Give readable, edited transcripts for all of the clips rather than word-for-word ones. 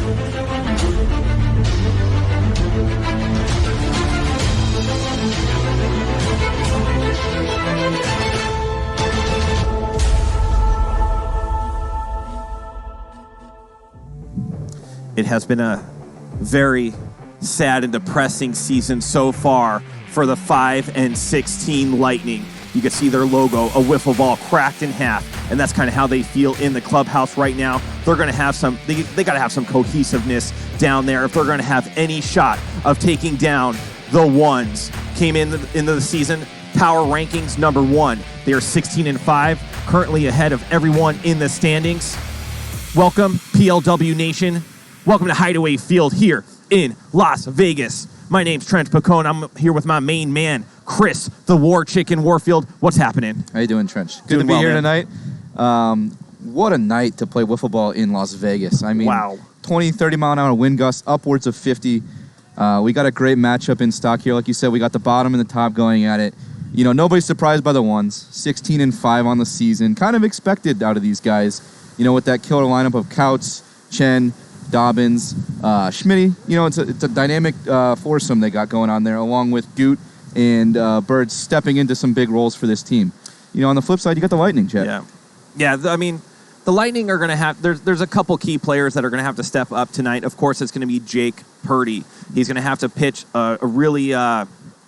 It has been a very sad and depressing season so far for the 5-16 Lightning. You can see their logo, a wiffle ball cracked in half, and that's kind of how they feel in the clubhouse right now. They're going to have some, they got to have some cohesiveness down there if they're going to have any shot of taking down the ones. Came into the season, power rankings number 1. They are 16-5, currently ahead of everyone in the standings. Welcome, PLW Nation. Welcome to Hideaway Field here in Las Vegas. My name's Trent Pacone. I'm here with my main man, Chris, the War Chicken Warfield. What's happening? How you doing, Trench? Good to be here tonight. What a night to play wiffle ball in Las Vegas. I mean, wow. 20, 30-mile-an-hour wind gusts, upwards of 50. We got a great matchup in stock here. Like you said, we got the bottom and the top going at it. You know, nobody's surprised by the ones. 16-5 on the season. Kind of expected out of these guys. You know, with that killer lineup of Couts, Chen, Dobbins, Schmitty. You know, it's a dynamic foursome they got going on there, along with Goot and Bird stepping into some big roles for this team. You know, on the flip side, you got the Lightning, Chet. Yeah. I mean, the Lightning are going to have. There's a couple key players that are going to have to step up tonight. Of course, it's going to be Jake Purdy. He's going to have to pitch a really.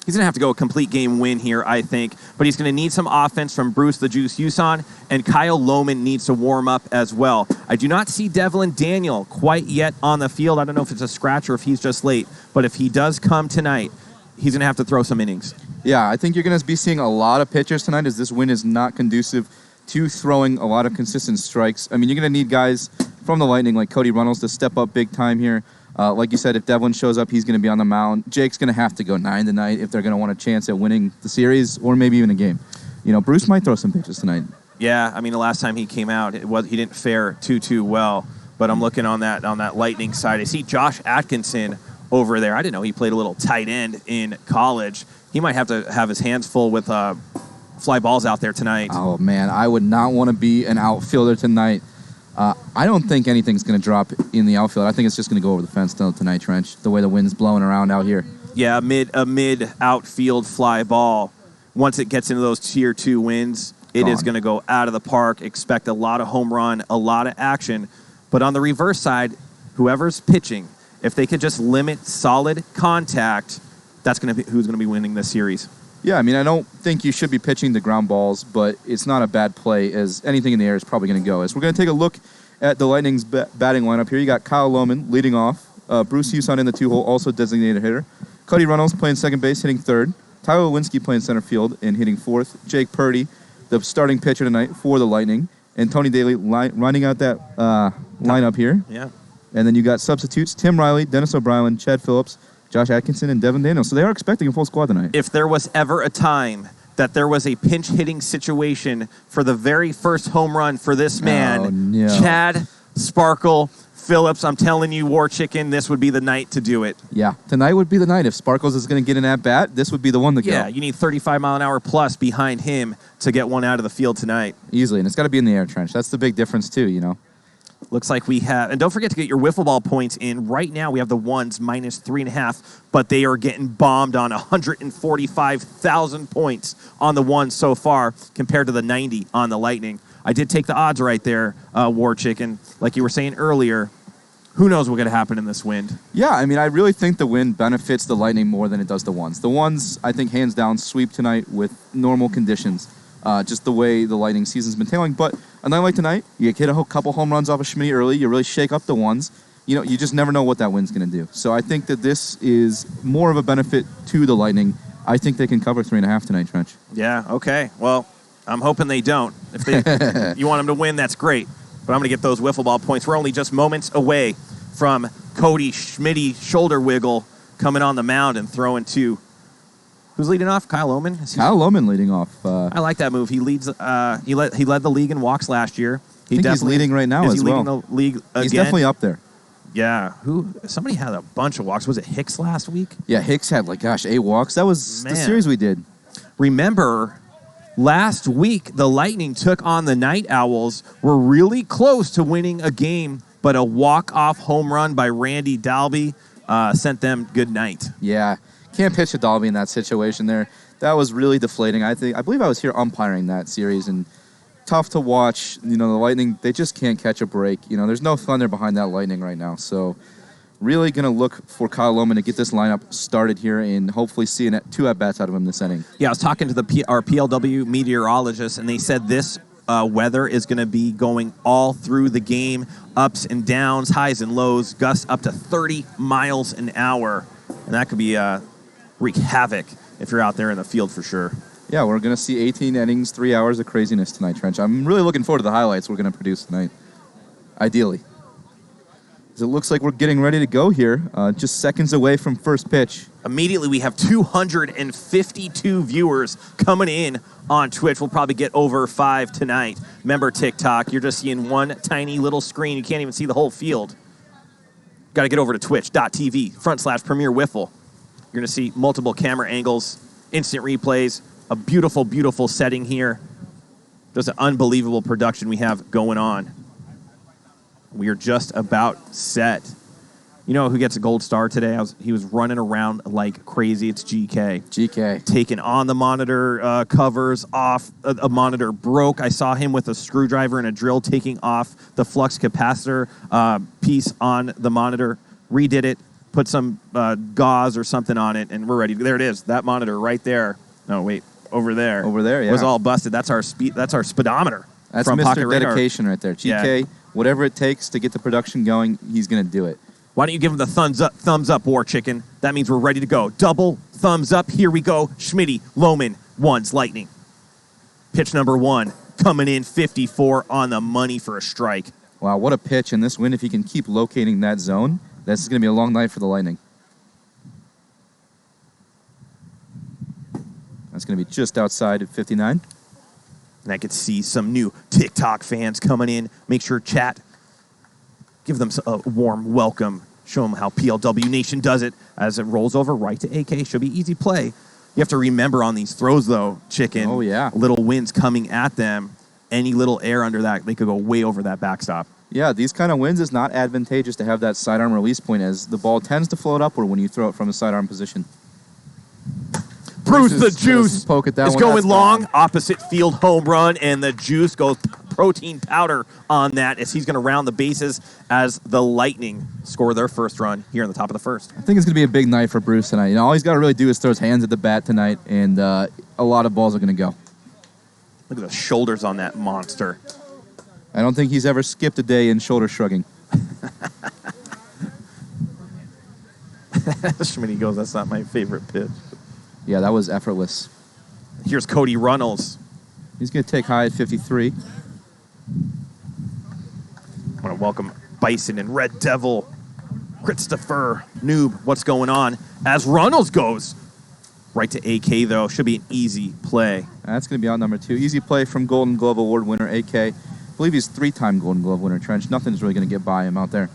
He's going to have to go a complete game win here, I think. But he's going to need some offense from Bruce the Juice Uson, and Kyle Lohman needs to warm up as well. I do not see Devlin Daniel quite yet on the field. I don't know if it's a scratch or if he's just late. But if he does come tonight, he's going to have to throw some innings. Yeah, I think you're going to be seeing a lot of pitchers tonight as this win is not conducive to throwing a lot of consistent strikes. I mean, you're going to need guys from the Lightning like Cody Runnels to step up big time here. Like you said, if Devlin shows up, he's going to be on the mound. Jake's going to have to go 9 tonight if they're going to want a chance at winning the series or maybe even a game. You know, Bruce might throw some pitches tonight. Yeah, I mean, the last time he came out, he didn't fare too well. But I'm looking on that Lightning side. I see Josh Atkinson over there. I didn't know he played a little tight end in college. He might have to have his hands full with fly balls out there tonight. Oh, man, I would not want to be an outfielder tonight. I don't think anything's going to drop in the outfield. I think it's just going to go over the fence tonight, Trench, the way the wind's blowing around out here. Yeah, a mid outfield fly ball. Once it gets into those tier 2 winds, it is going to go out of the park. Expect a lot of home run, a lot of action. But on the reverse side, whoever's pitching, if they could just limit solid contact, that's going to be who's going to be winning this series. Yeah, I mean, I don't think you should be pitching the ground balls, but it's not a bad play as anything in the air is probably going to go. As we're going to take a look at the Lightning's batting lineup here. You got Kyle Lohman leading off. Bruce Uson in the 2-hole, also designated hitter. Cody Runnels playing second base, hitting third. Tyler Lewinsky playing center field and hitting fourth. Jake Purdy, the starting pitcher tonight for the Lightning. And Tony Daly running out that lineup here. Yeah. And then you got substitutes, Tim Riley, Dennis O'Brien, Chad Phillips, Josh Atkinson, and Devin Daniels. So they are expecting a full squad tonight. If there was ever a time that there was a pinch-hitting situation for the very first home run for this man, Chad Sparkle Phillips, I'm telling you, War Chicken, this would be the night to do it. Yeah, tonight would be the night. If Sparkles is going to get an at-bat, this would be the one to go. Yeah, you need 35-mile-an-hour plus behind him to get one out of the field tonight. Easily, and it's got to be in the air, Trench. That's the big difference, too, you know. Looks like we have, and don't forget to get your wiffle ball points in. Right now, we have the ones minus 3.5, but they are getting bombed on 145,000 points on the ones so far compared to the 90 on the Lightning. I did take the odds right there, War Chicken. Like you were saying earlier, who knows what's going to happen in this wind? Yeah, I mean, I really think the wind benefits the Lightning more than it does the ones. The ones, I think, hands down, sweep tonight with normal conditions. Just the way the Lightning season's been tailing. But a night like tonight, you hit a couple home runs off of Schmitty early. You really shake up the ones. You know, you just never know what that wind's going to do. So I think that this is more of a benefit to the Lightning. I think they can cover 3.5 tonight, Trench. Yeah, okay. Well, I'm hoping they don't. If you want them to win, that's great. But I'm going to get those wiffle ball points. We're only just moments away from Cody Schmitty shoulder wiggle coming on the mound and throwing two. Who's leading off? Kyle Lohman? Kyle Lohman leading off. I like that move. He leads. He led the league in walks last year. I think he's leading right now as well. Leading the league again? He's definitely up there. Yeah. Somebody had a bunch of walks. Was it Hicks last week? Yeah, Hicks had 8 walks. That was the series we did. Remember, last week the Lightning took on the Night Owls. Were really close to winning a game but a walk-off home run by Randy Dalby sent them good night. Yeah, can't pitch to Dalby in that situation there. That was really deflating. I believe I was here umpiring that series, and tough to watch. The Lightning, they just can't catch a break. There's no thunder behind that Lightning right now. So really going to look for Kyle Lohman to get this lineup started here and hopefully see 2 at-bats out of him this inning. Yeah, I was talking to our PLW meteorologist, and they said this weather is going to be going all through the game, ups and downs, highs and lows, gusts up to 30 miles an hour. And that could be wreak havoc if you're out there in the field for sure. Yeah, we're going to see 18 innings, 3 hours of craziness tonight, Trench. I'm really looking forward to the highlights we're going to produce tonight, ideally. It looks like we're getting ready to go here, just seconds away from first pitch. Immediately, we have 252 viewers coming in on Twitch. We'll probably get over 5 tonight. Remember TikTok, you're just seeing one tiny little screen. You can't even see the whole field. Got to get over to twitch.tv/Premier Wiffle. You're going to see multiple camera angles, instant replays, a beautiful, beautiful setting here. Just an unbelievable production we have going on. We are just about set. You know who gets a gold star today? He was running around like crazy. It's GK. GK. Taking on the monitor covers off. A monitor broke. I saw him with a screwdriver and a drill taking off the flux capacitor piece on the monitor. Redid it. Put some gauze or something on it, and we're ready. There it is. That monitor right there. No, wait. Over there. Over there, yeah. Was all busted. That's our speed. That's our speedometer. That's from Mr. Pocket Dedication Radar. right there. GK, whatever it takes to get the production going, he's going to do it. Why don't you give him the thumbs up, War Chicken? That means we're ready to go. Double thumbs up. Here we go. Schmitty, Lohman, ones, Lightning. Pitch number 1, coming in 54 on the money for a strike. Wow, what a pitch in this wind. If he can keep locating that zone, this is going to be a long night for the Lightning. That's going to be just outside of 59. And I could see some new TikTok fans coming in. Make sure chat, give them a warm welcome. Show them how PLW Nation does it as it rolls over right to AK. Should be easy play. You have to remember on these throws, though, Chicken. Oh, yeah. Little winds coming at them. Any little air under that, they could go way over that backstop. Yeah, these kind of winds is not advantageous to have that sidearm release point as the ball tends to float upward when you throw it from a sidearm position. Bruce the Juice poke at that is one. going That's long, gone. opposite field home run, and the Juice goes protein powder on that as he's going to round the bases as the Lightning score their first run here in the top of the first. I think it's going to be a big night for Bruce tonight. All he's got to really do is throw his hands at the bat tonight, and a lot of balls are going to go. Look at the shoulders on that monster. I don't think he's ever skipped a day in shoulder shrugging. Schmitty goes, that's not my favorite pitch. Yeah, that was effortless. Here's Cody Runnels. He's going to take high at 53. I want to welcome Bison and Red Devil. Christopher Noob, what's going on? As Runnels goes right to AK, though. Should be an easy play. That's going to be out number 2. Easy play from Golden Glove Award winner AK. I believe he's 3-time Golden Glove winner, Trench. Nothing's really going to get by him out there.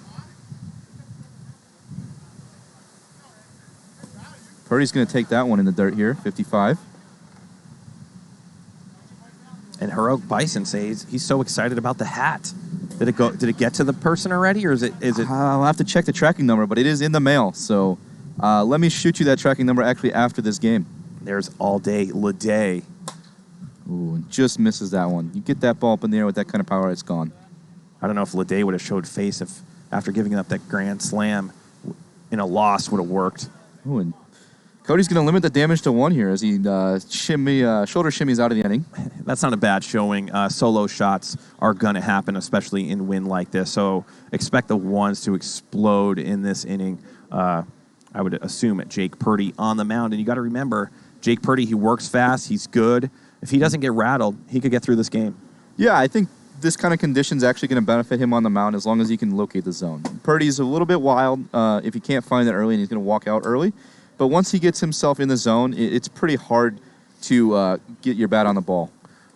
Purdy's going to take that one in the dirt here, 55. And Heroic Bison says he's so excited about the hat. Did it get to the person already, or is it? I'll have to check the tracking number, but it is in the mail. So let me shoot you that tracking number actually after this game. There's All Day Leday. Ooh, and just misses that one. You get that ball up in the air with that kind of power, it's gone. I don't know if Leday would have showed face if after giving up that grand slam in a loss would have worked. Ooh, and Cody's going to limit the damage to 1 here as he shoulder shimmies out of the inning. That's not a bad showing. Solo shots are going to happen, especially in wind like this. So expect the ones to explode in this inning. I would assume at Jake Purdy on the mound. And you got to remember, Jake Purdy, he works fast. He's good. If he doesn't get rattled, he could get through this game. Yeah, I think this kind of condition is actually going to benefit him on the mound as long as he can locate the zone. Purdy's a little bit wild if he can't find it early, and he's going to walk out early. But once he gets himself in the zone, it's pretty hard to get your bat on the ball.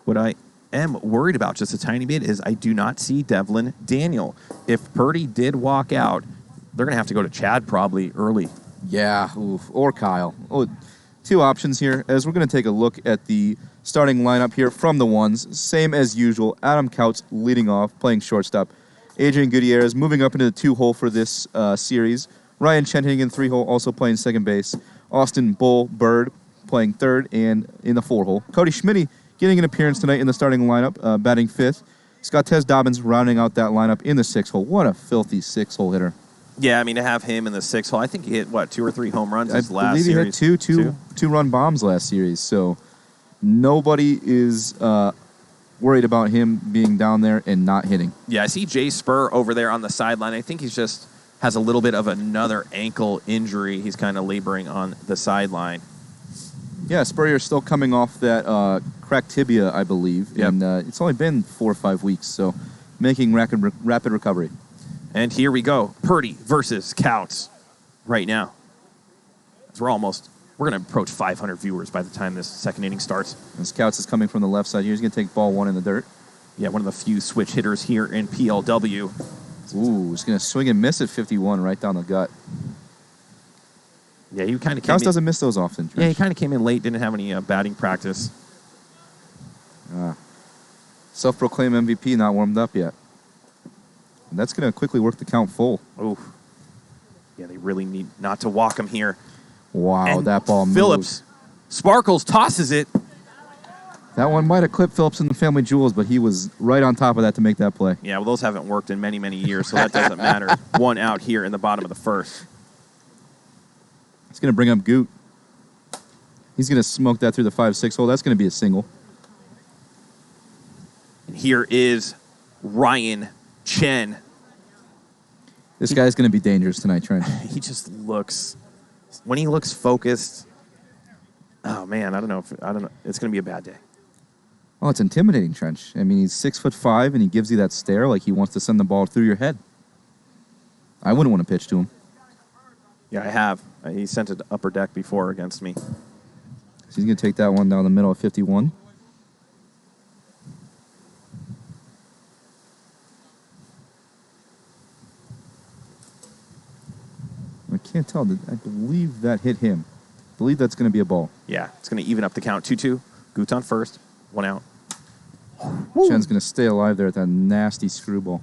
What I am worried about just a tiny bit is I do not see Devlin Daniel. If Purdy did walk out, they're going to have to go to Chad probably early. Yeah, oof, or Kyle. Oh, 2 options here as we're going to take a look at the starting lineup here from the ones. Same as usual, Adam Couch leading off, playing shortstop. Adrian Gutierrez moving up into the 2-hole for this series. Ryan Chen hitting in 3-hole, also playing second base. Austin Bull Bird playing third and in the 4-hole. Cody Schmitty getting an appearance tonight in the starting lineup, batting fifth. Scott Tez Dobbins rounding out that lineup in the 6-hole. What a filthy 6-hole hitter. Yeah, I mean, to have him in the 6-hole, I think he hit, 2 or 3 home runs his last series? I believe he hit two-run bombs last series, so nobody is worried about him being down there and not hitting. Yeah, I see Jay Spur over there on the sideline. I think he's just has a little bit of another ankle injury. He's kind of laboring on the sideline. Yeah, Spurrier's still coming off that cracked tibia, I believe, and it's only been 4 or 5 weeks, so making rapid recovery. And here we go, Purdy versus Couts right now. As we're going to approach 500 viewers by the time this second inning starts. And Couts is coming from the left side here. He's going to take ball 1 in the dirt. Yeah, one of the few switch hitters here in PLW. Ooh, he's going to swing and miss at 51 right down the gut. Yeah, he kind of Couts doesn't miss those often. Yeah, he kind of came in late, didn't have any batting practice. Self-proclaimed MVP not warmed up yet. And that's going to quickly work the count full. Ooh. Yeah, they really need not to walk him here. Wow, and that ball moved. Phillips, Sparkles tosses it. That one might have clipped Phillips in the family jewels, but he was right on top of that to make that play. Yeah, well, those haven't worked in many, many years, so that doesn't matter. 1 out here in the bottom of the first. It's going to bring up Goot. He's going to smoke that through the 5-6 hole. That's going to be a single. And here is Ryan Chen. This guy's going to be dangerous tonight, Trent. He just looks, when he looks focused, oh man, I don't know. It's going to be a bad day. Oh, it's intimidating, Trench. I mean, he's 6'5", and he gives you that stare like he wants to send the ball through your head. I wouldn't want to pitch to him. Yeah, I have. He sent it to upper deck before against me. So he's going to take that one down the middle of 51. I can't tell. I believe that hit him. I believe that's going to be a ball. Yeah, it's going to even up the count. 2-2. Goot's on first. 1 out. Chen's going to stay alive there with that nasty screwball.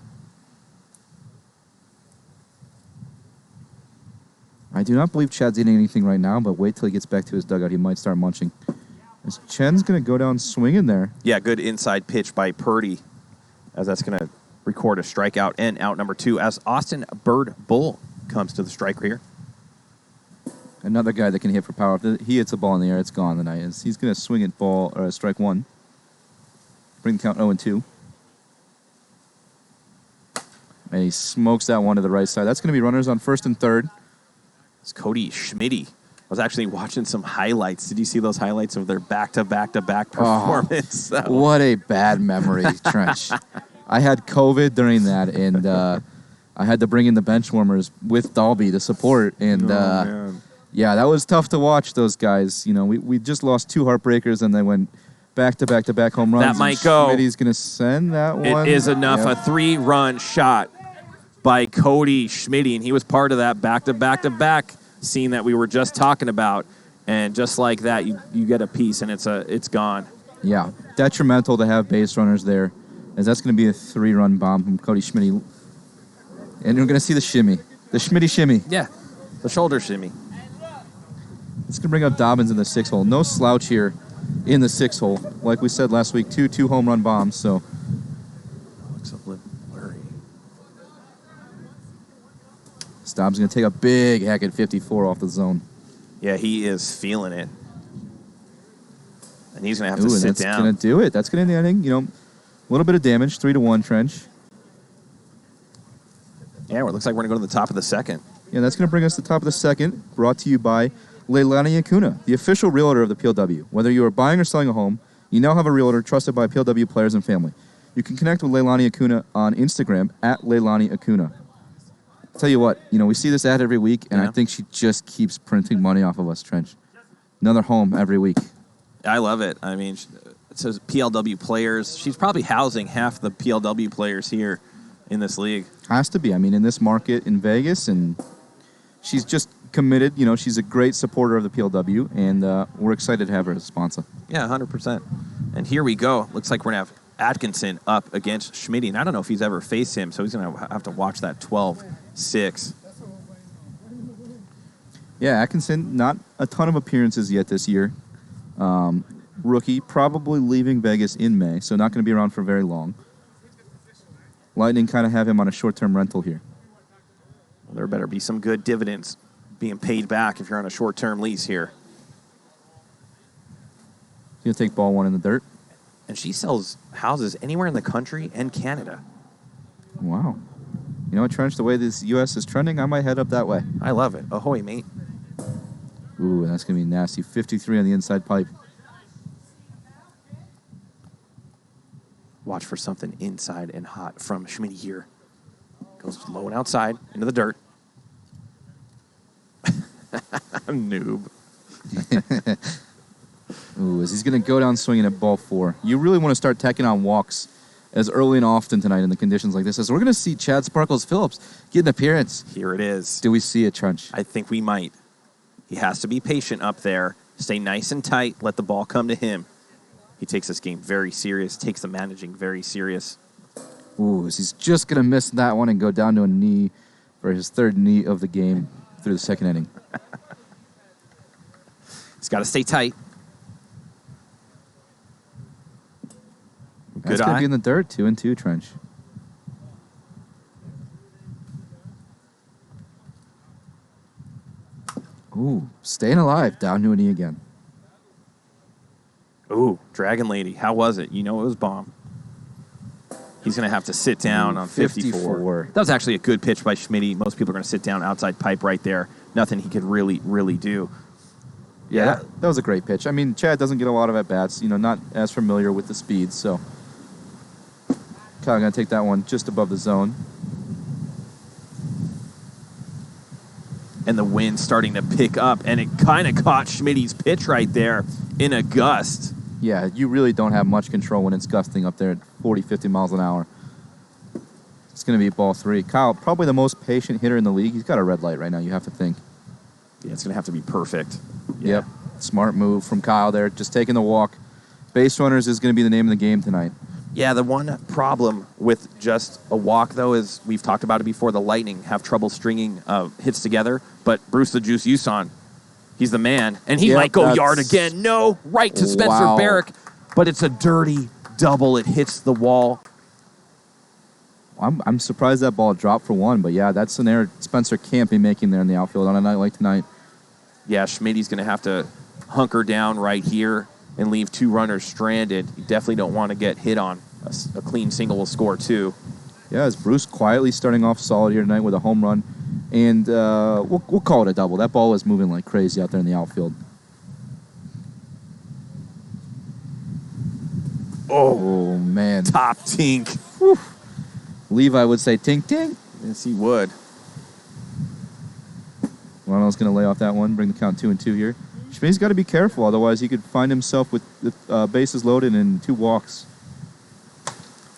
I do not believe Chad's eating anything right now, but wait till he gets back to his dugout. He might start munching. As Chen's going to go down swinging there. Yeah, good inside pitch by Purdy, as that's going to record a strikeout and out number 2 as Austin Bird Bull comes to the strike here. Another guy that can hit for power. If he hits a ball in the air, it's gone tonight. He's going to swing at ball or strike 1. Bring the count 0-2. And he smokes that one to the right side. That's going to be runners on first and third. It's Cody Schmitty. I was actually watching some highlights. Did you see those highlights of their back-to-back-to-back performance? Oh, what a bad memory, Trench. I had COVID during that, and I had to bring in the bench warmers with Dalby to support. And yeah, that was tough to watch those guys. You know, we just lost 2 heartbreakers, and they went back-to-back-to-back home runs. That might go. Schmitty's going to send that one. It is enough. Yep. A 3-run shot by Cody Schmitty, and he was part of that back-to-back-to-back scene that we were just talking about. And just like that, you get a piece, and it's gone. Yeah, detrimental to have base runners there, as that's going to be a 3-run bomb from Cody Schmitty. And you're going to see the shimmy, the Schmitty shimmy. Yeah, the shoulder shimmy. It's going to bring up Dobbins in the 6 hole. No slouch here in the 6 hole. Like we said last week, two home run bombs. So looks a little blurry. Dobbins going to take a big hack at 54 off the zone. Yeah, he is feeling it. And he's going to have to sit down. That's going to do it. That's going to end the inning. You know, a little bit of damage, 3-1 Trench. Yeah, well, it looks like we're going to go to the top of the second. Yeah, that's going to bring us to the top of the second, brought to you by Leilani Acuna, the official realtor of the PLW. Whether you are buying or selling a home, you now have a realtor trusted by PLW players and family. You can connect with Leilani Acuna on Instagram at Leilani Acuna. Tell you what, you know, we see this ad every week, and I think she just keeps printing money off of us, Trench. Another home every week. I love it. I mean, it says PLW players. She's probably housing half the PLW players here in this league. Has to be. I mean, in this market in Vegas, and she's just committed. You know, she's a great supporter of the PLW, and we're excited to have her as a sponsor. Yeah, 100%. And here we go. Looks like we're going to have Atkinson up against Schmitty, and I don't know if he's ever faced him, so he's going to have to watch that 12-6. Yeah, Atkinson, not a ton of appearances yet this year. Rookie, probably leaving Vegas in May, so not going to be around for very long. Lightning kind of have him on a short-term rental here. Well, there better be some good dividends being paid back if you're on a short-term lease here. He'll take ball one in the dirt. And she sells houses anywhere in the country and Canada. Wow. You know what, Trench, the way this U.S. is trending, I might head up that way. I love it. Ahoy, mate. Ooh, that's going to be nasty. 53 on the inside pipe. Watch for something inside and hot from Schmitty here. Goes low and outside into the dirt. Noob. Ooh, as he's going to go down swinging at ball 4. You really want to start tacking on walks as early and often tonight in the conditions like this. As we're going to see Chad Sparkles Phillips get an appearance. Here it is. Do we see it, Trench? I think we might. He has to be patient up there. Stay nice and tight. Let the ball come to him. He takes this game very serious. Takes the managing very serious. Ooh, he's just going to miss that one and go down to a knee for his third knee of the game through the second inning. He's got to stay tight. That's going to be in the dirt, 2-2, Trench. Ooh, staying alive, down to a knee again. Ooh, Dragon Lady. How was it? You know it was bomb. He's going to have to sit down on 54. That was actually a good pitch by Schmitty. Most people are going to sit down outside pipe right there. Nothing he could really, really do. Yeah, that was a great pitch. I mean, Chad doesn't get a lot of at-bats, not as familiar with the speed, so Kyle going to take that one just above the zone. And the wind starting to pick up, and it kind of caught Schmitty's pitch right there in a gust. Yeah, you really don't have much control when it's gusting up there at 40, 50 miles an hour. It's going to be ball 3. Kyle, probably the most patient hitter in the league. He's got a red light right now, you have to think. Yeah, it's going to have to be perfect. Yeah. Yep, smart move from Kyle there, just taking the walk. Base runners is going to be the name of the game tonight. Yeah, the one problem with just a walk, though, is we've talked about it before, the Lightning have trouble stringing hits together, but Bruce the Juice Uson, he's the man, and he might go yard again. No, right to Spencer Barrick, but it's a dirty double. It hits the wall. I'm surprised that ball dropped for one, but yeah, that's an error Spencer can't be making there in the outfield on a night like tonight. Yeah, Schmitty's going to have to hunker down right here and leave 2 runners stranded. You definitely don't want to get hit on. A clean single will score 2. Yeah, as Bruce quietly starting off solid here tonight with a home run. And we'll call it a double. That ball was moving like crazy out there in the outfield. Oh man. Top tink. Whew. Levi would say tink tink. Yes, he would. Ronald's going to lay off that one, bring the count 2-2 here. Schmitty's got to be careful, otherwise he could find himself with bases loaded and 2 walks.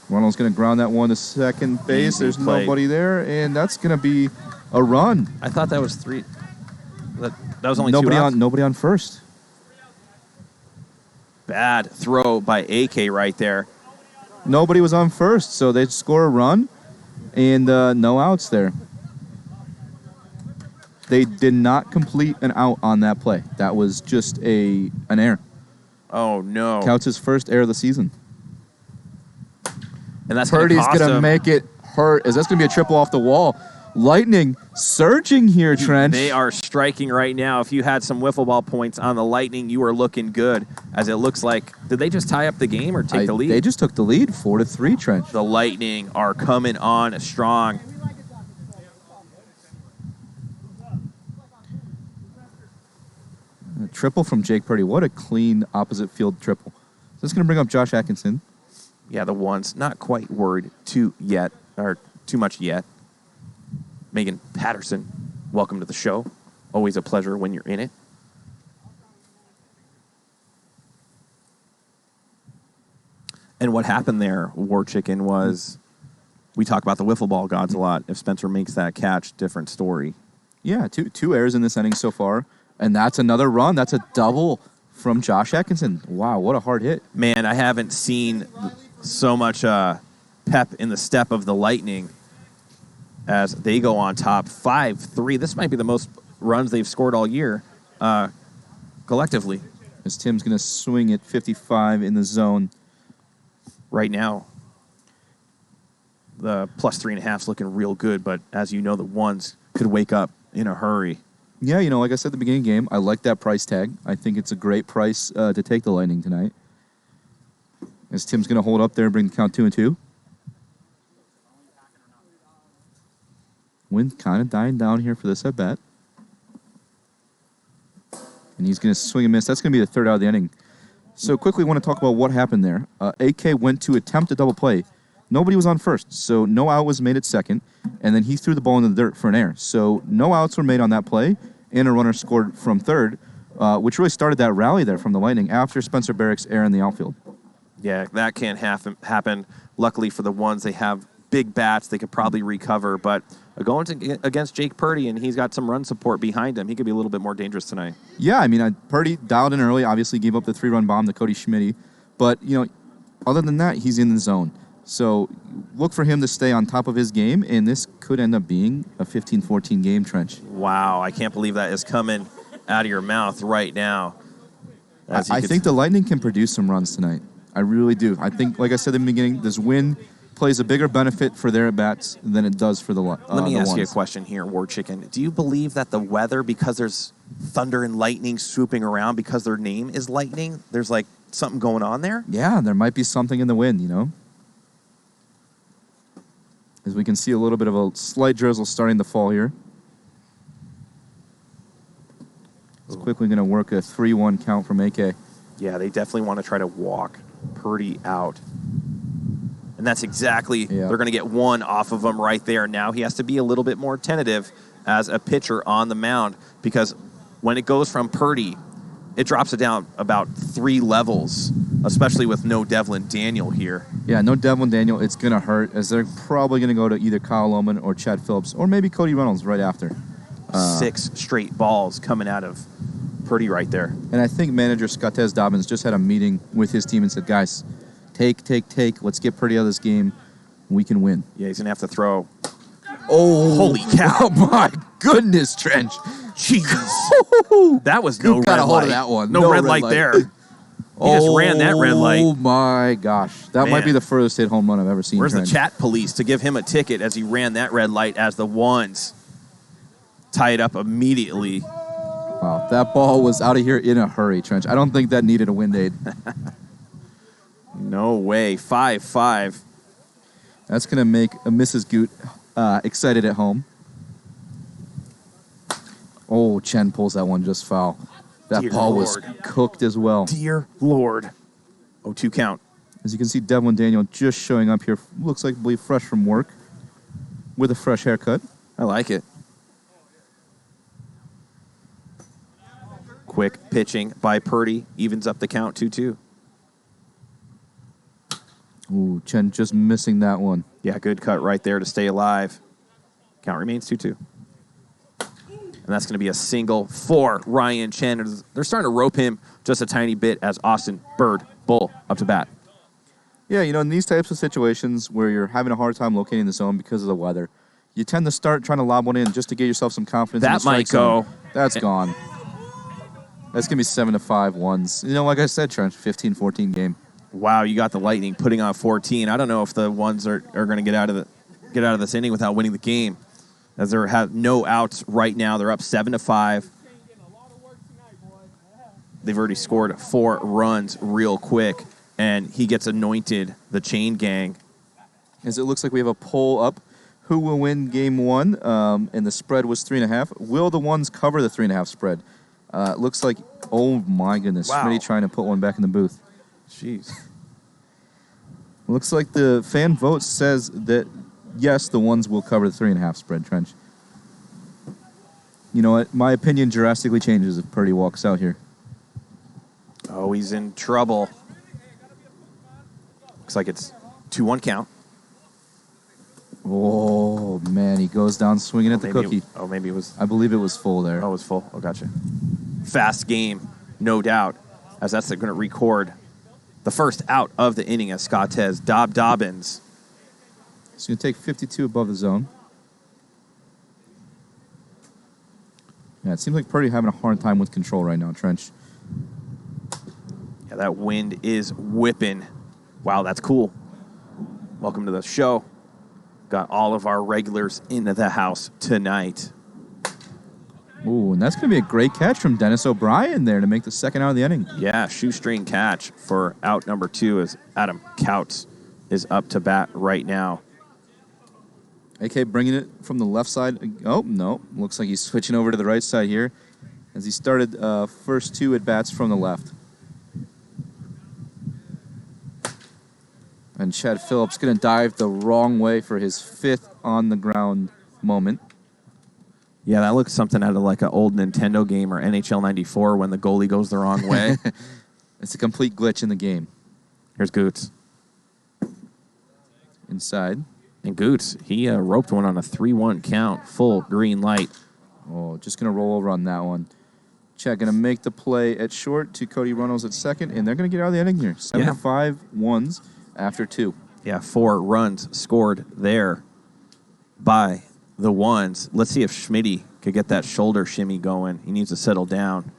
Ronald's going to ground that one to second base. Easy There's play. nobody there, and that's going to be a run. I thought that was 3. That was only nobody 2 outs. Nobody on first. Bad throw by AK right there. Nobody was on first, so they score a run, and no outs there. They did not complete an out on that play. That was just an error. Oh, no. Counts his first error of the season. And that's Purdy's going to make it hurt, as that's going to be a triple off the wall. Lightning surging here, Trent. They are striking right now. If you had some wiffle ball points on the Lightning, you are looking good, as it looks like. Did they just tie up the game or take the lead? They just took the lead, 4-3, Trent. The Lightning are coming on strong. A triple from Jake Purdy. What a clean opposite field triple. So that's going to bring up Josh Atkinson. Yeah, the ones not quite worried too much yet. Megan Patterson, welcome to the show. Always a pleasure when you're in it. And what happened there, War Chicken, was we talk about the wiffle ball gods a lot. If Spencer makes that catch, different story. Yeah, two errors in this inning so far. And that's another run. That's a double from Josh Atkinson. Wow, what a hard hit. Man, I haven't seen So much pep in the step of the Lightning as they go on top 5-3. This might be the most runs they've scored all year collectively. As Tim's going to swing at 55 in the zone. Right now, the plus 3.5 is looking real good, but as you know, the ones could wake up in a hurry. Yeah, like I said at the beginning of the game, I like that price tag. I think it's a great price to take the Lightning tonight. As Tim's going to hold up there and bring the count 2-2. Wind kind of dying down here for this at bat. And he's going to swing and miss. That's going to be the third out of the inning. So quickly, want to talk about what happened there. AK went to attempt a double play. Nobody was on first, so no out was made at second, and then he threw the ball in the dirt for an error. So no outs were made on that play, and a runner scored from third, which really started that rally there from the Lightning after Spencer Barrick's error in the outfield. Yeah, that can't happen. Luckily for the ones, they have big bats. They could probably recover, but going against Jake Purdy, and he's got some run support behind him, he could be a little bit more dangerous tonight. Yeah, I mean, Purdy dialed in early, obviously gave up the 3-run bomb to Cody Schmitty, but, other than that, he's in the zone. So look for him to stay on top of his game, and this could end up being a 15-14 game, Trench. Wow, I can't believe that is coming out of your mouth right now. I think the Lightning can produce some runs tonight. I really do. I think, like I said in the beginning, this win plays a bigger benefit for their at-bats than it does for the Let me ask you a question here, War Chicken. Do you believe that the weather, because there's thunder and lightning swooping around, because their name is Lightning, there's like something going on there? Yeah, there might be something in the wind, As we can see a little bit of a slight drizzle starting to fall here. It's quickly going to work a 3-1 count from AK. Yeah, they definitely want to try to walk Purdy out. And that's exactly, they're going to get one off of him right there. Now he has to be a little bit more tentative as a pitcher on the mound, because when it goes from Purdy, it drops it down about 3 levels, especially with no Devlin Daniel here. Yeah, no Devlin Daniel. It's going to hurt, as they're probably going to go to either Kyle Lohman or Chad Phillips, or maybe Cody Reynolds right after. 6 straight balls coming out of Purdy right there. And I think manager Scottez Dobbins just had a meeting with his team and said, guys, take. Let's get Purdy out of this game. We can win. Yeah, he's going to have to throw. Oh, holy cow. Oh, my goodness, Trench. Jeez. That was no red got a hold light. of that one. No red light there. He just ran that red light. Oh, my gosh. That might be the furthest hit home run I've ever seen. Where's Trench. the chat police to give him a ticket as he ran that red light as the ones tie it up immediately? Wow, that ball was out of here in a hurry, Trench. I don't think that needed a wind aid. No way. 5-5. That's going to make Mrs. Goot excited at home. Oh, Chen pulls that one just foul. That Dear ball Lord. was cooked as well. Dear Lord. 0-2 count. As you can see, Devlin Daniel just showing up here. Looks like, I believe, fresh from work with a fresh haircut. I like it. Quick pitching by Purdy. Evens up the count 2-2. Ooh, Chen just missing that one. Yeah, good cut right there to stay alive. Count remains 2-2. And that's going to be a single for Ryan Chen. They're starting to rope him just a tiny bit as Austin Bird Bull up to bat. Yeah, in these types of situations where you're having a hard time locating the zone because of the weather, you tend to start trying to lob one in just to get yourself some confidence. That might go. That's gone. That's going to be 7-5 ones. Like I said, Trench, 15-14 game. Wow, you got the Lightning putting on 14. I don't know if the ones are going to get out of this inning without winning the game, as they have no outs right now. They're up 7-5. They've already scored 4 runs real quick, and he gets anointed the chain gang. As it looks like we have a poll up. Who will win game 1? And the spread was 3.5. Will the ones cover the 3.5 spread? It looks like, oh my goodness, Wow. Smitty trying to put one back in the booth. Jeez. Looks like the fan vote says that, yes, the ones will cover the 3.5 spread, Trench. You know what? My opinion drastically changes if Purdy walks out here. Oh, he's in trouble. Looks like it's 2-1 count. Oh, man, he goes down swinging at the cookie. Maybe it was. I believe it was full there. Oh, it was full. Oh, gotcha. Fast game, no doubt, as that's going to record the first out of the inning as Scottez Dobbins. He's going to take 52 above the zone. Yeah, it seems like Purdy having a hard time with control right now, Trench. Yeah, that wind is whipping. Wow, that's cool. Welcome to the show. Got all of our regulars into the house tonight. Ooh, and that's going to be a great catch from Dennis O'Brien there to make the second out of the inning. Yeah, shoestring catch for out number 2 as Adam Couts is up to bat right now. AK bringing it from the left side. Oh, no. Looks like he's switching over to the right side here as he started first 2 at-bats from the left. And Chad Phillips going to dive the wrong way for his 5th on-the-ground moment. Yeah, that looks something out of like an old Nintendo game or NHL 94 when the goalie goes the wrong way. It's a complete glitch in the game. Here's Goots. Inside. And Goots, he roped one on a 3-1 count, full green light. Oh, just going to roll over on that one. Chad going to make the play at short to Cody Runnels at second, and they're going to get out of the inning here. 7-5 ones after 2. Yeah, 4 runs scored there by the ones. Let's see if Schmitty could get that shoulder shimmy going. He needs to settle down.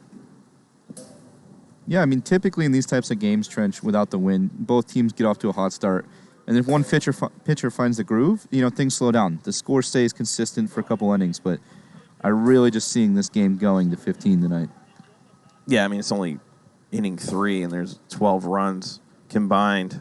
Yeah, I mean, typically in these types of games, Trench, without the win, both teams get off to a hot start. And if one pitcher finds the groove, things slow down. The score stays consistent for a couple innings, but I'm really just seeing this game going to 15 tonight. Yeah, I mean, it's only inning 3, and there's 12 runs combined.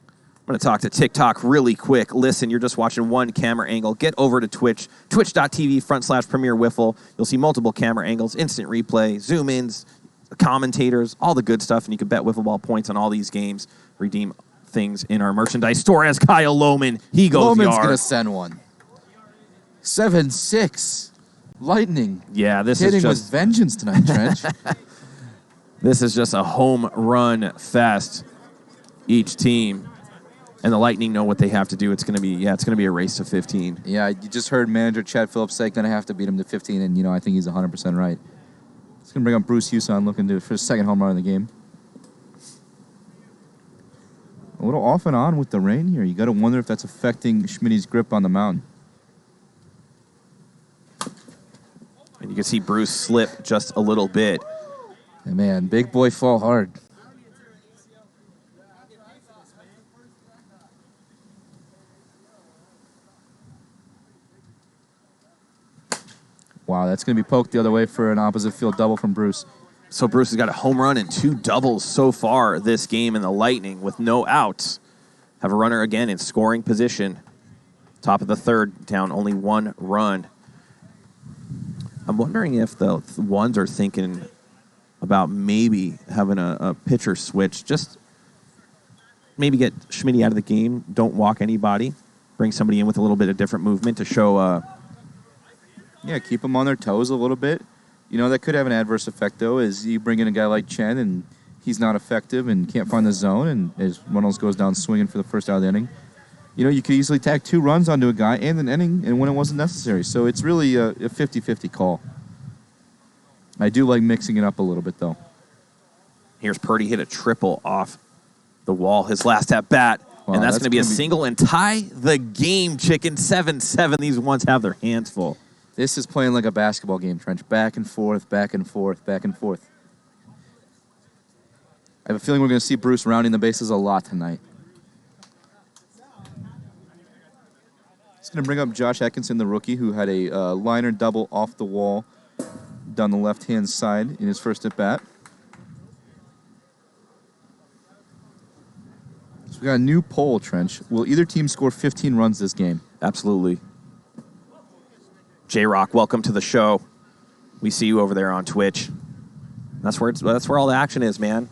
I'm going to talk to TikTok really quick. Listen, you're just watching one camera angle. Get over to Twitch, twitch.tv/Premier Wiffle. You'll see multiple camera angles, instant replay, zoom-ins, commentators, all the good stuff, and you can bet wiffle ball points on all these games. Redeem things in our merchandise store as Kyle Lohman. He goes Lohman's yard. going to send one. 7-6. Lightning. Yeah, this hitting is just with vengeance tonight, Trench. This is just a home run fest. Each team. And the Lightning know what they have to do. It's going to be a race to 15. Yeah, you just heard manager Chad Phillips say going to have to beat him to 15, and I think he's 100% right. It's going to bring up Bruce Huson looking for his second home run of the game. A little off and on with the rain here. You got to wonder if that's affecting Schmitty's grip on the mound. And you can see Bruce slip just a little bit. And man, big boy fall hard. Wow, that's going to be poked the other way for an opposite field double from Bruce. So Bruce has got a home run and 2 doubles so far this game, in the Lightning with no outs have a runner again in scoring position. Top of the 3rd, down only 1 run. I'm wondering if the ones are thinking about maybe having a pitcher switch. Just maybe get Schmitty out of the game. Don't walk anybody. Bring somebody in with a little bit of different movement to show... Yeah, keep them on their toes a little bit. That could have an adverse effect, though, is you bring in a guy like Chen, and he's not effective and can't find the zone, and as Runnels goes down swinging for the first out of the inning. You could easily tag 2 runs onto a guy and an inning, and when it wasn't necessary. So it's really a 50-50 call. I do like mixing it up a little bit, though. Here's Purdy hit a triple off the wall, his last at-bat. Wow, and that's going to be a single and tie the game, Chicken. 7-7. These ones have their hands full. This is playing like a basketball game, Trench. Back and forth, back and forth, back and forth. I have a feeling we're going to see Bruce rounding the bases a lot tonight. He's going to bring up Josh Atkinson, the rookie, who had a liner double off the wall down the left-hand side in his first at-bat. So we got a new poll, Trench. Will either team score 15 runs this game? Absolutely. J-Rock, welcome to the show. We see you over there on Twitch. That's where all the action is, man.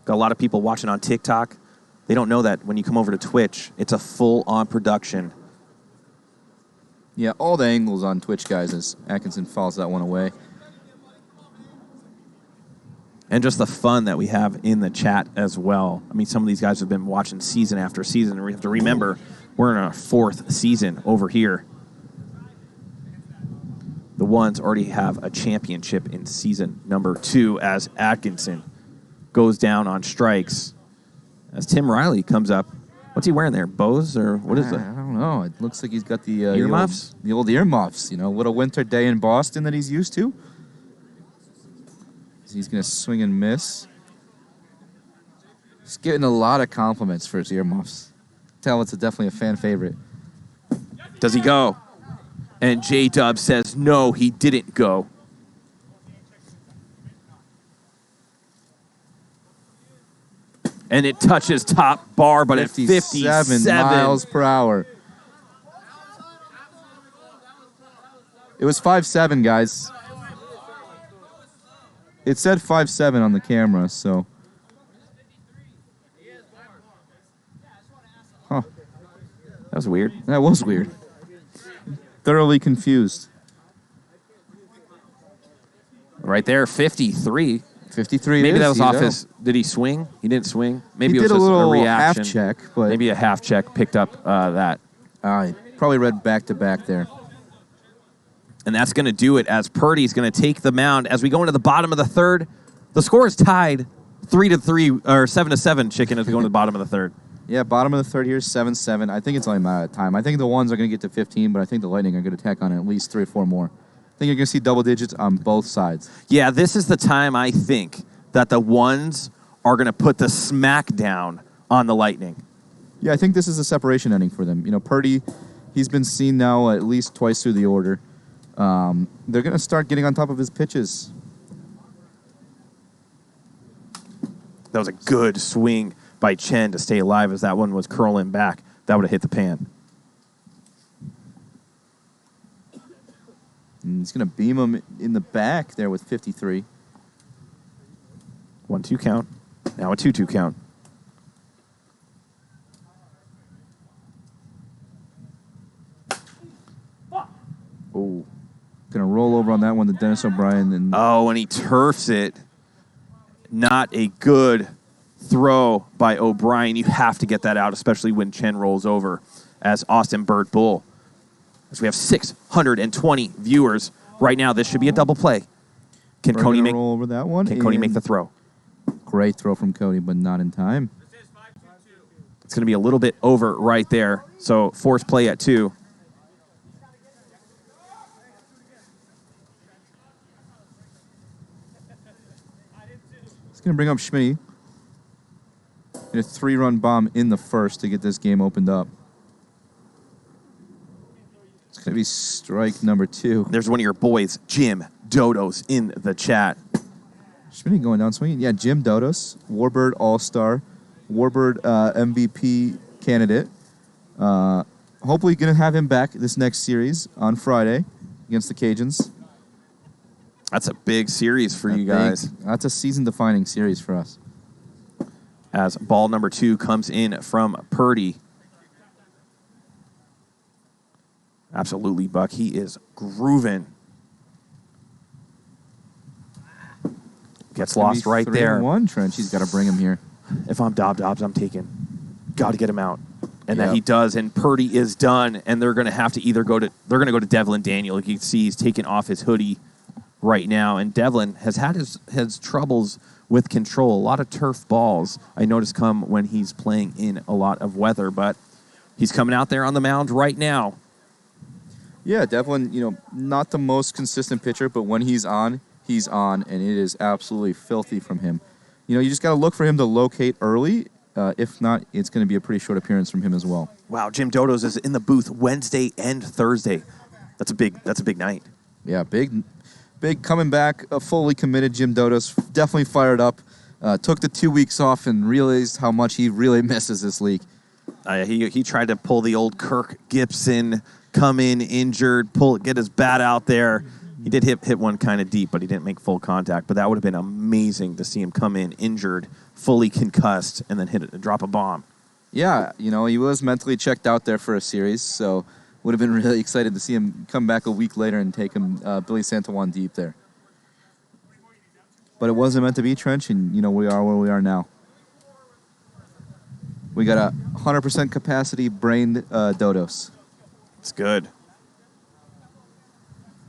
Got a lot of people watching on TikTok. They don't know that when you come over to Twitch, it's a full-on production. Yeah, all the angles on Twitch, guys, as Atkinson fouls that one away. And just the fun that we have in the chat as well. I mean, some of these guys have been watching season after season. And we have to remember, we're in our 4th season over here. The ones already have a championship in season number 2 as Atkinson goes down on strikes. As Tim Riley comes up. What's he wearing there? Bows or what is it? I don't know. It looks like he's got the earmuffs. The old earmuffs. What a winter day in Boston that he's used to. He's gonna swing and miss. He's getting a lot of compliments for his earmuffs. Tell it's definitely a fan favorite. Does he go? And J-Dub says no, he didn't go. And it touches top bar, but at 57 miles per hour. It was 5.7, guys. It said 5.7 on the camera, so. Huh. That was weird. That was weird. Thoroughly confused. Right there, 53. 53. Maybe that was off his. Did he swing? He didn't swing. Maybe he it was did a little reaction. half check, but maybe a half check picked up that. I probably read back to back there. And that's going to do it as Purdy's going to take the mound. As we go into the bottom of the third, the score is tied 3-3 or 7-7. Chicken as we go into the bottom of the third. Yeah, bottom of the third here is 7-7. I think it's only a matter of time. I think the ones are going to get to 15, but I think the Lightning are going to tack on at least 3 or 4 more. I think you're going to see double digits on both sides. Yeah, this is the time I think that the ones are going to put the smack down on the Lightning. Yeah, I think this is a separation inning for them. Purdy, he's been seen now at least twice through the order. They're going to start getting on top of his pitches. That was a good swing by Chen to stay alive as that one was curling back. That would have hit the pan. And he's going to beam him in the back there with 53. 1-2 count. Now a 2-2 count. Oh, going to roll over on that one to Dennis O'Brien. And and he turfs it. Not a good throw by O'Brien. You have to get that out, especially when Chen rolls over as Austin Bird Bull. As we have 620 viewers right now, this should be a double play. Can Cody make roll over that one? Can Cody make the throw? Great throw from Cody, but not in time. It's going to be a little bit over right there. So force play at 2. It's going to bring up Schmitty. A 3-run bomb in the first to get this game opened up. It's going to be strike number 2. There's one of your boys, Jim Dodos, in the chat. Schmitty going down swinging. Yeah, Jim Dodos, Warbird All-Star, Warbird MVP candidate. Hopefully going to have him back this next series on Friday against the Cajuns. That's a big series for you guys. That's a season-defining series for us. As ball number 2 comes in from Purdy. Absolutely, Buck. He is grooving. Gets lost right there. 3-1, Trench. He's got to bring him here. If I'm Dobbs, I'm taking. Got to get him out. And that he does, and Purdy is done, and they're going to have to either go to Devlin Daniel. Like you can see, he's taking off his hoodie right now, and Devlin has had his troubles with control. A lot of turf balls I noticed come when he's playing in a lot of weather, but he's coming out there on the mound right now. Yeah, Devlin, not the most consistent pitcher, but when he's on, and it is absolutely filthy from him. You just got to look for him to locate early. If not, it's going to be a pretty short appearance from him as well. Wow, Jim Dodos is in the booth Wednesday and Thursday. That's a big night. Yeah, big coming back, fully committed Jim Dodos. Definitely fired up. Took the 2 weeks off and realized how much he really misses this league. He tried to pull the old Kirk Gibson, come in injured, get his bat out there. He did hit one kind of deep, but he didn't make full contact. But that would have been amazing to see him come in injured, fully concussed, and then drop a bomb. Yeah, he was mentally checked out there for a series, so would have been really excited to see him come back a week later and take him Billy Santawan deep there. But it wasn't meant to be, Trench, and we are where we are now. We got a 100% capacity brained Dodos. It's good.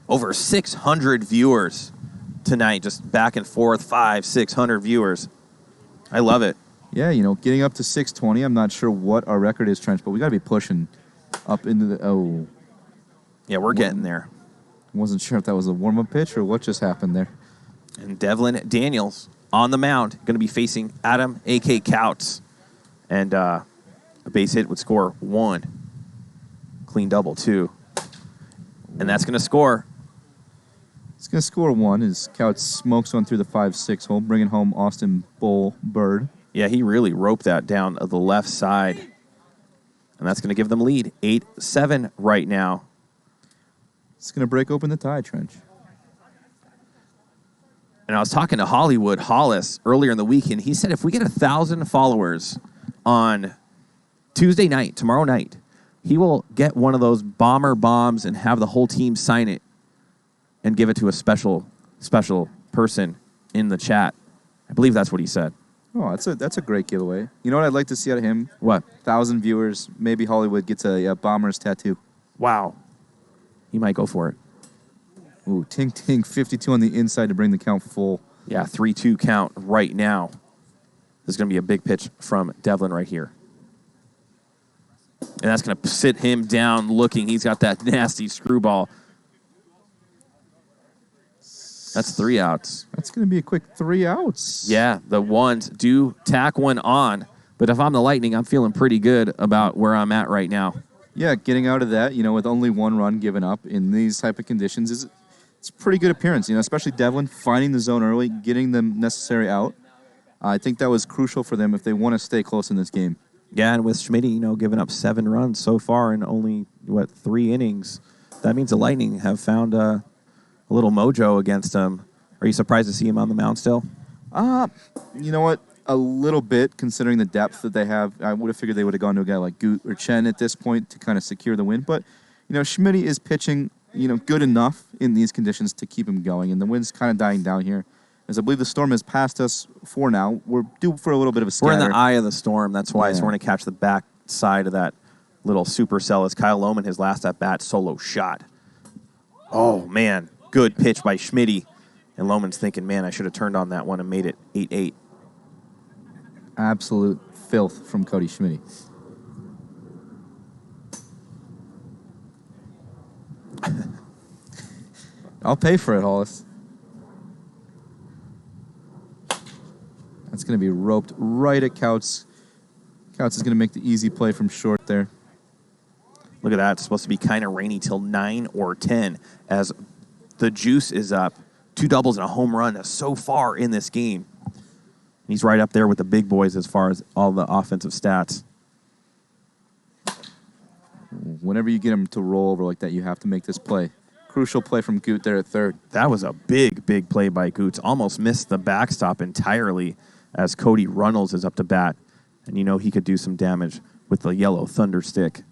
Over 600 viewers tonight, just back and forth, 500-600 viewers. I love it. Yeah, getting up to 620. I'm not sure what our record is, Trench, but we got to be pushing up into the... Oh. Yeah, we're getting there. Wasn't sure if that was a warm-up pitch or what just happened there. And Devlin Daniels on the mound, going to be facing Adam A.K. Couts. And a base hit would score 1. Clean double, 2. And that's going to score. It's going to score 1 as Couts smokes one through the 5-6 hole, bringing home Austin Bull Bird. Yeah, he really roped that down the left side. And that's going to give them lead. 8-7 right now. It's going to break open the tie, Trench. And I was talking to Hollywood Hollis earlier in the week, and he said if we get 1,000 followers on Tuesday night, tomorrow night, he will get one of those bomber bombs and have the whole team sign it and give it to a special person in the chat. I believe that's what he said. Oh, that's a great giveaway. You know what I'd like to see out of him? What? 1,000 viewers. Maybe Hollywood gets a Bombers tattoo. Wow. He might go for it. Ooh, ting, 52 on the inside to bring the count full. Yeah, 3-2 count right now. This is going to be a big pitch from Devlin right here. And that's going to sit him down looking. He's got that nasty screwball. That's 3 outs. That's going to be a quick 3 outs. Yeah, the ones do tack one on. But if I'm the Lightning, I'm feeling pretty good about where I'm at right now. Yeah, getting out of that, with only 1 run given up in these type of conditions it's a pretty good appearance, especially Devlin finding the zone early, getting them necessary out. I think that was crucial for them if they want to stay close in this game. Yeah, and with Schmitty, giving up 7 runs so far in only, 3 innings, that means the Lightning have found a little mojo against him. Are you surprised to see him on the mound still? You know what? A little bit, considering the depth that they have. I would have figured they would have gone to a guy like Goot or Chen at this point to kind of secure the win. But, Schmitty is pitching, good enough in these conditions to keep him going. And the wind's kind of dying down here. As I believe the storm has passed us for now. We're due for a little bit of a scatter. We're in the eye of the storm. That's why. Yeah. So we're going to catch the back side of that little supercell as Kyle Lohman, his last at-bat, solo shot. Oh, man. Good pitch by Schmitty. And Lohman's thinking, man, I should have turned on that one and made it 8-8. Absolute filth from Cody Schmitty. I'll pay for it, Hollis. That's going to be roped right at Couts. Couts is going to make the easy play from short there. Look at that. It's supposed to be kind of rainy till 9 or 10 as the juice is up. 2 doubles and a home run so far in this game. He's right up there with the big boys as far as all the offensive stats. Whenever you get him to roll over like that, you have to make this play. Crucial play from Goot there at third. That was a big, big play by Goots. Almost missed the backstop entirely as Cody Runnels is up to bat. And he could do some damage with the yellow thunder stick.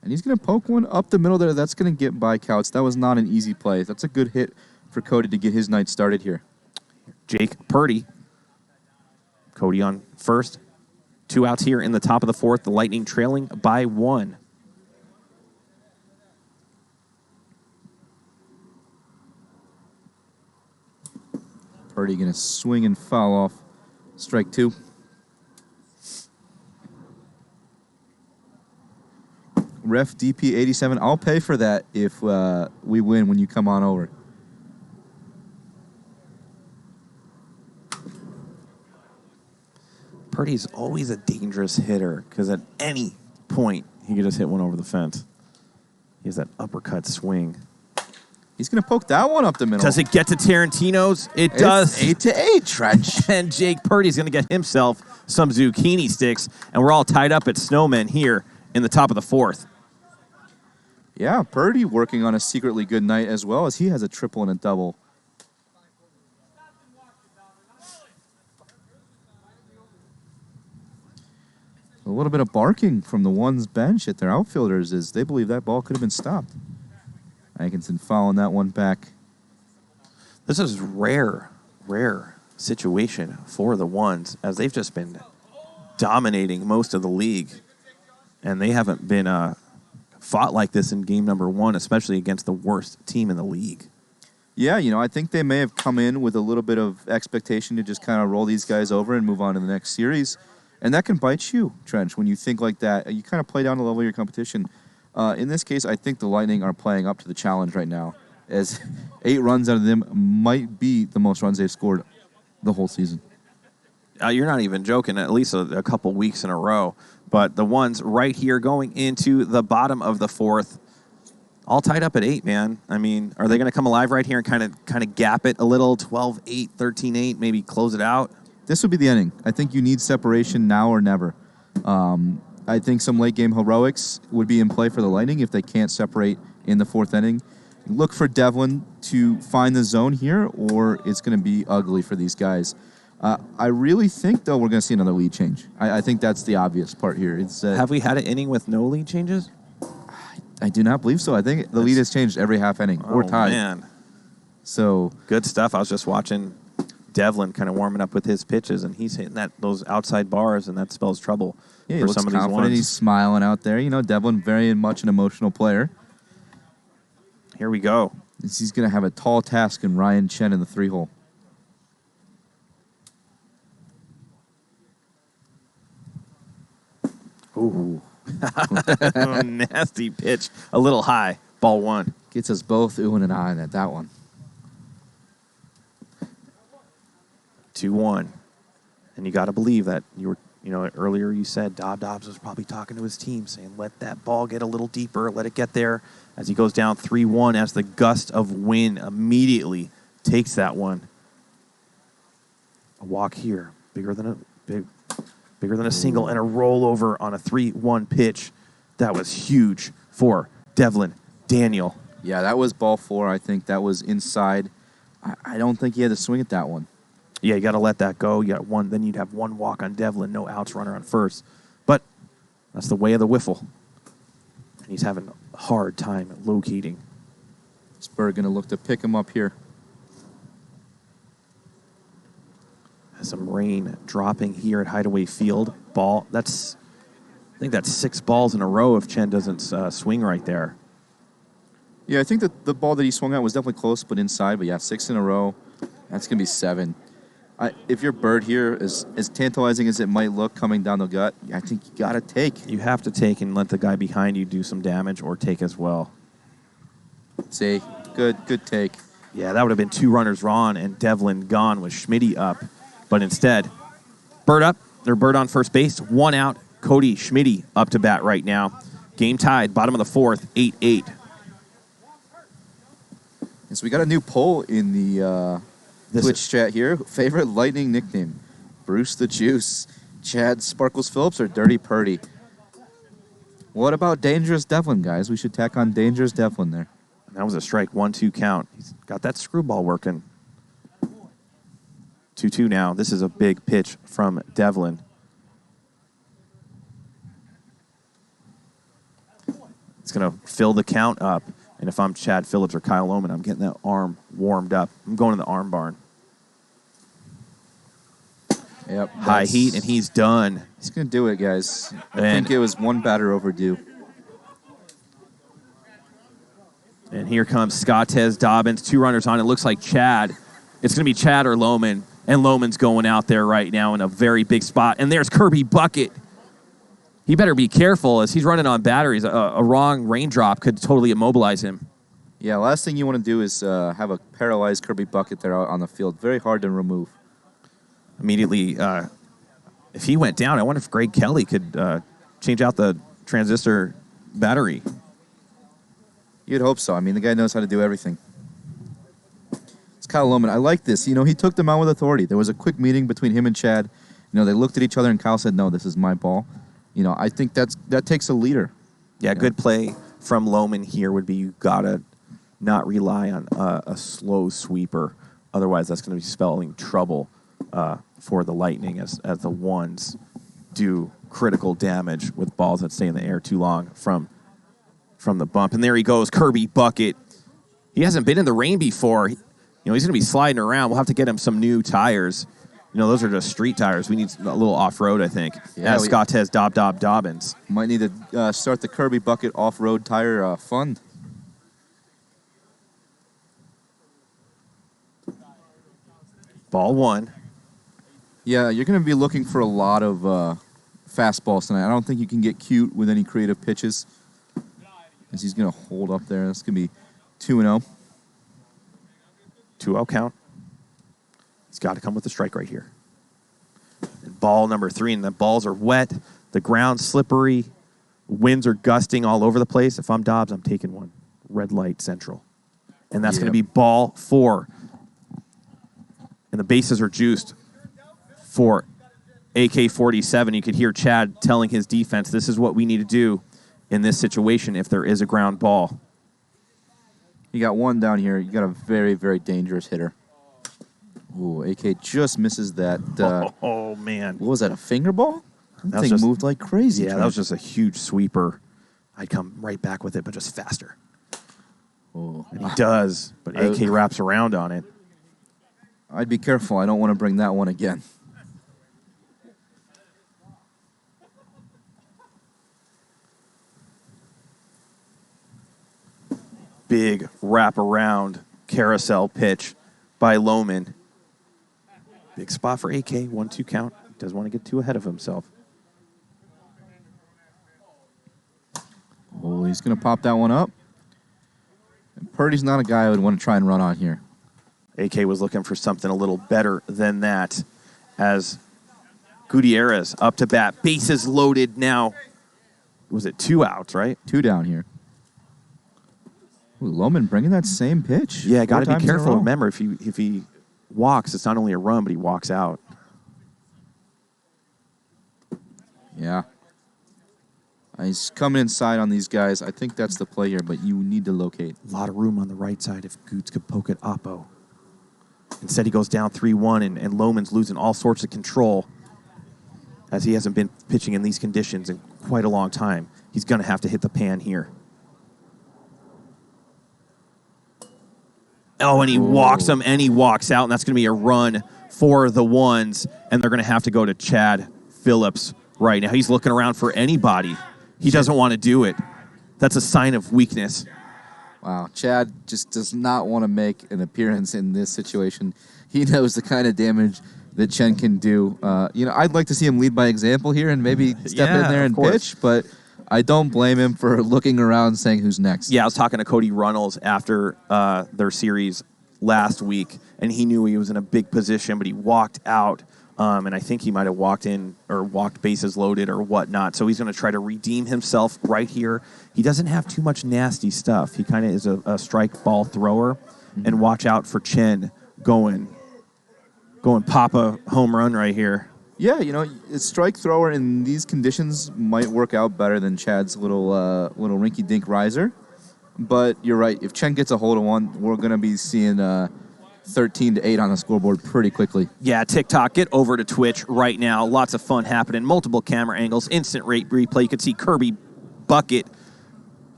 And he's going to poke one up the middle there. That's going to get by Couts. That was not an easy play. That's a good hit for Cody to get his night started here. Jake Purdy. Cody on first. 2 outs here in the top of the 4th. The Lightning trailing by 1. Purdy going to swing and foul off. Strike 2. Ref DP 87. I'll pay for that if we win when you come on over. Purdy's always a dangerous hitter because at any point he could just hit one over the fence. He has that uppercut swing. He's going to poke that one up the middle. Does it get to Tarantino's? It does. 8-8, Trench. And Jake Purdy's going to get himself some zucchini sticks, and we're all tied up at Snowmen here in the top of the 4th. Yeah, Purdy working on a secretly good night as well as he has a triple and a double. A little bit of barking from the ones bench at their outfielders as they believe that ball could have been stopped. Atkinson fouling that one back. This is rare situation for the ones as they've just been dominating most of the league. And they haven't been fought like this in game number 1, especially against the worst team in the league. Yeah, I think they may have come in with a little bit of expectation to just kind of roll these guys over and move on to the next series. And that can bite you, Trench, when you think like that. You kind of play down the level of your competition. In this case, I think the Lightning are playing up to the challenge right now, as 8 runs out of them might be the most runs they've scored the whole season. You're not even joking, at least a couple weeks in a row. But the ones right here going into the bottom of the 4th, all tied up at 8, man. I mean, are they going to come alive right here and kind of gap it a little, 12-8, 13-8, maybe close it out? This would be the inning. I think you need separation now or never. I think some late-game heroics would be in play for the Lightning if they can't separate in the 4th inning. Look for Devlin to find the zone here, or it's going to be ugly for these guys. I really think, though, we're going to see another lead change. I think that's the obvious part here. Have we had an inning with no lead changes? I do not believe so. I think the lead has changed every half inning or tied. Man. So good stuff. I was just watching Devlin kind of warming up with his pitches, and he's hitting those outside bars, and that spells trouble for some of these ones. He's smiling out there. Devlin, very much an emotional player. Here we go. He's going to have a tall task in Ryan Chen in the 3-hole. Ooh. Nasty pitch. A little high. Ball 1. Gets us both oohing and eyeing at that one. 2-1. And you got to believe that earlier you said Dobbs was probably talking to his team saying, let that ball get a little deeper, let it get there as he goes down 3-1 as the gust of wind immediately takes that one. A walk here, bigger than a single, and a rollover on a 3-1 pitch. That was huge for Devlin Daniel. Yeah, that was ball 4. I think that was inside. I don't think he had to swing at that one. Yeah, you got to let that go. You got one. Then you'd have one walk on Devlin, no outs, runner on first. But that's the way of the WIFFLE. And he's having a hard time locating. Spur going to look to pick him up here. Some rain dropping here at Hideaway Field. Ball. I think that's 6 balls in a row if Chen doesn't swing right there. Yeah, I think that the ball that he swung at was definitely close, but inside. But yeah, 6 in a row. That's going to be 7. If your bird here is as tantalizing as it might look coming down the gut, I think you got to take. You have to take and let the guy behind you do some damage, or take as well. See, good take. Yeah, that would have been 2 runners on and Devlin gone with Schmitty up. But instead, bird up. They're bird on first base. 1 out. Cody Schmitty up to bat right now. Game tied. Bottom of the 4th. 8-8. And so we got a new poll in the Twitch chat here. Favorite Lightning nickname? Bruce the Juice, Chad Sparkles Phillips, or Dirty Purdy? What about Dangerous Devlin, guys? We should tack on Dangerous Devlin there. That was a strike. 1-2 count. He's got that screwball working. 2-2 now. This is a big pitch from Devlin. It's going to fill the count up. And if I'm Chad Phillips or Kyle Lohman, I'm getting that arm warmed up. I'm going to the arm barn. Yep. High heat, and he's done. He's going to do it, guys. I think it was 1 batter overdue. And here comes Scottez Dobbins. 2 runners on. It looks like Chad. It's going to be Chad or Lohman. And Lohman's going out there right now in a very big spot. And there's Kirby Bucket. He better be careful as he's running on batteries. A wrong raindrop could totally immobilize him. Yeah, last thing you want to do is have a paralyzed Kirby Bucket there out on the field. Very hard to remove. Immediately, if he went down, I wonder if Greg Kelly could change out the transistor battery. You'd hope so. I mean, the guy knows how to do everything. It's Kyle Lohman. I like this. He took them out with authority. There was a quick meeting between him and Chad. They looked at each other, and Kyle said, no, this is my ball. I think that takes a leader. Yeah, good play from Lohman here would be you got to not rely on a slow sweeper. Otherwise, that's going to be spelling trouble for the Lightning as the ones do critical damage with balls that stay in the air too long from the bump. And there he goes, Kirby Bucket. He hasn't been in the rain before. He's going to be sliding around. We'll have to get him some new tires. Those are just street tires. We need a little off-road, I think. Yeah, Scottez Dobbins. Might need to start the Kirby Bucket off-road tire fund. Ball 1. Yeah, you're going to be looking for a lot of fastballs tonight. I don't think you can get cute with any creative pitches. As he's going to hold up there. That's going to be 2-0. 2-0 count. He's got to come with a strike right here. And ball number 3, and the balls are wet. The ground's slippery. Winds are gusting all over the place. If I'm Dobbs, I'm taking one. Red light central. And that's going to be ball 4. And the bases are juiced for AK-47. You could hear Chad telling his defense, this is what we need to do in this situation if there is a ground ball. You got one down here. You got a very, very dangerous hitter. Ooh, AK just misses that. Oh, man. What was that, a finger ball? That thing moved like crazy. Yeah, that was just a huge sweeper. I'd come right back with it, but just faster. Oh. And he does, but AK wraps around on it. I'd be careful. I don't want to bring that one again. Big wraparound carousel pitch by Lohman. Big spot for AK, 1-2 count. Doesn't want to get too ahead of himself. Oh, he's going to pop that one up. And Purdy's not a guy I would want to try and run on here. AK was looking for something a little better than that as Gutierrez up to bat. Bases loaded now. Was it 2 outs, right? 2 down here. Ooh, Lohman bringing that same pitch. Yeah, got to be careful. Row. Remember, if he walks, it's not only a run, but he walks out. Yeah. He's coming inside on these guys. I think that's the play here, but you need to locate. A lot of room on the right side if Goots could poke at Oppo. Instead, he goes down 3-1, and Lohman's losing all sorts of control as he hasn't been pitching in these conditions in quite a long time. He's going to have to hit the pan here. Oh, and he walks him, and he walks out, and that's going to be a run for the ones, and they're going to have to go to Chad Phillips right now. He's looking around for anybody. He doesn't want to do it. That's a sign of weakness. Wow, Chad just does not want to make an appearance in this situation. He knows the kind of damage that Chen can do. I'd like to see him lead by example here and maybe step in there and pitch, but I don't blame him for looking around saying who's next. Yeah, I was talking to Cody Runnels after their series last week, and he knew he was in a big position, but he walked out, and I think he might have walked in or walked bases loaded or whatnot. So he's going to try to redeem himself right here. He doesn't have too much nasty stuff. He kind of is a strike ball thrower, and watch out for Chen going pop a home run right here. Yeah, a strike thrower in these conditions might work out better than Chad's little rinky-dink riser. But you're right. If Chen gets a hold of one, we're going to be seeing 13-8 on the scoreboard pretty quickly. Yeah, TikTok, get over to Twitch right now. Lots of fun happening. Multiple camera angles, instant rate replay. You can see Kirby Bucket.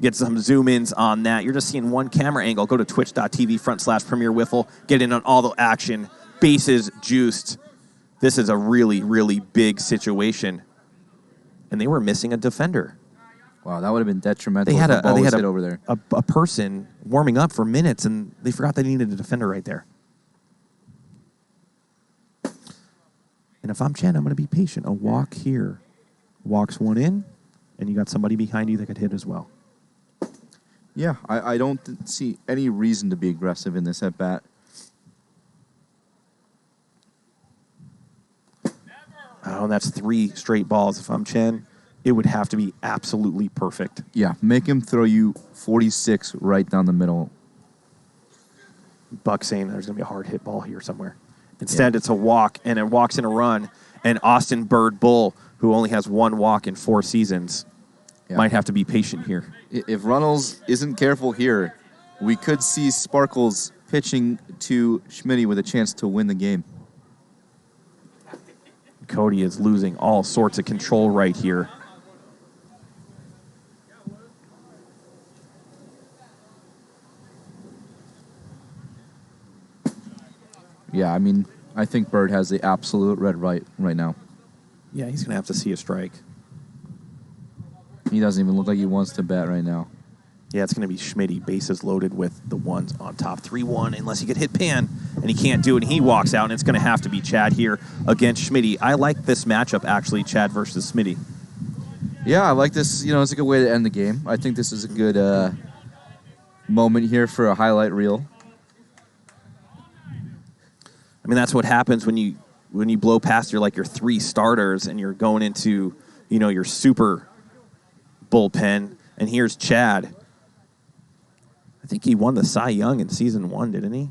Get some zoom-ins on that. You're just seeing one camera angle. Go to twitch.tv/Premier Wiffle. Get in on all the action. Bases juiced. This is a really, really big situation. And they were missing a defender. Wow, that would have been detrimental. They had over there. A person warming up for minutes, and they forgot they needed a defender right there. And if I'm Chen, I'm going to be patient. A walk here. Walks one in, and you got somebody behind you that could hit as well. Yeah, I don't see any reason to be aggressive in this at-bat. Oh, and that's 3 straight balls. If I'm Chen, it would have to be absolutely perfect. Yeah, make him throw you 46 right down the middle. Buck saying there's going to be a hard hit ball here somewhere. Instead, it's a walk, and it walks in a run. And Austin Bird Bull, who only has 1 walk in 4 seasons, might have to be patient here. If Runnels isn't careful here, we could see Sparkles pitching to Schmitty with a chance to win the game. Cody is losing all sorts of control right here. Yeah, I think Bird has the absolute red right now. Yeah, he's going to have to see a strike. He doesn't even look like he wants to bat right now. Yeah, it's going to be Schmitty, bases loaded with the ones on top. 3-1, unless he could hit pan. and he can't do it, and he walks out, and it's going to have to be Chad here against Schmitty. I like this matchup, actually, Chad versus Schmitty. Yeah, I like this. It's a good way to end the game. I think this is a good moment here for a highlight reel. I mean, that's what happens when you blow past your 3 starters and you're going into, your super bullpen. And here's Chad. I think he won the Cy Young in season 1, didn't he?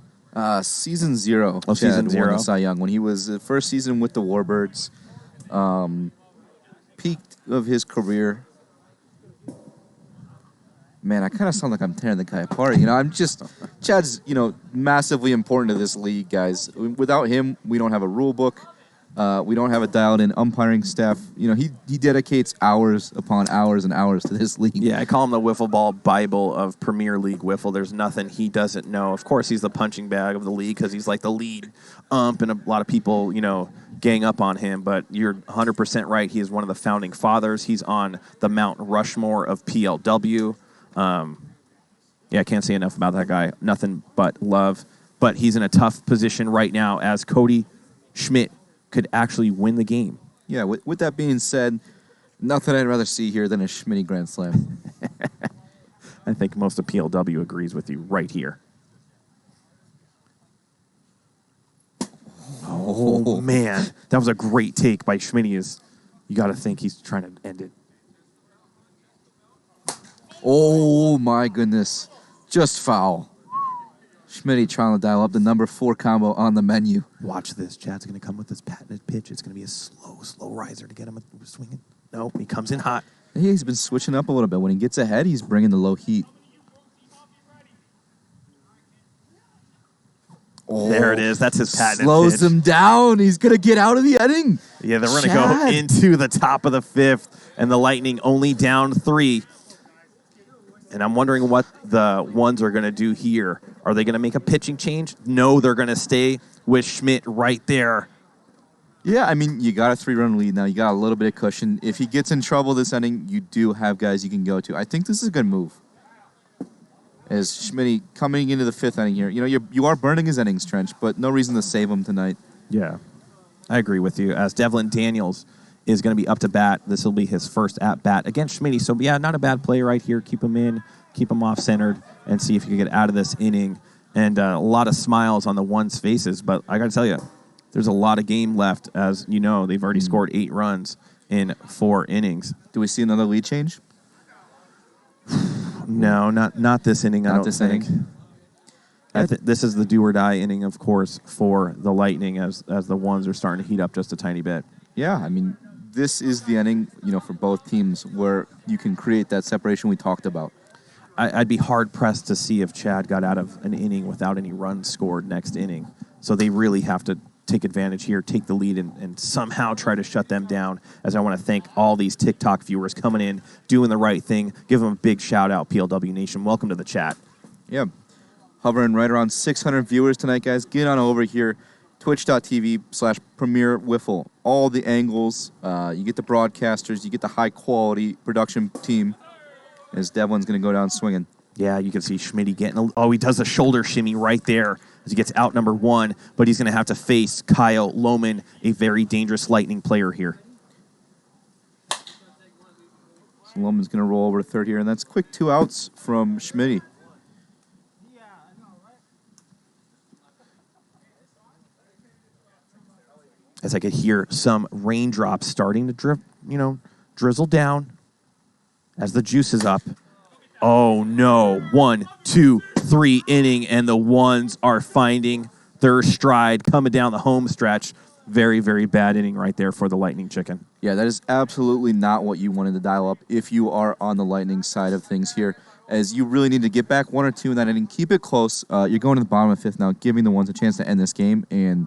Season 0. Oh, season 0. Won the Cy Young when he was the first season with the Warbirds. Peak of his career. Man, I kind of sound like I'm tearing the guy apart. Chad's, massively important to this league, guys. Without him, we don't have a rule book. We don't have a dialed-in umpiring staff. He dedicates hours upon hours and hours to this league. Yeah, I call him the wiffle ball Bible of Premier League wiffle. There's nothing he doesn't know. Of course, he's the punching bag of the league because he's like the lead ump, and a lot of people, gang up on him. But you're 100% right. He is one of the founding fathers. He's on the Mount Rushmore of PLW. I can't say enough about that guy. Nothing but love. But he's in a tough position right now as Cody Schmidt could actually win the game. Yeah, with that being said, nothing I'd rather see here than a Schmitty Grand Slam. I think most of PLW agrees with you right here. Oh, man. That was a great take by Schmitty. You got to think he's trying to end it. Oh, my goodness. Just foul. Schmitty trying to dial up the number 4 combo on the menu. Watch this. Chad's going to come with this patented pitch. It's going to be a slow riser to get him swinging. No, he comes in hot. Yeah, he's been switching up a little bit. When he gets ahead, he's bringing the low heat. Oh, there it is. That's his patented slows pitch. him down. He's going to get out of the inning. Yeah, they're going to go into the top of the 5th, and the Lightning only down 3. And I'm wondering what the ones are going to do here. Are they going to make a pitching change? No, they're going to stay with Schmidt right there. Yeah, I mean, you got a 3-run lead now. You got a little bit of cushion. If he gets in trouble this inning, you do have guys you can go to. I think this is a good move. As Schmitty coming into the 5th inning here. You are burning his innings, Trench, but no reason to save him tonight. Yeah, I agree with you. As Devlin Daniels is going to be up to bat. This will be his first at-bat against Schmitty. So, yeah, not a bad play right here. Keep him in, keep him off-centered, and see if you can get out of this inning. And a lot of smiles on the ones' faces. But I got to tell you, there's a lot of game left. As you know, they've already scored 8 runs in 4 innings. Do we see another lead change? No, not this inning, I don't think. Inning. This is the do-or-die inning, of course, for the Lightning as the ones are starting to heat up just a tiny bit. Yeah, I mean, this is the inning, for both teams where you can create that separation we talked about. I'd be hard-pressed to see if Chad got out of an inning without any runs scored next inning. So they really have to take advantage here, take the lead, and somehow try to shut them down. As I want to thank all these TikTok viewers coming in, doing the right thing. Give them a big shout-out, PLW Nation. Welcome to the chat. Yeah, hovering right around 600 viewers tonight, guys. Get on over here. Twitch.tv/Premier Wiffle. All the angles. You get the broadcasters. You get the high-quality production team. As Devlin's going to go down swinging. Yeah, you can see Schmitty getting... he does a shoulder shimmy right there as he gets out number 1. But he's going to have to face Kyle Lohman, a very dangerous Lightning player here. So Lohman's going to roll over to third here. And that's quick 2 outs from Schmitty. As I could hear some raindrops starting to drizzle down as the juice is up. Oh, no. 1, 2, 3 inning, and the ones are finding their stride coming down the home stretch. Very, very bad inning right there for the Lightning Chicken. Yeah, that is absolutely not what you wanted to dial up if you are on the Lightning side of things here, as you really need to get back 1 or 2 in that inning. Keep it close. You're going to the bottom of the 5th now, giving the ones a chance to end this game, and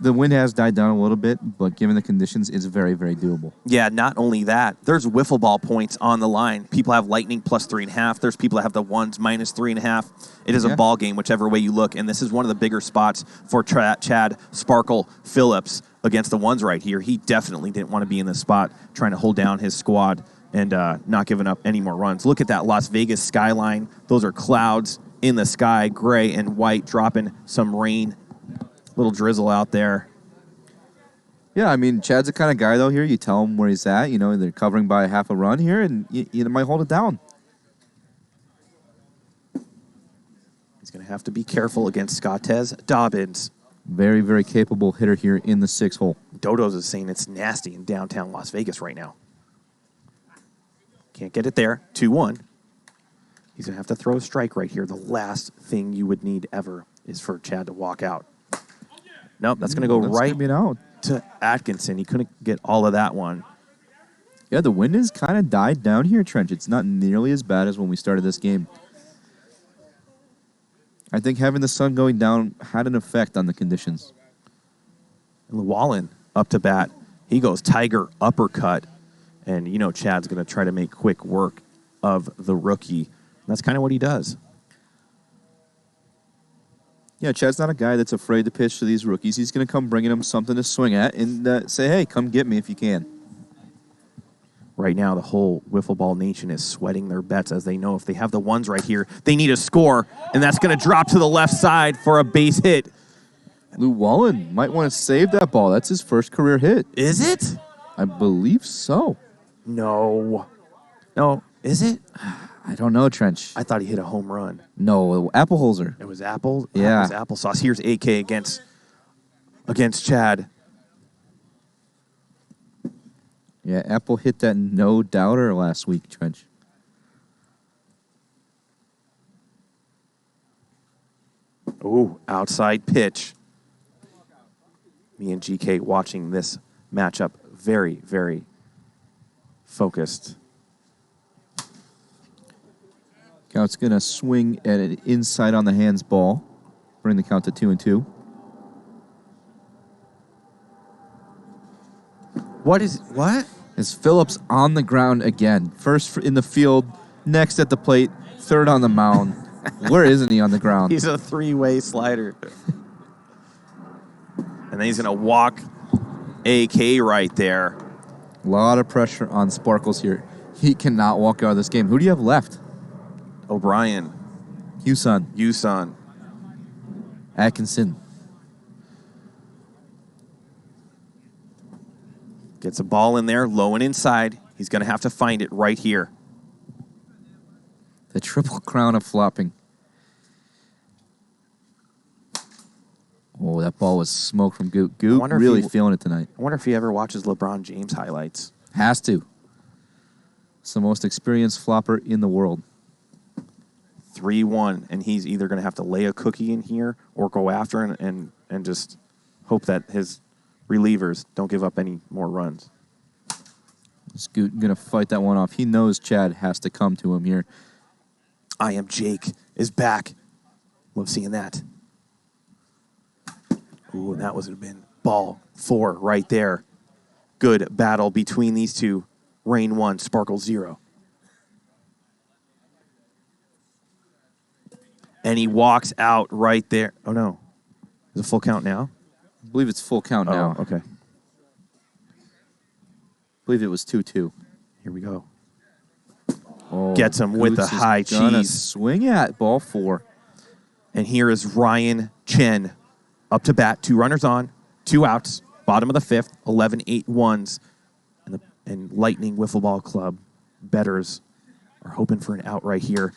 the wind has died down a little bit, but given the conditions, it's very, very doable. Yeah, not only that, there's wiffle ball points on the line. People have Lightning plus 3.5. There's people that have the ones minus 3.5. It is a ball game, whichever way you look, and this is one of the bigger spots for Chad Sparkle Phillips against the ones right here. He definitely didn't want to be in this spot, trying to hold down his squad and not giving up any more runs. Look at that Las Vegas skyline. Those are clouds in the sky, gray and white, dropping some rain Little drizzle out there. Yeah, I mean, Chad's the kind of guy, though, here. You tell him where he's at. You know, they're covering by half a run here, and you might hold it down. He's going to have to be careful against Scottez Dobbins. Very, very capable hitter here in the 6 hole. Dodo's is saying it's nasty in downtown Las Vegas right now. Can't get it there. 2-1. He's going to have to throw a strike right here. The last thing you would need ever is for Chad to walk out. Nope, that's going to go right to Atkinson. He couldn't get all of that one. Yeah, the wind has kind of died down here, Trench. It's not nearly as bad as when we started this game. I think having the sun going down had an effect on the conditions. Llewellyn up to bat. He goes tiger uppercut. And you know Chad's going to try to make quick work of the rookie. That's kind of what he does. Yeah, Chad's not a guy that's afraid to pitch to these rookies. He's going to come bringing them something to swing at and say, hey, come get me if you can. Right now, the whole Wiffle Ball Nation is sweating their bets as they know if they have the ones right here, they need a score, and that's going to drop to the left side for a base hit. Llewellyn might want to save that ball. That's his first career hit. Is it? I believe so. No, is it? I don't know, Trench. I thought he hit a home run. No, Appleholzer. It was Apple? Yeah. It was applesauce. Here's AK against Chad. Yeah, Apple hit that no-doubter last week, Trench. Ooh, outside pitch. Me and GK watching this matchup very, very focused. Count's going to swing at an inside on the hands ball. Bring the count to 2-2. What? Is Phillips on the ground again. First in the field, next at the plate, third on the mound. Where isn't he on the ground? He's a three-way slider. And then he's going to walk AK right there. A lot of pressure on Sparkles here. He cannot walk out of this game. Who do you have left? O'Brien. Yusan. Atkinson. Gets a ball in there, low and inside. He's going to have to find it right here. The triple crown of flopping. Oh, that ball was smoke from Goop. Goop really feeling it tonight. I wonder if he ever watches LeBron James highlights. Has to. It's the most experienced flopper in the world. 3-1, and he's either going to have to lay a cookie in here or go after and just hope that his relievers don't give up any more runs. Scoot going to fight that one off. He knows Chad has to come to him here. I Am Jake is back. Love seeing that. Ooh, and that would have been ball 4 right there. Good battle between these two. Rain 1, Sparkle 0. And he walks out right there. Oh, no. Is it full count now? I believe it's full count now. Okay. I believe it was 2-2. Here we go. Oh, Gets him with the high cheese. Swing at ball 4. And here is Ryan Chen up to bat. 2 runners on, 2 outs. Bottom of the 5th, 11-8 ones. And Lightning Wiffle Ball Club bettors are hoping for an out right here.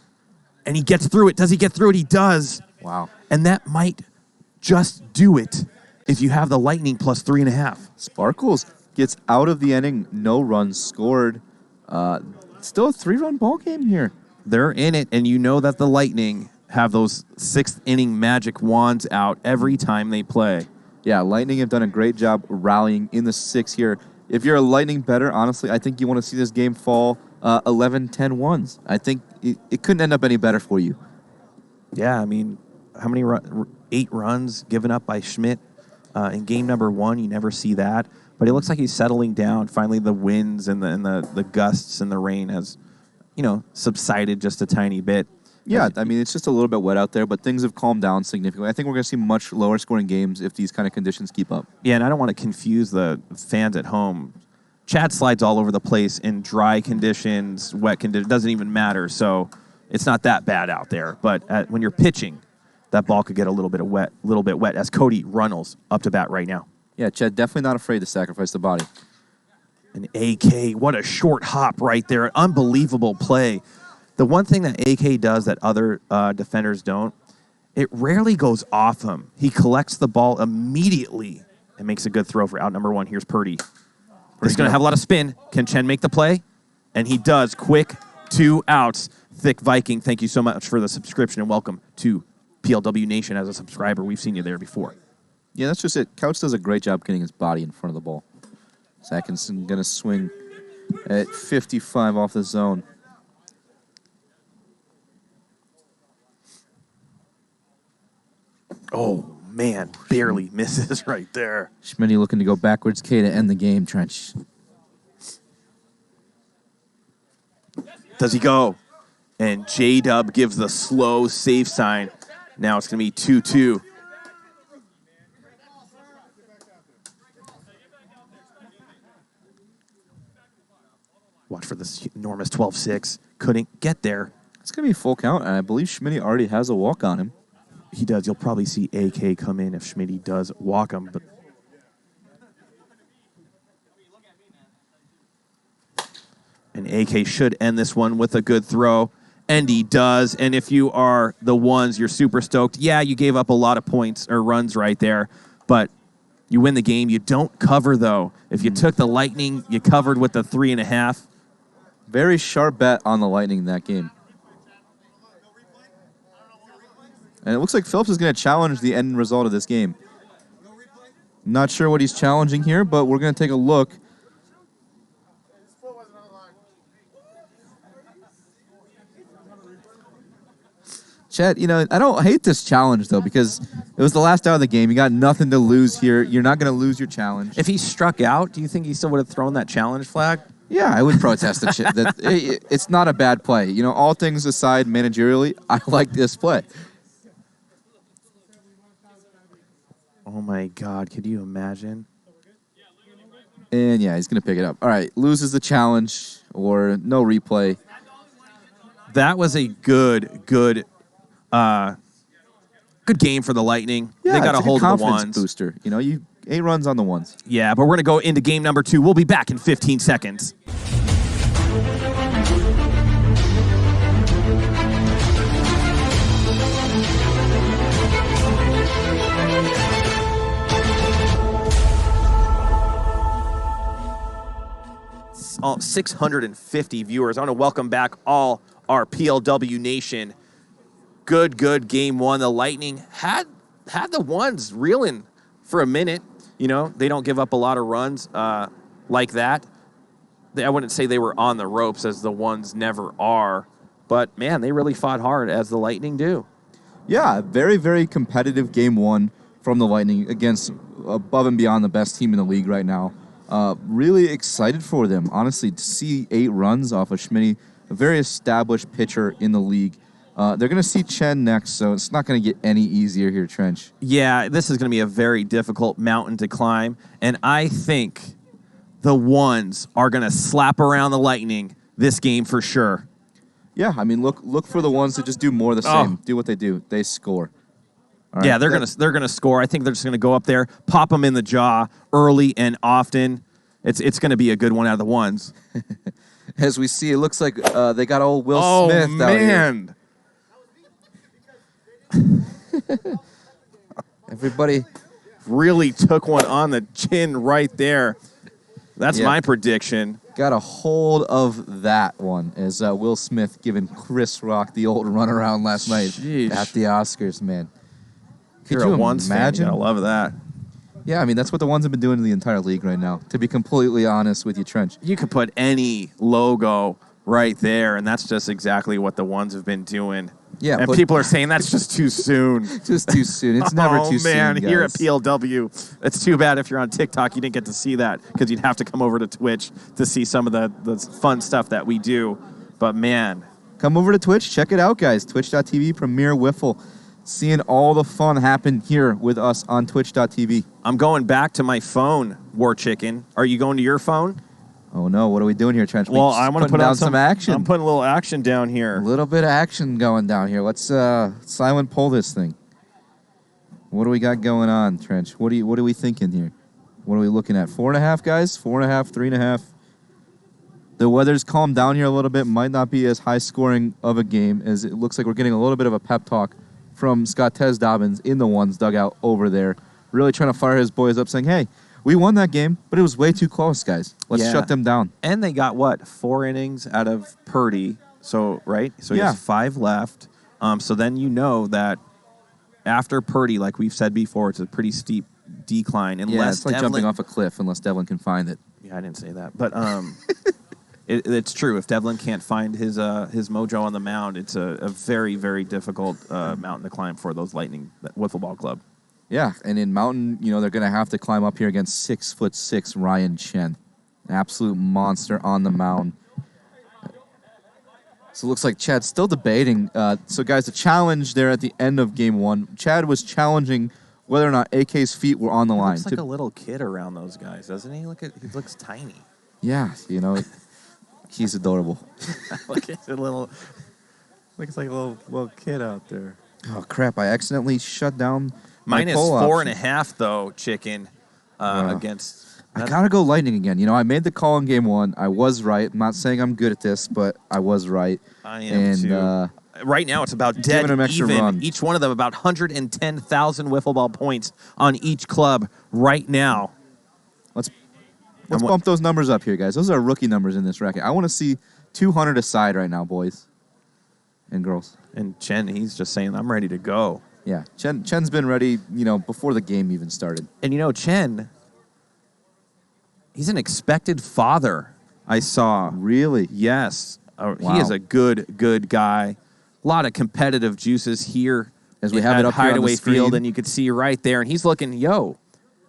And he gets through it. Does he get through it? He does. Wow. And that might just do it if you have the Lightning plus 3.5. Sparkles gets out of the inning. No runs scored. Still a 3-run ball game here. They're in it, and you know that the Lightning have those 6th inning magic wands out every time they play. Yeah, Lightning have done a great job rallying in the 6th here. If you're a Lightning bettor, honestly, I think you want to see this game fall 11-10 ones. I think it couldn't end up any better for you. Yeah, I mean, how many 8 runs given up by Schmidt in game number 1? You never see that. But it looks like he's settling down. Finally, the winds and the gusts and the rain has, subsided just a tiny bit. Yeah, I mean, it's just a little bit wet out there, but things have calmed down significantly. I think we're going to see much lower scoring games if these kind of conditions keep up. Yeah, and I don't want to confuse the fans at home. Chad slides all over the place in dry conditions, wet conditions. It doesn't even matter. So it's not that bad out there. But when you're pitching, that ball could get a little bit wet as Cody Runnels up to bat right now. Yeah, Chet definitely not afraid to sacrifice the body. And AK, what a short hop right there. An unbelievable play. The one thing that AK does that other defenders don't, it rarely goes off him. He collects the ball immediately and makes a good throw for out number 1. Here's Purdy. He's going to have a lot of spin. Can Chen make the play? And he does. Quick 2 outs. Thick Viking, thank you so much for the subscription and welcome to PLW Nation as a subscriber. We've seen you there before. Yeah, that's just it. Couch does a great job getting his body in front of the ball. Atkinson going to swing at 55 off the zone. Oh, man, barely misses right there. Schmitty looking to go backwards K to end the game, Trench. Does he go? And J-Dub gives the slow save sign. Now it's going to be 2-2. Watch for this enormous 12-6. Couldn't get there. It's going to be full count, and I believe Schmitty already has a walk on him. He does. You'll probably see AK come in if Schmitty does walk him. But and AK should end this one with a good throw. And he does. And if you are the ones, you're super stoked. Yeah, you gave up a lot of points or runs right there, but you win the game. You don't cover, though. If you took the Lightning, you covered with the 3.5. Very sharp bet on the Lightning in that game. And it looks like Phillips is going to challenge the end result of this game. Not sure what he's challenging here, but we're going to take a look. Chet, you know, I don't hate this challenge, though, because it was the last out of the game. You got nothing to lose here. You're not going to lose your challenge. If he struck out, do you think he still would have thrown that challenge flag? Yeah, I would protest the shit. It's not a bad play. You know, all things aside, managerially, I like this play. Oh, my God. Could you imagine? And, yeah, he's going to pick it up. All right, loses the challenge or no replay. That was a good game for the Lightning. Yeah, they got a it's hold a of the confidence ones. booster. You know, 8 runs on the ones. Yeah, but we're going to go into game number 2. We'll be back in 15 seconds. All 650 viewers. I want to welcome back all our PLW Nation. Good game 1. The Lightning had the ones reeling for a minute. You know, they don't give up a lot of runs like that. I wouldn't say they were on the ropes, as the ones never are. But, man, they really fought hard, as the Lightning do. Yeah, very, very competitive game 1 from the Lightning against above and beyond the best team in the league right now. Really excited for them, honestly, to see 8 runs off of Schmitty, a very established pitcher in the league. They're going to see Chen next, so it's not going to get any easier here, Trench. Yeah, this is going to be a very difficult mountain to climb, and I think the ones are going to slap around the Lightning this game for sure. Yeah, I mean, look for the ones that just do more of the same. Do what they do. They score. All right, yeah, they're gonna score. I think they're just gonna go up there, pop them in the jaw early and often. It's gonna be a good one out of the ones. As we see, it looks like they got old Will Smith out here. Everybody really took one on the chin right there. That's my prediction. Got a hold of that one as Will Smith giving Chris Rock the old runaround last night at the Oscars, man. Could you imagine? I love that. Yeah, I mean, that's what the ones have been doing in the entire league right now, to be completely honest with you, Trench. You could put any logo right there, and that's just exactly what the ones have been doing. Yeah, and people are saying that's just too soon. Just too soon. It's never too soon, man, guys. here at PLW, it's too bad if you're on TikTok, you didn't get to see that, because you'd have to come over to Twitch to see some of the fun stuff that we do. But, man. Come over to Twitch. Check it out, guys. Twitch.tv, Premier WIFFLE. Seeing all the fun happen here with us on Twitch.tv. I'm going back to my phone, War Chicken. Are you going to your phone? Oh, no. What are we doing here, Trench? Well, I want to put down some action. I'm putting a little action down here. A little bit of action going down here. Let's silent pull this thing. What do we got going on, Trench? What are we thinking here? What are we looking at? 4.5, guys? 4.5, 3.5. The weather's calmed down here a little bit. Might not be as high scoring of a game as it looks like we're getting a little bit of a pep talk from Scottez Dobbins in the ones dugout over there. Really trying to fire his boys up, saying, hey, we won that game, but it was way too close, guys. Let's shut them down. And they got, 4 innings out of Purdy. So, right? So he has 5 left. So then you know that after Purdy, like we've said before, it's a pretty steep decline. Unless it's like jumping off a cliff unless Devlin can find it. Yeah, I didn't say that. But it's true. If Devlin can't find his mojo on the mound, it's a very, very difficult mountain to climb for those Lightning Wiffle Ball Club. Yeah, and in Mountain, they're going to have to climb up here against 6'6" Ryan Chen. An absolute monster on the mound. So it looks like Chad's still debating. So, guys, the challenge there at the end of Game 1, Chad was challenging whether or not AK's feet were on the line. He looks like a little kid around those guys, doesn't he? He looks tiny. Yeah, he's adorable. Looks like a little kid out there. Oh, crap, I accidentally shut down Minus my poll 4.5, though, Chicken, against... I got to go Lightning again. I made the call in Game 1. I was right. I'm not saying I'm good at this, but I was right. I am, too. Right now, it's about dead even. Run. Each one of them about 110,000 wiffle ball points on each club right now. Let's bump those numbers up here, guys. Those are rookie numbers in this bracket. I want to see 200 aside right now, boys and girls. And Chen, he's just saying, I'm ready to go. Yeah, Chen's been ready, before the game even started. And Chen... He's an expected father, I saw. Really? Yes. Wow. He is a good guy. A lot of competitive juices here. As we have it up here on the Hideaway screen. Field, and you could see right there. And he's looking,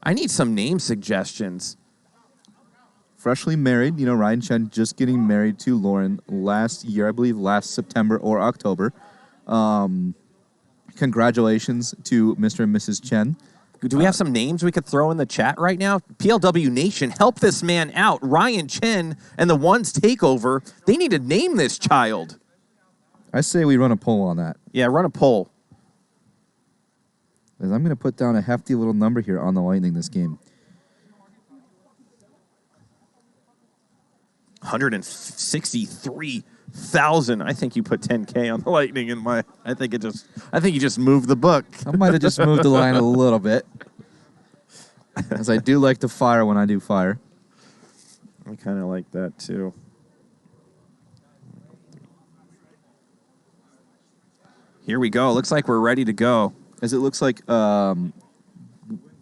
I need some name suggestions. Freshly married, Ryan Chen just getting married to Lauren last year, I believe last September or October. Congratulations to Mr. and Mrs. Chen. Do we have some names we could throw in the chat right now? PLW Nation, help this man out. Ryan Chen and the Ones Takeover, they need to name this child. I say we run a poll on that. Yeah, run a poll. As I'm going to put down a hefty little number here on the Lightning this game. 163,000. I think you put 10K on the Lightning in my. I think you just moved the book. I might have just moved the line a little bit, as I do like to fire when I do fire. I kind of like that too. Here we go. Looks like we're ready to go. As it looks like Warbird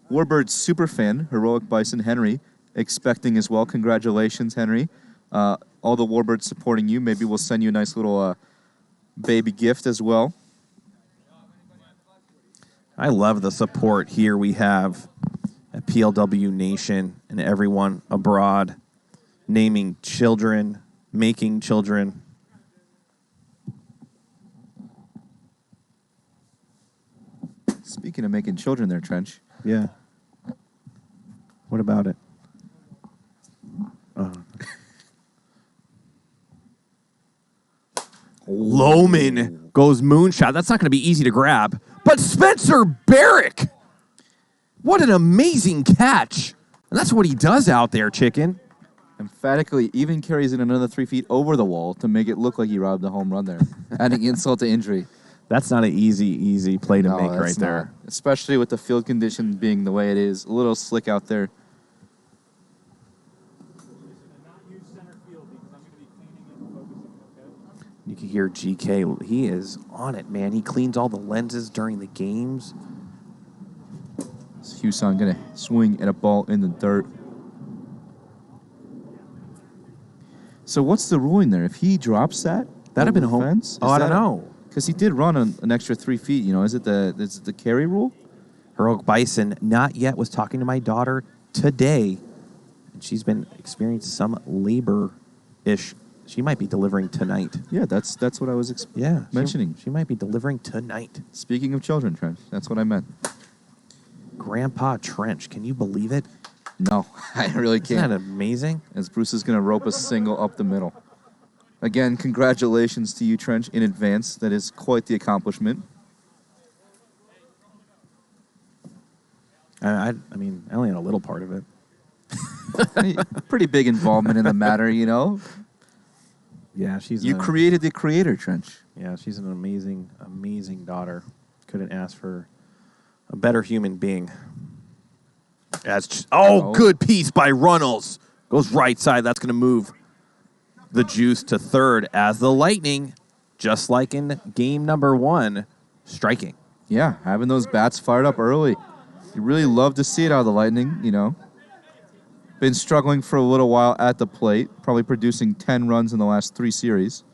superfan Heroic Bison Henry expecting as well. Congratulations, Henry. All the Warbirds supporting you. Maybe we'll send you a nice little baby gift as well. I love the support here we have at PLW Nation and everyone abroad, naming children, making children. Speaking of making children there, Trench. Yeah. What about it? Lohman goes moonshot. That's not going to be easy to grab. But Spencer Barrick, what an amazing catch. And that's what he does out there, Chicken. Emphatically even carries it another 3 feet over the wall to make it look like he robbed a home run there. Adding insult to injury. That's not an easy play to make right there. Not. Especially with the field condition being the way it is. A little slick out there. You can hear GK. He is on it, man. He cleans all the lenses during the games. Huson going to swing at a ball in the dirt. So what's the ruling there? If he drops that, that'd have been a home fence? Oh, I don't know. Because he did run an extra 3 feet. Is it the carry rule? Heroic Bison, not yet, was talking to my daughter today. And she's been experiencing some labor-ish. She might be delivering tonight. Yeah, that's what I was mentioning. She might be delivering tonight. Speaking of children, Trench, that's what I meant. Grandpa Trench, can you believe it? No, I really can't. Isn't that amazing? As Bruce is going to rope a single up the middle. Again, congratulations to you, Trench, in advance. That is quite the accomplishment. I mean, I only had a little part of it. Pretty big involvement in the matter, you know. Yeah, You created the creator, Trench. Yeah, she's an amazing, amazing daughter. Couldn't ask for a better human being. Good piece by Runnels. Goes right side. That's going to move the Juice to third as the Lightning, just like in game number 1, striking. Yeah, having those bats fired up early. You really love to see it out of the Lightning, you know. Been struggling for a little while at the plate, probably producing 10 runs in the last 3 series.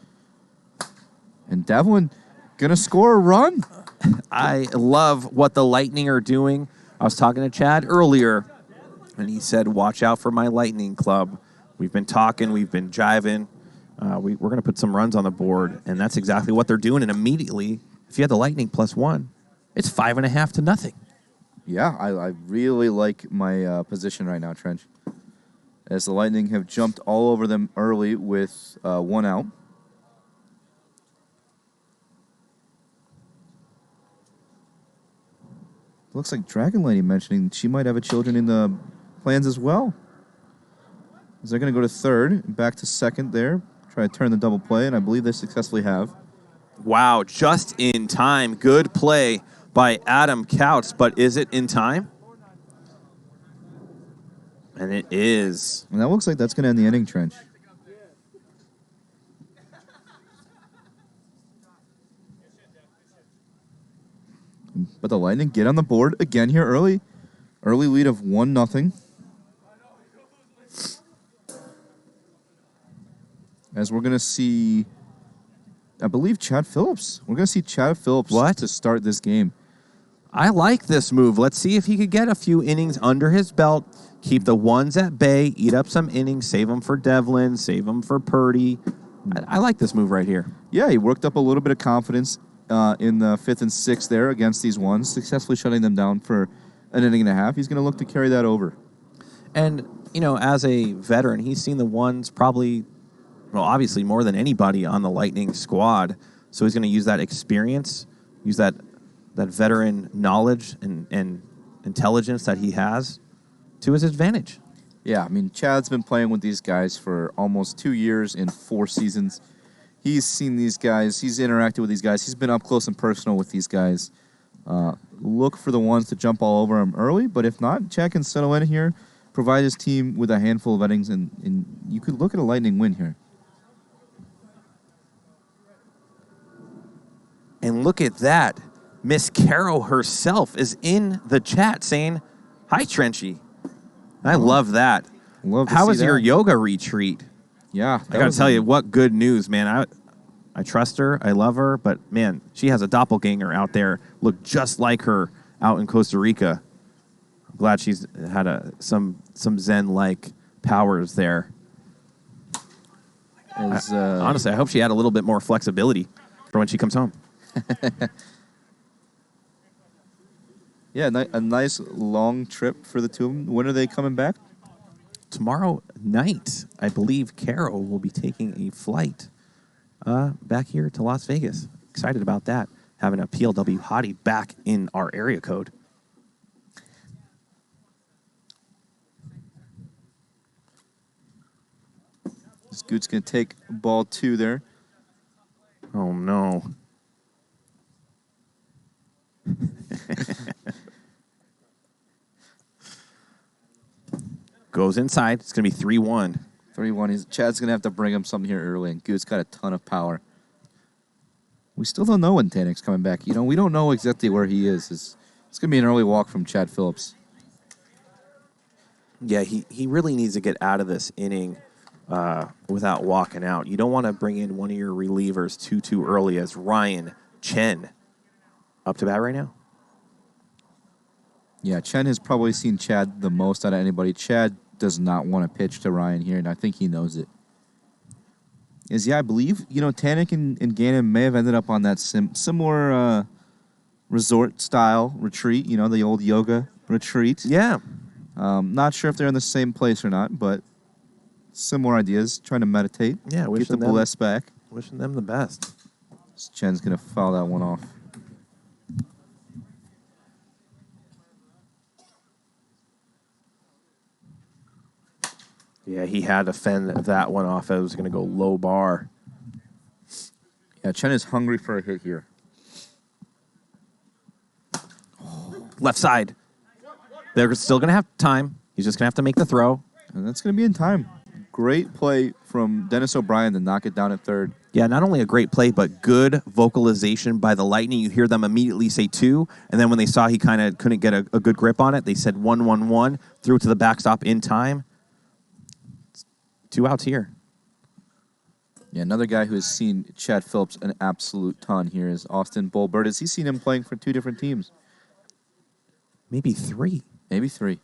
And Devlin going to score a run. I love what the Lightning are doing. I was talking to Chad earlier, and he said, watch out for my Lightning club. We've been talking, we've been jiving. We're going to put some runs on the board, and that's exactly what they're doing. And immediately, if you had the Lightning +1, it's 5.5 to nothing. Yeah, I really like my position right now, Trench. As the Lightning have jumped all over them early with 1 out. Looks like Dragon Lady mentioning she might have a children in the plans as well. As they're going to go to third, back to second there. Try to turn the double play, and I believe they successfully have. Wow, just in time. Good play by Adam Couch, but is it in time? And it is. And that looks like that's going to end the inning, Trench. But the Lightning get on the board again here early. Early lead of 1-0. As we're going to see, I believe, Chad Phillips. We're going to see Chad Phillips to start this game. I like this move. Let's see if he could get a few innings under his belt, keep the ones at bay, eat up some innings, save them for Devlin, save them for Purdy. I like this move right here. Yeah, he worked up a little bit of confidence in the 5th and 6th there against these ones, successfully shutting them down for an inning and a half. He's going to look to carry that over. And, you know, as a veteran, he's seen the ones probably, well, obviously more than anybody on the Lightning squad. So he's going to use that experience, use that veteran knowledge and intelligence that he has to his advantage. Yeah, I mean, Chad's been playing with these guys for almost 2 years in 4 seasons. He's seen these guys. He's interacted with these guys. He's been up close and personal with these guys. Look for the ones to jump all over him early, but if not, Chad can settle in here, provide his team with a handful of innings, and you could look at a Lightning win here. And look at that. Miss Carol herself is in the chat saying, hi, Trenchy. I love that. How was your yoga retreat? Yeah. I got to tell you, what good news, man. I trust her. I love her. But, man, she has a doppelganger out there. Looked just like her out in Costa Rica. I'm glad she's had some Zen-like powers there. Honestly, I hope she had a little bit more flexibility for when she comes home. Yeah, a nice long trip for the two of them. When are they coming back? Tomorrow night, I believe Carol will be taking a flight back here to Las Vegas. Excited about that. Having a PLW hottie back in our area code. Scoot's going to take ball 2 there. Oh, no. Goes inside. It's going to be 3-1. 3-1. Chad's going to have to bring him something here early, and Goot's got a ton of power. We still don't know when Tanek's coming back. You know, we don't know exactly where he is. It's going to be an early walk from Chad Phillips. Yeah, he really needs to get out of this inning without walking out. You don't want to bring in one of your relievers too early as Ryan Chen up to bat right now. Yeah, Chen has probably seen Chad the most out of anybody. Chad does not want to pitch to Ryan here, and I think he knows it. I believe, Tanek and Gannon may have ended up on that similar resort-style retreat, the old yoga retreat. Yeah. Not sure if they're in the same place or not, but similar ideas, trying to meditate. Yeah, get the bliss back. Wishing them the best. Chen's going to foul that one off. Yeah, he had to fend that one off. It was going to go low bar. Yeah, Chen is hungry for a hit here. Left side. They're still going to have time. He's just going to have to make the throw. And that's going to be in time. Great play from Dennis O'Brien to knock it down at third. Yeah, not only a great play, but good vocalization by the Lightning. You hear them immediately say 2, and then when they saw he kind of couldn't get a good grip on it, they said 1-1-1, threw it to the backstop in time. 2 outs here. Yeah, another guy who has seen Chad Phillips an absolute ton here is Austin Bolbert. Has he seen him playing for 2 different teams? Maybe 3. Maybe 3.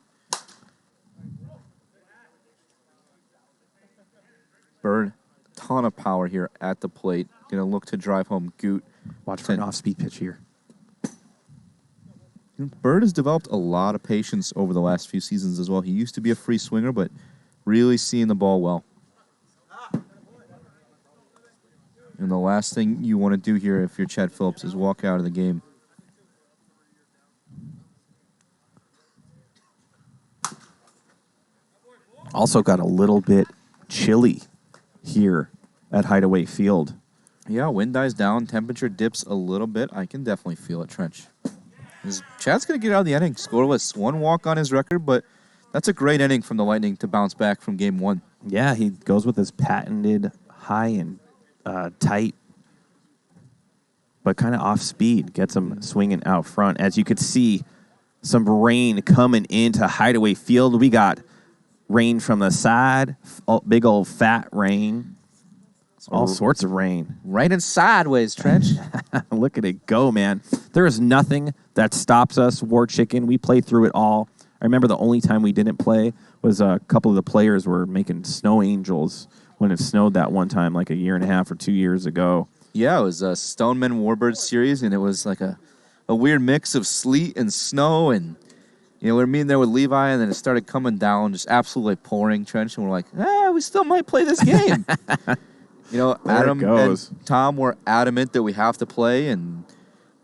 Bird, ton of power here at the plate. Going to look to drive home Goot. Watch for an off-speed pitch here. Bird has developed a lot of patience over the last few seasons as well. He used to be a free swinger, but really seeing the ball well. And the last thing you want to do here if you're Chad Phillips is walk out of the game. Also got a little bit chilly here at Hideaway Field. Yeah, wind dies down, temperature dips a little bit. I can definitely feel it, Trench. Chad's going to get out of the inning scoreless. 1 walk on his record, but that's a great inning from the Lightning to bounce back from game 1. Yeah, he goes with his patented high and tight, but kind of off speed. Gets him swinging out front. As you could see, some rain coming into Hideaway Field. We got rain from the side, big old fat rain, all sorts of rain. Raining sideways, Trench. Look at it go, man. There is nothing that stops us, War Chicken. We play through it all. I remember the only time we didn't play was a couple of the players were making snow angels when it snowed that one time, like a year and a half or 2 years ago. Yeah, it was a Stoneman Warbird series, and it was like a weird mix of sleet and snow, and we were meeting there with Levi, and then it started coming down, just absolutely pouring, Trench, and we're like, we still might play this game. Adam and Tom were adamant that we have to play, and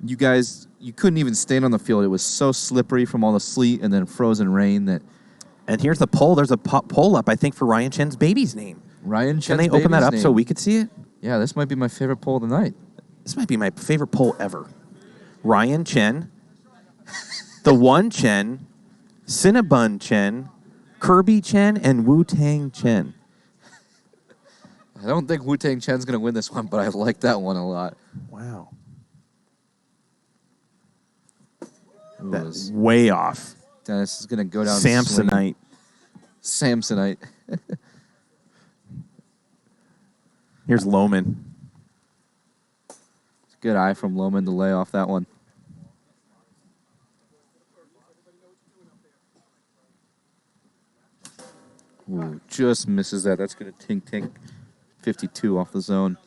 you guys, you couldn't even stand on the field. It was so slippery from all the sleet and then frozen rain that... And here's the poll. There's a poll up, I think, for Ryan Chen's baby's name. Ryan Chen's Can they open that up so we could see it? Yeah, this might be my favorite poll of the night. This might be my favorite poll ever. Ryan Chen, the One Chen, Cinnabon Chen, Kirby Chen, and Wu-Tang Chen. I don't think Wu-Tang Chen's going to win this one, but I like that one a lot. Wow. Ooh, That's way off. Dennis is going to go down Samsonite. Samsonite. Here's Lohman. Good eye from Lohman to lay off that one. Ooh, just misses that. That's going to tink 52 off the zone.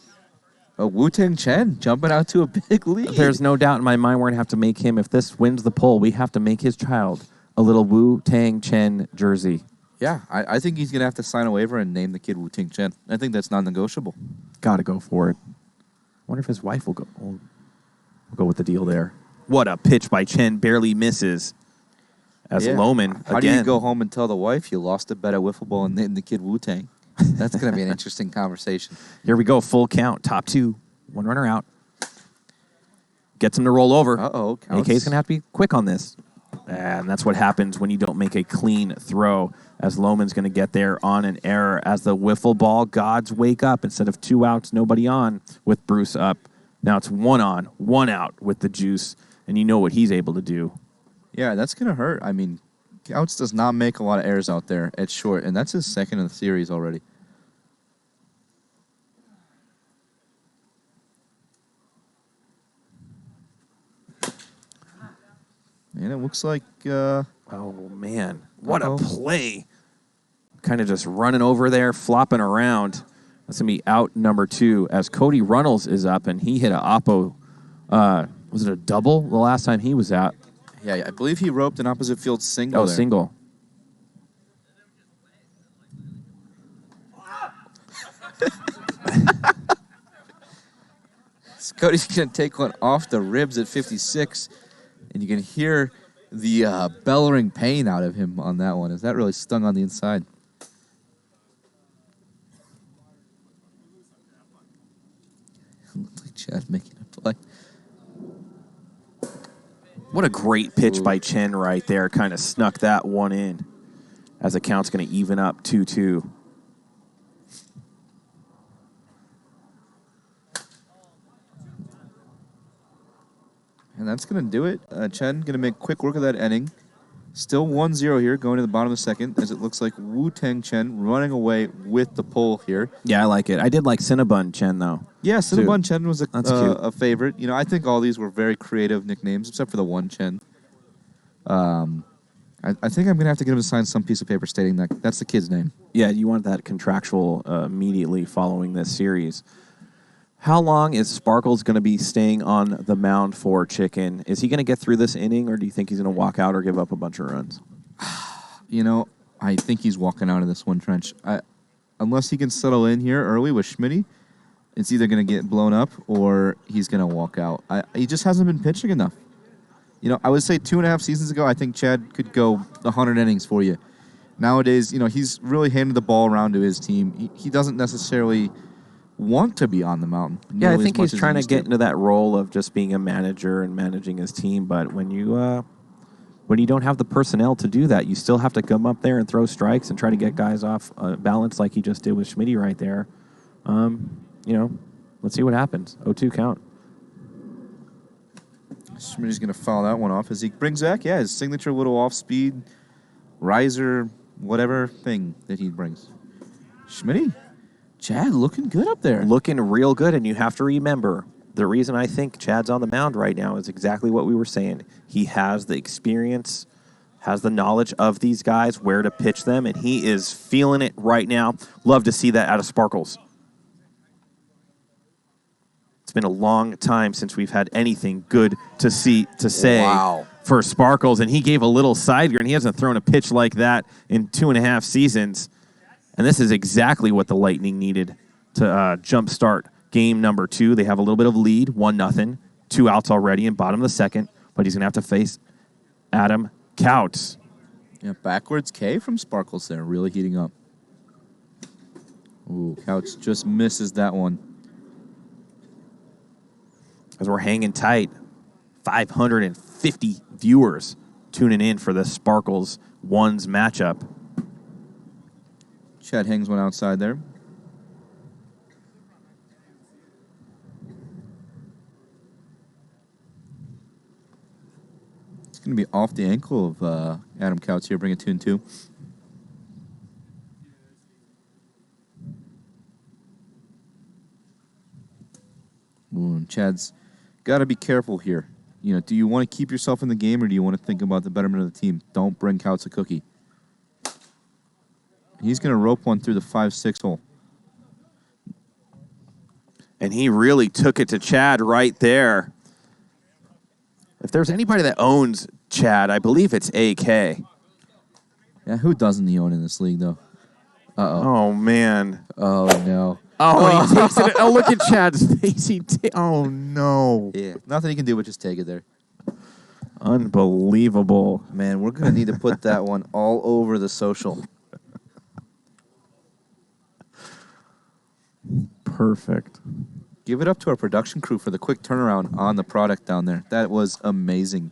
Oh, Wu-Tang Chen jumping out to a big lead. There's no doubt in my mind we're going to have to make him, if this wins the poll, we have to make his child a little Wu-Tang Chen jersey. Yeah, I think he's going to have to sign a waiver and name the kid Wu-Tang Chen. I think that's non-negotiable. Got to go for it. Wonder if his wife will go with the deal there. What a pitch by Chen, barely misses. As Lohman, How do you go home and tell the wife you lost a bet at wiffle ball and name the kid Wu-Tang? That's going to be an interesting conversation. Here we go, full count, top 2, 1 runner out. Gets him to roll over. Uh-oh. AK's going to have to be quick on this. And that's what happens when you don't make a clean throw, as Lohman's going to get there on an error. As the wiffle ball gods wake up, instead of 2 outs, nobody on with Bruce up. Now it's 1 on, 1 out with the juice, and you know what he's able to do. Yeah, that's going to hurt. I mean, Couch does not make a lot of errors out there at short, and that's his second in the series already. And it looks like... oh, man. What a play. Kind of just running over there, flopping around. That's going to be out number 2 as Cody Runnels is up, and he hit a oppo. Was it a double the last time he was out? Yeah, I believe he roped an opposite field single. Oh, single. Cody's going to take one off the ribs at 56, and you can hear the bellowing pain out of him on that one, as that really stung on the inside. Chad making a play. What a great pitch by Chen right there. Kind of snuck that one in as the count's going to even up 2-2. And that's going to do it. Chen going to make quick work of that inning. Still 1-0 here, going to the bottom of the second, as it looks like Wu-Tang Chen running away with the pull here. Yeah, I like it. I did like Cinnabon Chen, though. Yeah, Cinnabon Chen was a favorite. You know, I think all these were very creative nicknames, except for the one Chen. I think I'm going to have to get him to sign some piece of paper stating that that's the kid's name. Yeah, you want that contractual immediately following this series. How long is Sparkles going to be staying on the mound for, Chicken? Is he going to get through this inning, or do you think he's going to walk out or give up a bunch of runs? You know, I think he's walking out of this one, Trench. Unless he can settle in here early with Schmitty, it's either going to get blown up or he's going to walk out. He just hasn't been pitching enough. You know, I would say 2.5 seasons ago, I think Chad could go 100 innings for you. Nowadays, you know, he's really handed the ball around to his team. He doesn't necessarily want to be on the mountain. Yeah, I think he's trying to get into that role of just being a manager and managing his team. But when you don't have the personnel to do that, you still have to come up there and throw strikes and try to get guys off balance like he just did with Schmitty right there. You know, let's see what happens. 0-2 count. Schmitty's going to foul that one off as he brings back, his signature little off-speed riser, whatever thing that he brings. Schmitty. Chad looking good up there. Looking real good, and you have to remember, the reason I think Chad's on the mound right now is exactly what we were saying. He has the experience, has the knowledge of these guys, where to pitch them, and he is feeling it right now. Love to see that out of Sparkles. It's been a long time since we've had anything good to say for Sparkles, and he gave a little side grin. He hasn't thrown a pitch like that in 2.5 seasons. And this is exactly what the Lightning needed to jumpstart game number 2. They have a little bit of lead, 1-0, 2 outs already in bottom of the second, but he's going to have to face Adam Couts. Yeah, backwards K from Sparkles there, really heating up. Ooh, Couts just misses that one. As we're hanging tight, 550 viewers tuning in for the Sparkles Ones matchup. Chad hangs one outside there. It's going to be off the ankle of Adam Couts here. Bring it 2-2. Ooh, and Chad's got to be careful here. You know, do you want to keep yourself in the game or do you want to think about the betterment of the team? Don't bring Couts a cookie. He's going to rope one through the 5-6 hole. And he really took it to Chad right there. If there's anybody that owns Chad, I believe it's AK. Yeah, who doesn't he own in this league, though? Uh-oh. Oh, man. Oh, no. Oh, and he takes it. Oh, look at Chad's face. Oh, no. Yeah, nothing he can do but just take it there. Unbelievable. Man, we're going to need to put that one all over the social. Perfect. Give it up to our production crew for the quick turnaround on the product down there. That was amazing.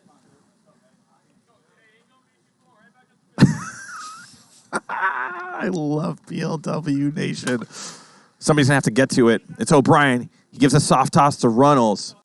I love PLW Nation. Somebody's going to have to get to it. It's O'Brien. He gives a soft toss to Runnels.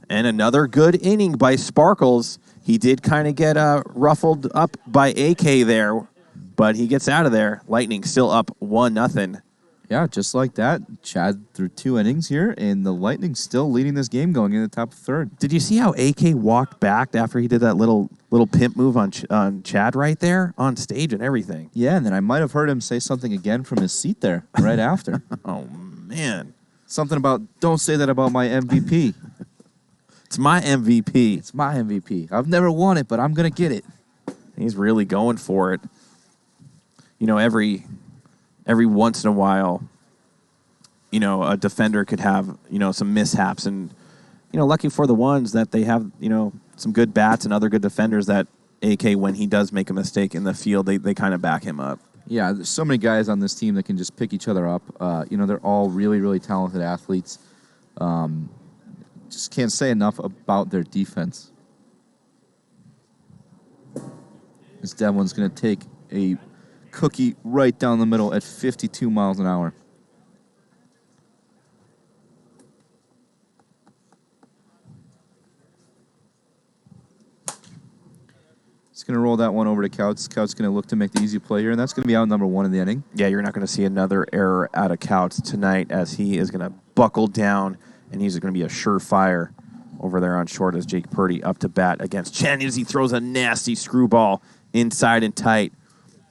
And another good inning by Sparkles. He did kind of get ruffled up by AK there, but he gets out of there. Lightning still up 1-0. Yeah, just like that. Chad threw 2 innings here, and the Lightning still leading this game going in the top third. Did you see how AK walked back after he did that little pimp move on Chad right there on stage and everything? Yeah, and then I might have heard him say something again from his seat there right after. Oh, man. Something about, don't say that about my MVP. It's my MVP. It's my MVP. I've never won it, but I'm going to get it. He's really going for it. You know, every once in a while, you know, a defender could have, you know, some mishaps. And, you know, lucky for the ones that they have, you know, some good bats and other good defenders that AK, when he does make a mistake in the field, they kind of back him up. Yeah, there's so many guys on this team that can just pick each other up. You know, they're all really, really talented athletes. just can't say enough about their defense. This Devlin's going to take a cookie right down the middle at 52 miles an hour. He's going to roll that one over to Couts. Couts going to look to make the easy play here, and that's going to be out number 1 in the inning. Yeah, you're not going to see another error out of Couts tonight as he is going to buckle down, and he's going to be a surefire over there on short as Jake Purdy up to bat against Chen as he throws a nasty screwball inside and tight.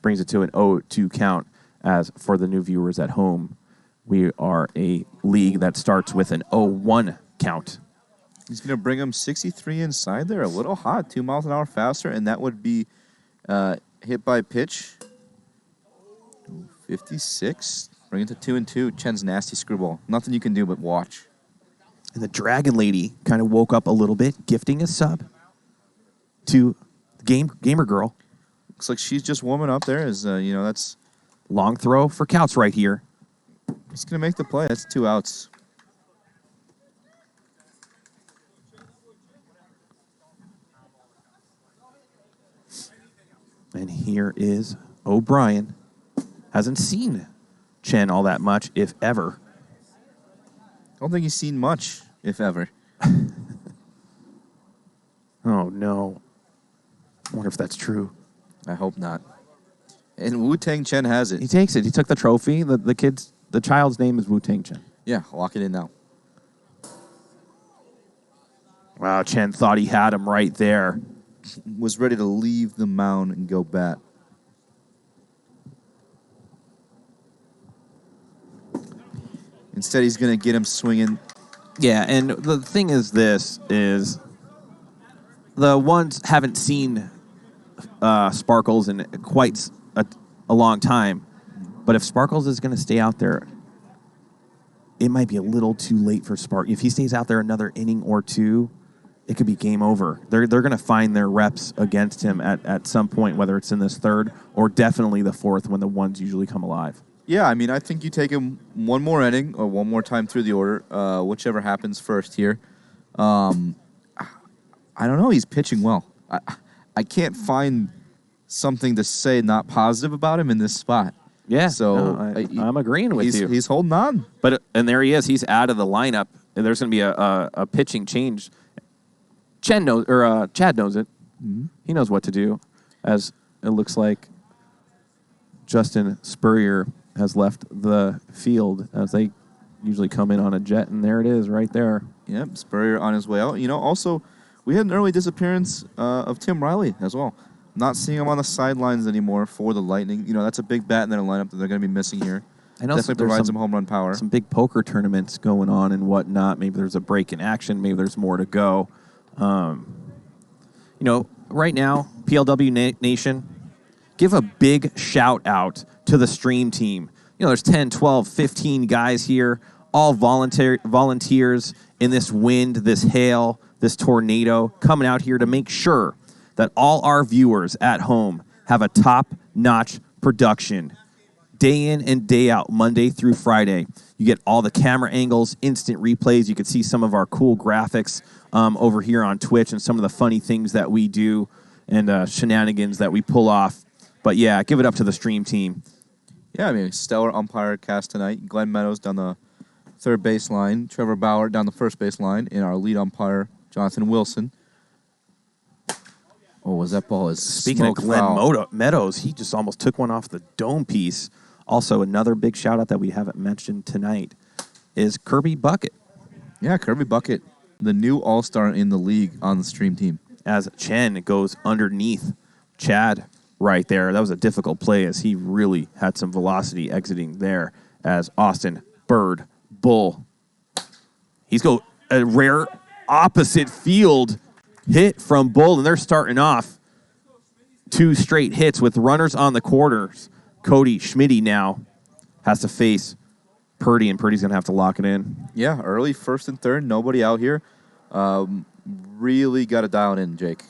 Brings it to an 0-2 count. As for the new viewers at home, we are a league that starts with an 0-1 count. He's going to bring him 63 inside there, a little hot, 2 miles an hour faster, and that would be hit by pitch. 56. Bring it to 2-2. Chen's nasty screwball. Nothing you can do but watch. And the Dragon Lady kind of woke up a little bit, gifting a sub to Gamer Girl. Looks like she's just warming up there. That's long throw for Couts right here. He's going to make the play. That's 2 outs. And here is O'Brien. Hasn't seen Chen all that much, if ever. I don't think he's seen much, if ever. Oh, no. I wonder if that's true. I hope not. And Wu-Tang Chen has it. He takes it. He took the trophy. The child's name is Wu-Tang Chen. Yeah, lock it in now. Wow, Chen thought he had him right there. Was ready to leave the mound and go bat. Instead, he's going to get him swinging. Yeah, and the thing is the ones haven't seen Sparkles in quite a long time. But if Sparkles is going to stay out there, it might be a little too late for Spark. If he stays out there another inning or two, it could be game over. They're going to find their reps against him at some point, whether it's in this third or definitely the fourth when the ones usually come alive. Yeah, I mean, I think you take him one more inning or one more time through the order, whichever happens first here. I don't know. He's pitching well. I can't find something to say not positive about him in this spot. Yeah, so I'm agreeing with you. He's holding on. And there he is. He's out of the lineup. And there's going to be a pitching change. Chad knows it. Mm-hmm. He knows what to do, as it looks like Justin Spurrier has left the field as they usually come in on a jet, and there it is right there. Yep, Spurrier on his way out. Also, we had an early disappearance of Tim Riley as well. Not seeing him on the sidelines anymore for the Lightning. That's a big bat in their lineup that they're going to be missing here. I know definitely provides some home run power. Some big poker tournaments going on and whatnot. Maybe there's a break in action. Maybe there's more to go. Right now, PLW Nation, give a big shout out to the stream team. There's 10, 12, 15 guys here, all volunteers in this wind, this hail, this tornado, coming out here to make sure that all our viewers at home have a top-notch production. Day in and day out, Monday through Friday. You get all the camera angles, instant replays. You can see some of our cool graphics over here on Twitch and some of the funny things that we do and shenanigans that we pull off. But, yeah, give it up to the stream team. Yeah, I mean, stellar umpire cast tonight. Glenn Meadows down the third base line. Trevor Bauer down the first base line. And our lead umpire, Jonathan Wilson. Oh, was that ball is Speaking of Glenn Meadows, he just almost took one off the dome piece. Also, another big shout-out that we haven't mentioned tonight is Kirby Bucket. Yeah, Kirby Bucket, the new all-star in the league on the stream team. As Chen goes underneath Chad right there. That was a difficult play as he really had some velocity exiting there as Austin, Bird, Bull. He's got a rare opposite field hit from Bull, and they're starting off 2 straight hits with runners on the corners. Cody Schmitty now has to face Purdy, and Purdy's going to have to lock it in. Yeah, early first and third, nobody out here. Really got to dial it in, Jake.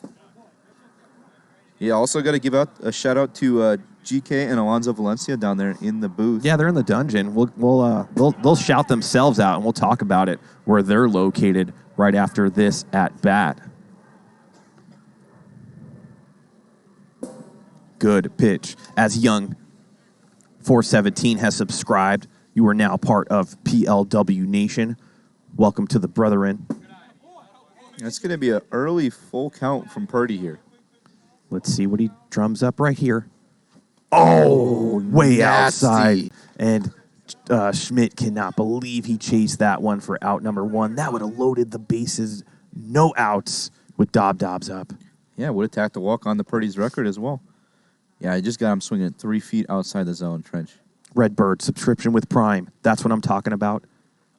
Yeah, also got to give out a shout-out to GK and Alonzo Valencia down there in the booth. Yeah, they're in the dungeon. They'll shout themselves out, and we'll talk about it, where they're located right after this at bat. Good pitch. As Young 417 has subscribed, you are now part of PLW Nation. Welcome to the brethren. It's going to be an early full count from Purdy here. Let's see what he drums up right here. Oh, way nasty. outside. And Schmidt cannot believe he chased that one for out number one. That would have loaded the bases. No outs with Dobbs up. Yeah, would have tacked the walk on the Purdy's record as well. Yeah, I just got him swinging at 3 feet outside the zone, Trench. Redbird subscription with Prime. That's what I'm talking about.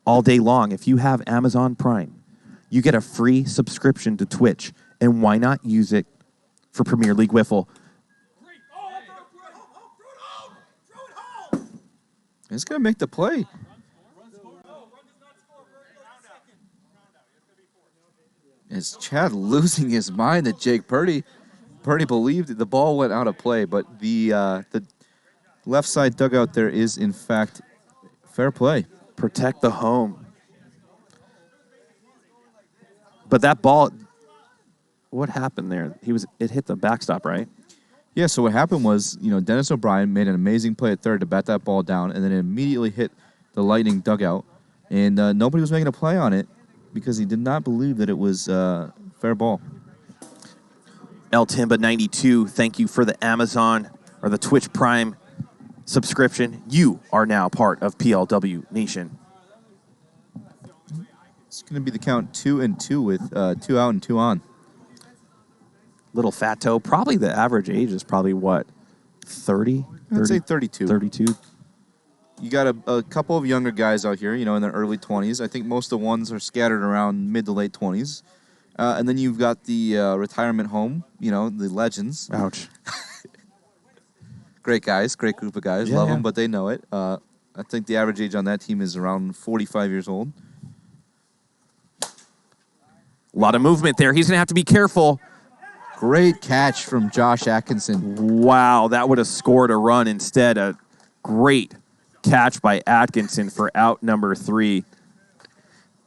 All day long, if you have Amazon Prime, you get a free subscription to Twitch. And why not use it for Premier League Wiffle? It's going to make the play. Is Chad losing his mind at Jake Purdy? Purdy believed that the ball went out of play, but the left side dugout there is, in fact, fair play. Protect the home. But that ball, what happened there? It hit the backstop, right? Yeah, so what happened was, Dennis O'Brien made an amazing play at third to bat that ball down, and then it immediately hit the Lightning dugout, and nobody was making a play on it because he did not believe that it was fair ball. El Timba 92, thank you for the Amazon or the Twitch Prime subscription. You are now part of PLW Nation. It's going to be the count 2-2 with 2 out and 2 on. Little fat toe. Probably the average age is probably what? 30? I'd say 32. 32. You got a couple of younger guys out here, in their early 20s. I think most of the ones are scattered around mid to late 20s. And then you've got the retirement home, the legends. Ouch. Great guys, great group of guys. Love them, but they know it. I think the average age on that team is around 45 years old. A lot of movement there. He's going to have to be careful. Great catch from Josh Atkinson. Wow, that would have scored a run instead. A great catch by Atkinson for out number 3.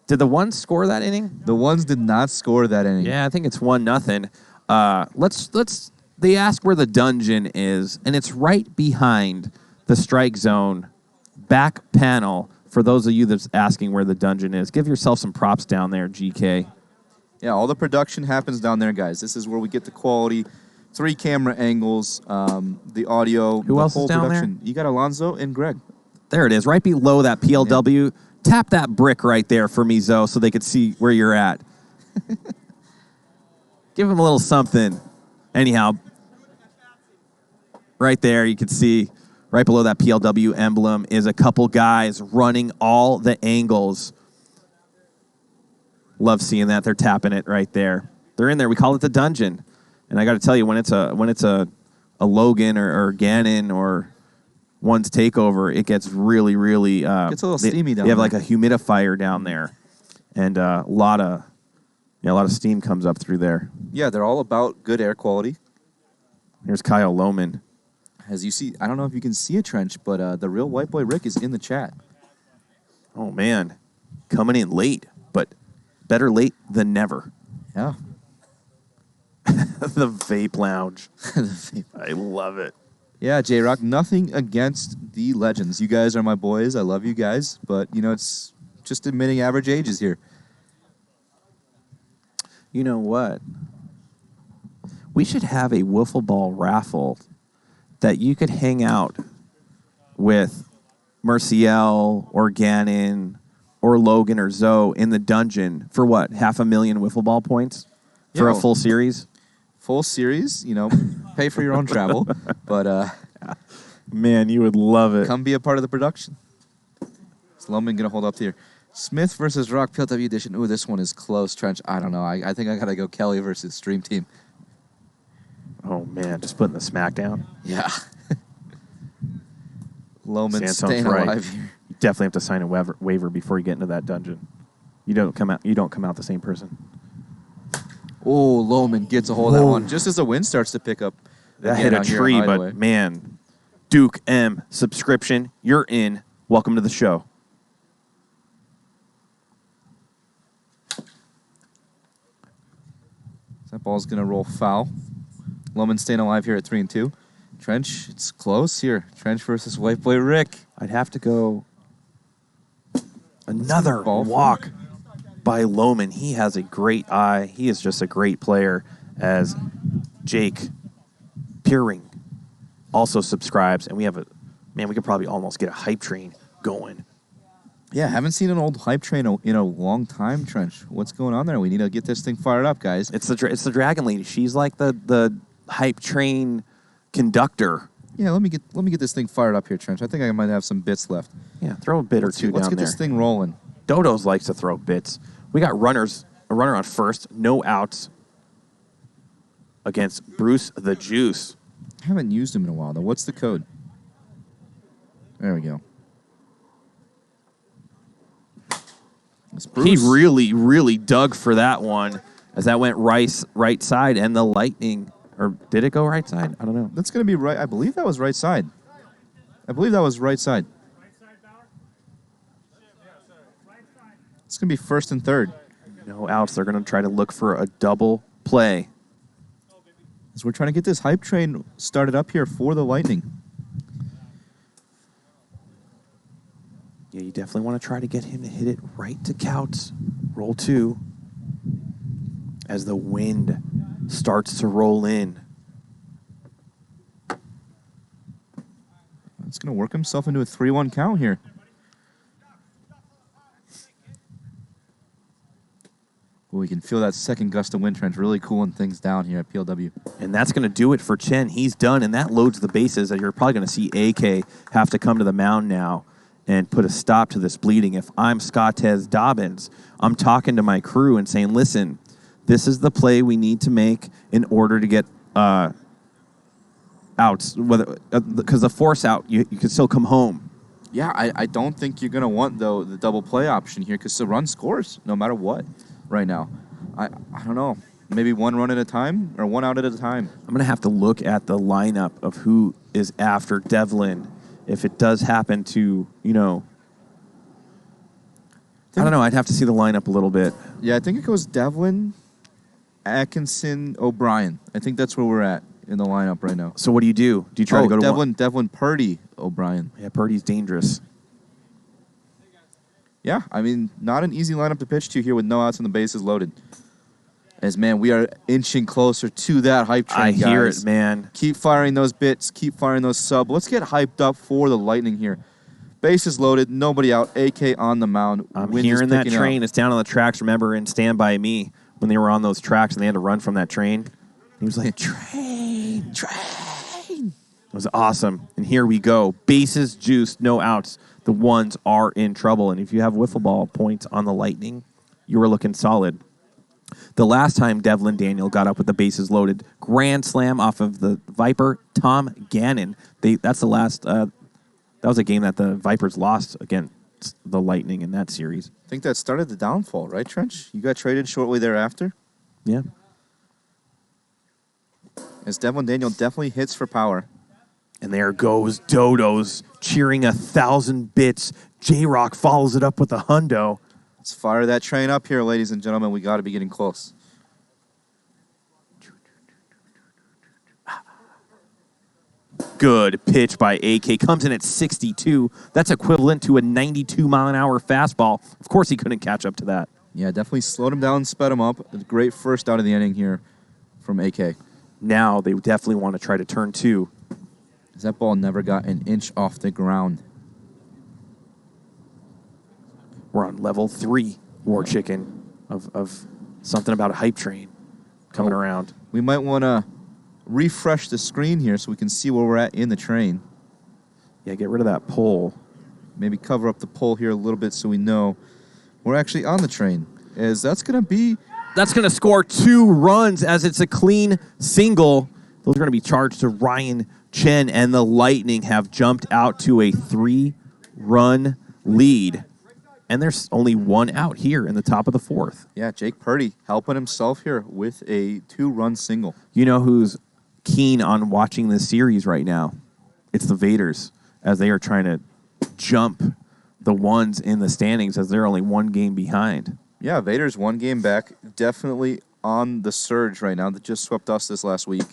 Did the ones score that inning? The ones did not score that inning. Yeah, I think it's 1-0. Let's. They ask where the dungeon is, and it's right behind the strike zone back panel. For those of you that's asking where the dungeon is, give yourself some props down there, GK. Yeah, all the production happens down there, guys. This is where we get the quality, 3 camera angles, the audio. Who else is down production. There? You got Alonzo and Greg. There it is, right below that PLW. Yeah. Tap that brick right there for me, Zoe, so they could see where you're at. Give them a little something. Anyhow, right there, you can see right below that PLW emblem is a couple guys running all the angles. Love seeing that. They're tapping it right there. They're in there. We call it the dungeon. And I got to tell you, when it's a Logan or Gannon or one's takeover, it gets really, really. Gets a little steamy down there. They have there. like a humidifier down there, and a lot of steam comes up through there. Yeah, they're all about good air quality. Here's Kyle Lohman. As you see, I don't know if you can see a Trench, but the real white boy Rick is in the chat. Oh man, coming in late, but better late than never. Yeah. The vape lounge. I love it. Yeah, J-Rock, nothing against the legends. You guys are my boys. I love you guys. But, it's just admitting average ages here. You know what? We should have a wiffle ball raffle that you could hang out with Merciel or Gannon or Logan or Zoe in the dungeon for what? 500,000 wiffle ball points for a full series? Full series, pay for your own travel. But, man, you would love it. Come be a part of the production. Is Loman going to hold up here? Smith versus Rock PLW edition. Ooh, this one is close, Trench. I don't know. I think I got to go Kelly versus Stream Team. Oh, man, just putting the smack down? Yeah. Loman Santone's staying right. alive here. You definitely have to sign a waiver before you get into that dungeon. You don't come out the same person. Oh, Loman gets a hold of that one just as the wind starts to pick up. That hit a tree, but man, Duke M subscription, you're in. Welcome to the show. That ball's going to roll foul. Loman staying alive here at 3-2. Trench, it's close here. Trench versus White Boy Rick. I'd have to go another walk by Loman. He has a great eye. He is just a great player, as Jake Peering also subscribes. And we have we could probably almost get a hype train going. Yeah, haven't seen an old hype train in a long time, Trench. What's going on there? We need to get this thing fired up, guys. It's the Dragon Lady. She's like the hype train conductor. Yeah, let me get this thing fired up here, Trench. I think I might have some bits left. Yeah, throw a bit or two down there. Let's get this thing rolling. Dodos likes to throw bits. We got a runner on first, no outs against Bruce the Juice. I haven't used him in a while, though. What's the code? There we go. He really, really dug for that one, as that went right side, and the Lightning, or did it go right side? I don't know. That's going to be right. I believe that was right side. It's going to be first and third. No outs. They're going to try to look for a double play. As we're trying to get this hype train started up here for the Lightning. Yeah, you definitely want to try to get him to hit it right to Couts. Roll 2. As the wind starts to roll in. It's going to work himself into a 3-1 count here. Well, we can feel that second gust of wind, Trench, really cooling things down here at PLW. And that's going to do it for Chen. He's done, and that loads the bases. You're probably going to see AK have to come to the mound now and put a stop to this bleeding. If I'm Scottez Dobbins, I'm talking to my crew and saying, listen, this is the play we need to make in order to get outs. Because the force out, you can still come home. Yeah, I don't think you're going to want, though, the double play option here, because the run scores no matter what right now. I don't know. Maybe one run at a time or one out at a time. I'm going to have to look at the lineup of who is after Devlin. If it does happen to, I don't know. I'd have to see the lineup a little bit. Yeah, I think it goes Devlin, Atkinson, O'Brien. I think that's where we're at in the lineup right now. So what do? Do you try to go to Devlin, Purdy, O'Brien. Yeah, Purdy's dangerous. Yeah, I mean, not an easy lineup to pitch to here with no outs and the bases loaded. As, man, we are inching closer to that hype train, I guys. hear it, man. Keep firing those bits. Keep firing those sub. Let's get hyped up for the Lightning here. Bases loaded. Nobody out. AK on the mound. I'm Wind hearing that train. Up. It's down on the tracks. Remember in Stand By Me when they were on those tracks and they had to run from that train? He was like, train. It was awesome. And here we go. Bases juiced. No outs. The ones are in trouble. And if you have wiffle ball points on the Lightning, you are looking solid. The last time Devlin Daniel got up with the bases loaded, grand slam off of the Viper, Tom Gannon. That's the last. That was a game that the Vipers lost against the Lightning in that series. I think that started the downfall, right, Trench? You got traded shortly thereafter? Yeah. As Devlin Daniel definitely hits for power. And there goes Dodos cheering 1,000 bits. J-Rock follows it up with a hundo. Let's fire that train up here, ladies and gentlemen. We got to be getting close. Good pitch by AK. Comes in at 62. That's equivalent to a 92-mile-an-hour fastball. Of course he couldn't catch up to that. Yeah, definitely slowed him down, sped him up. A great first out of the inning here from AK. Now they definitely want to try to turn 2. That ball never got an inch off the ground. We're on level 3, War Chicken, of something about a hype train coming around. We might want to refresh the screen here so we can see where we're at in the train. Yeah, get rid of that pole. Maybe cover up the pole here a little bit so we know we're actually on the train. That's going to score 2 runs as it's a clean single. Those are going to be charged to Ryan Chen, and the Lightning have jumped out to a 3-run lead. And there's only 1 out here in the top of the 4th. Yeah, Jake Purdy helping himself here with a 2-run single. You know who's keen on watching this series right now? It's the Vaders, as they are trying to jump the ones in the standings as they're only 1 game behind. Yeah, Vaders 1 game back. Definitely on the surge right now that just swept us this last week.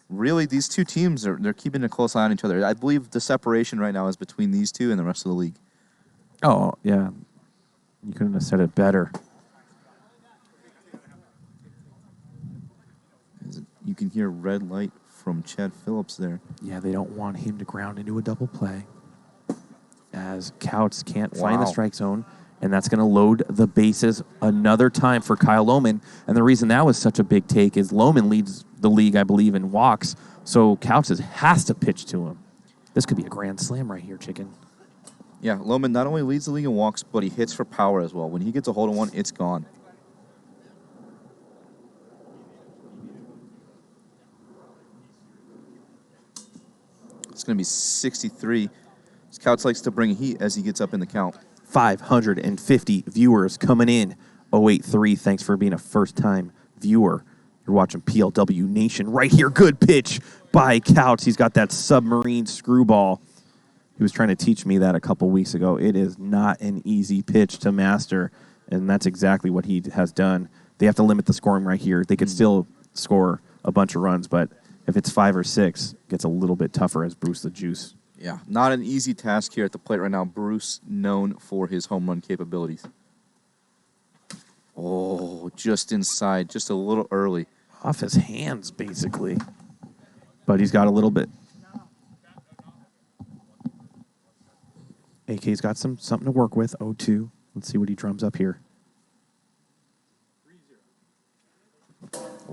Really, these two teams, they're keeping a close eye on each other. I believe the separation right now is between these two and the rest of the league. Oh, yeah. You couldn't have said it better. You can hear red light from Chad Phillips there. Yeah, they don't want him to ground into a double play, as Couts can't find the strike zone, and that's going to load the bases another time for Kyle Lohman. And the reason that was such a big take is Lohman leads the league, I believe, in walks, so Couts has to pitch to him. This could be a grand slam right here, Chicken. Yeah, Lohman not only leads the league in walks, but he hits for power as well. When he gets a hold of one, it's gone. It's going to be 63. Couts likes to bring heat as he gets up in the count. 550 viewers coming in. 083, thanks for being a first-time viewer. You're watching PLW Nation right here. Good pitch by Couts. He's got that submarine screwball. He was trying to teach me that a couple weeks ago. It is not an easy pitch to master, and that's exactly what he has done. They have to limit the scoring right here. They could still score a bunch of runs, but if it's 5 or 6, it gets a little bit tougher as Bruce the Juice. Yeah, not an easy task here at the plate right now. Bruce, known for his home run capabilities. Oh, just inside, just a little early. Off his hands, basically. But he's got a little bit. AK's got something to work with. 0-2. Let's see what he drums up here.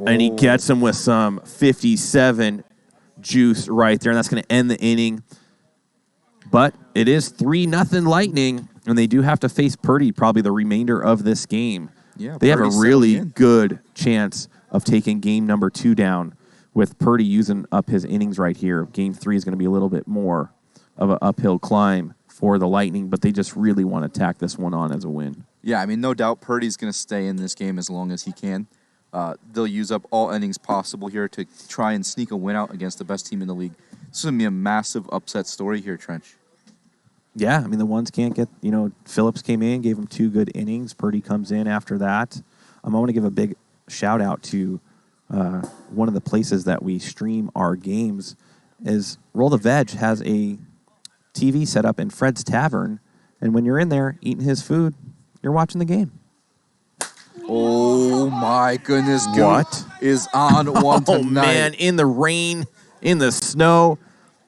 And he gets him with some 57 juice right there, and that's going to end the inning. But it is 3-0 Lightning, and they do have to face Purdy probably the remainder of this game. Yeah, they have a really good chance of taking game number 2 down with Purdy using up his innings right here. Game 3 is going to be a little bit more of an uphill climb for the Lightning, but they just really want to tack this one on as a win. Yeah, I mean, no doubt Purdy's going to stay in this game as long as he can. They'll use up all innings possible here to try and sneak a win out against the best team in the league. This is going to be a massive upset story here, Trench. Yeah, I mean, the ones can't get, Phillips came in, gave him 2 good innings. Purdy comes in after that. I want to give a big shout out to one of the places that we stream our games is Roll the Veg has a TV set up in Fred's Tavern, and when you're in there eating his food, you're watching the game. Oh, my goodness. What? Is on one tonight. Oh, man, in the rain, in the snow.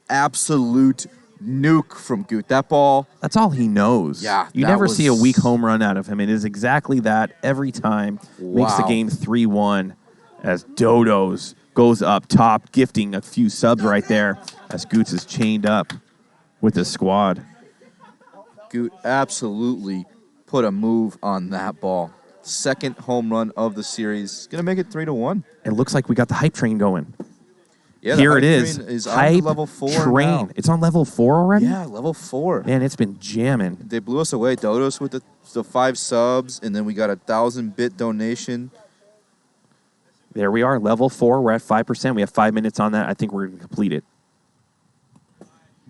Absolute nuke from Goot. That ball. That's all he knows. Yeah. You never see a weak home run out of him. It is exactly that every time. Wow. Makes the game 3-1 as Dodos goes up top, gifting a few subs right there as Goots is chained up with his squad. Goot absolutely put a move on that ball. Second home run of the series. Going to make it 3-1. It looks like we got the hype train going. Yeah, here it is. On level 4 train. Now. It's on level 4 already? Yeah, level 4. Man, it's been jamming. They blew us away. Dodos with the 5 subs, and then we got a 1,000-bit donation. There we are, level 4. We're at 5%. We have 5 minutes on that. I think we're going to complete it.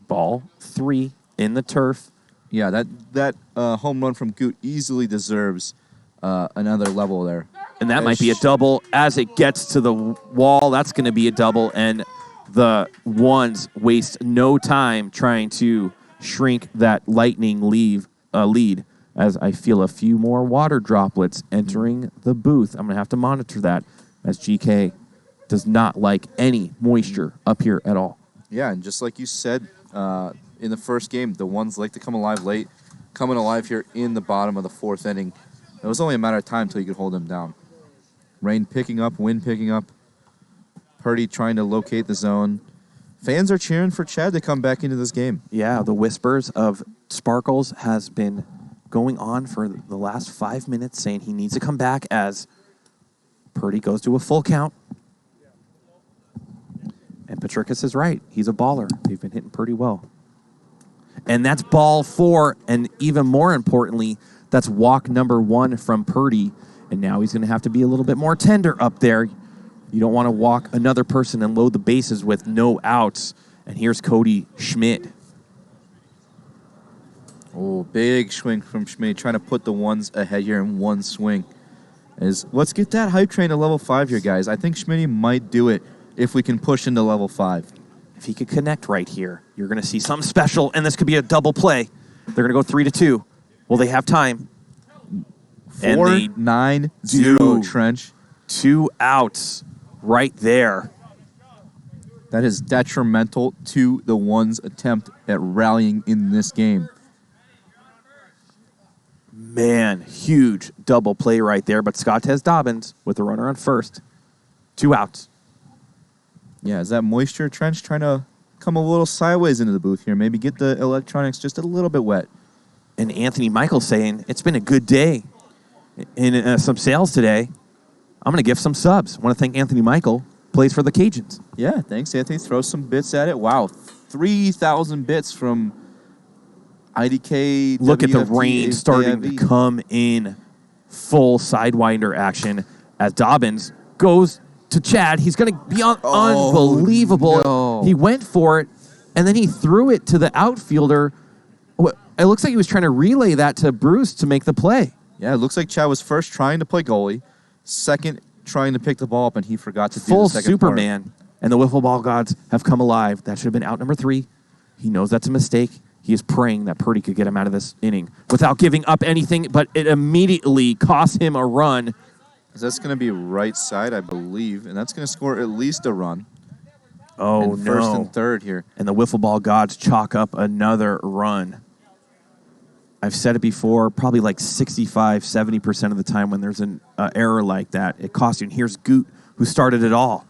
Ball 3 in the turf. Yeah, that home run from Goot easily deserves another level there. And that might be a double. As it gets to the wall, that's going to be a double. And the ones waste no time trying to shrink that Lightning lead as I feel a few more water droplets entering the booth. I'm going to have to monitor that as GK does not like any moisture up here at all. Yeah, and just like you said in the first game, the ones like to come alive late, coming alive here in the bottom of the 4th inning. It was only a matter of time until you could hold them down. Rain picking up, wind picking up. Purdy trying to locate the zone. Fans are cheering for Chad to come back into this game. Yeah, the whispers of Sparkles has been going on for the last 5 minutes, saying he needs to come back as Purdy goes to a full count. And Patricus is right. He's a baller. They've been hitting Purdy well. And that's ball 4, and even more importantly, that's walk number 1 from Purdy. And now he's going to have to be a little bit more tender up there. You don't want to walk another person and load the bases with no outs. And here's Cody Schmidt. Oh, big swing from Schmidt, trying to put the ones ahead here in one swing. is let's get that hype train to level 5 here, guys. I think Schmitty might do it if we can push into level 5. If he could connect right here, you're going to see something special, and this could be a double play. They're going to go 3-2. Will they have time? 4-9-0 Trench. 2 outs right there. That is detrimental to the One's attempt at rallying in this game. Man, huge double play right there, but Scott has Dobbins with the runner on first. 2 outs. Yeah, is that moisture, Trench, trying to come a little sideways into the booth here? Maybe get the electronics just a little bit wet. And Anthony Michael saying, it's been a good day in some sales today. I'm going to give some subs. I want to thank Anthony Michael, plays for the Cajuns. Yeah, thanks, Anthony. Throw some bits at it. Wow, 3,000 bits from IDK. Look at the WFT, rain starting to come in. Full Sidewinder action as Dobbins goes to Chad. He's going to be unbelievable. No. He went for it, and then he threw it to the outfielder. It looks like he was trying to relay that to Bruce to make the play. Yeah, it looks like Chad was first trying to play goalie, second trying to pick the ball up, and he forgot to do Full the second Superman, part. and the wiffle ball gods have come alive. That should have been out number 3. He knows that's a mistake. He is praying that Purdy could get him out of this inning without giving up anything, but it immediately cost him a run. That's going to be right side, I believe, and that's going to score at least a run. Oh, and no. First and third here. And the wiffle ball gods chalk up another run. I've said it before, probably like 65, 70% of the time when there's an error like that, it costs you. And here's Goot, who started it all.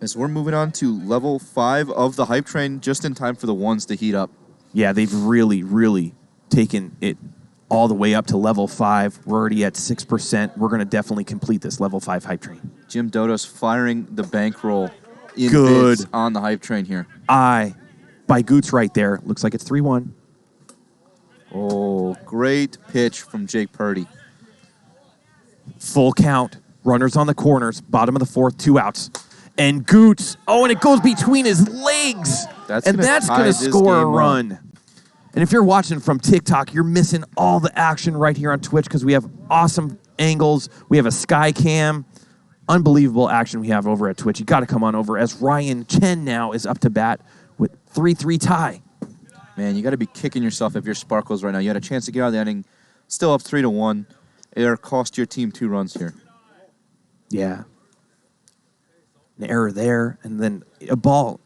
As we're moving on to level 5 of the hype train, just in time for the Ones to heat up. Yeah, they've really, really taken it all the way up to level 5. We're already at 6%. We're going to definitely complete this level 5 hype train. Jim Dodos firing the bankroll in Good. bids on the hype train here. By Goots right there. Looks like it's 3-1. Oh, great pitch from Jake Purdy. Full count. Runners on the corners. Bottom of the 4th, 2 outs. And Goots. Oh, and it goes between his legs. That's going to score a run. And if you're watching from TikTok, you're missing all the action right here on Twitch because we have awesome angles. We have a sky cam. Unbelievable action we have over at Twitch. You got to come on over as Ryan Chen now is up to bat with 3-3 tie. Man, you got to be kicking yourself if you're Sparkles right now. You had a chance to get out of the inning, still up 3-1. Error cost your team 2 runs here. Yeah. An error there, and then a ball.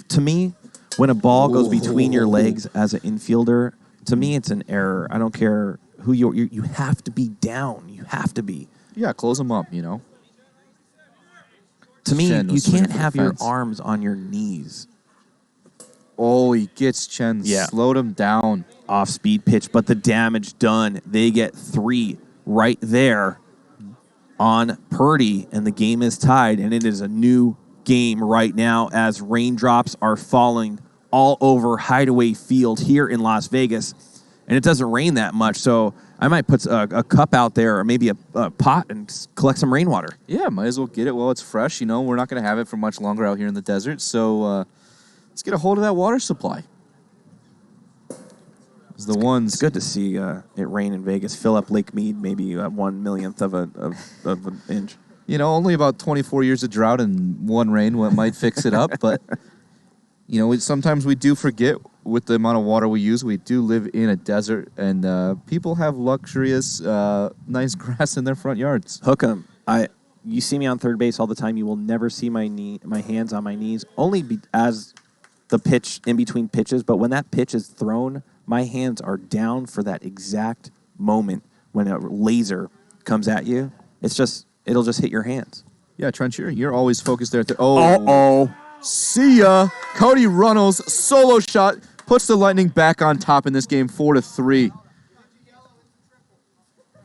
To me, when a ball goes between your legs as an infielder, to me it's an error. I don't care who you have to be down. You have to be. Yeah, close them up, you know. To me, you can't have your arms on your knees. Oh, he gets Chen. Yeah. Slowed him down. Off-speed pitch, but the damage done. They get 3 right there on Purdy, and the game is tied, and it is a new game right now as raindrops are falling all over Hideaway Field here in Las Vegas, and it doesn't rain that much, so I might put a cup out there or maybe a pot and collect some rainwater. Yeah, might as well get it while it's fresh. You know, we're not going to have it for much longer out here in the desert, so let's get a hold of that water supply. It's good to see it rain in Vegas. Fill up Lake Mead maybe 1/millionth of an inch. You know, only about 24 years of drought and 1 rain might fix it up. But, you know, sometimes we do forget with the amount of water we use. We do live in a desert, and people have luxurious, nice grass in their front yards. Hook 'em. You see me on third base all the time. You will never see my hands on my knees, only as the pitch in between pitches. But when that pitch is thrown, my hands are down for that exact moment when a laser comes at you. It'll just hit your hands. Yeah, Trent, you're always focused there. See ya. Cody Runnels, solo shot, puts the Lightning back on top in this game, 4-3.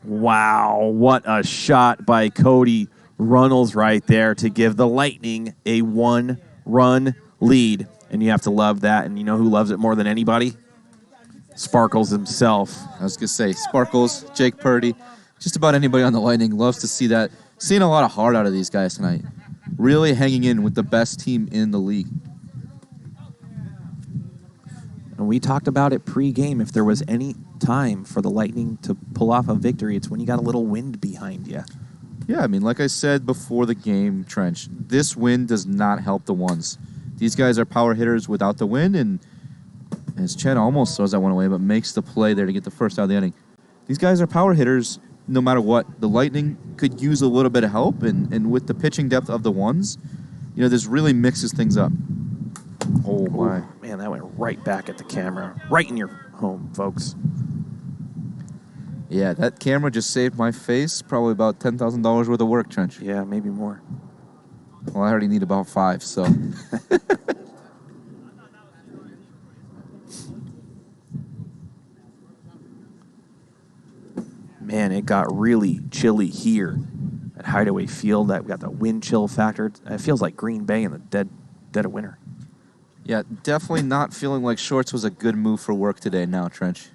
Wow, what a shot by Cody Runnels right there to give the Lightning a 1-run lead. And you have to love that. And you know who loves it more than anybody? Sparkles himself. I was going to say, Sparkles, Jake Purdy, just about anybody on the Lightning loves to see that. Seeing a lot of heart out of these guys tonight. Really hanging in with the best team in the league. And we talked about it pre-game. If there was any time for the Lightning to pull off a victory. It's when you got a little wind behind you. Yeah, I mean, like I said before the game, Trench, this wind does not help the ones. These guys are power hitters without the wind, and as Chen almost throws that one away, but makes the play there to get the first out of the inning. These guys are power hitters no matter what. The Lightning could use a little bit of help, and with the pitching depth of the ones, you know, this really mixes things up. Oh, my. Ooh, man, that went right back at the camera. Right in your home, folks. Yeah, that camera just saved my face. Probably about $10,000 worth of work, Trench. Yeah, maybe more. Well, I already need about 5, so. Man, it got really chilly here at Hideaway Field. That we got the wind chill factor. It feels like Green Bay in the dead of winter. Yeah, definitely not feeling like shorts was a good move for work today now, Trench.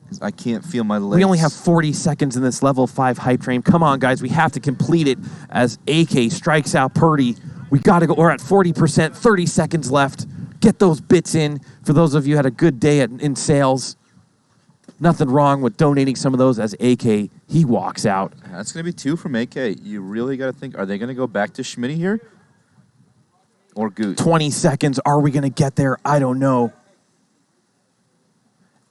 'Cause I can't feel my legs. We only have 40 seconds in this level 5 hype train. Come on, guys. We have to complete it as AK strikes out Purdy. We got to go. We're at 40%, 30 seconds left. Get those bits in. For those of you who had a good day in sales, nothing wrong with donating some of those as AK, he walks out. That's going to be 2 from AK. You really got to think, are they going to go back to Schmitty here? Or Goot? 20 seconds. Are we going to get there? I don't know.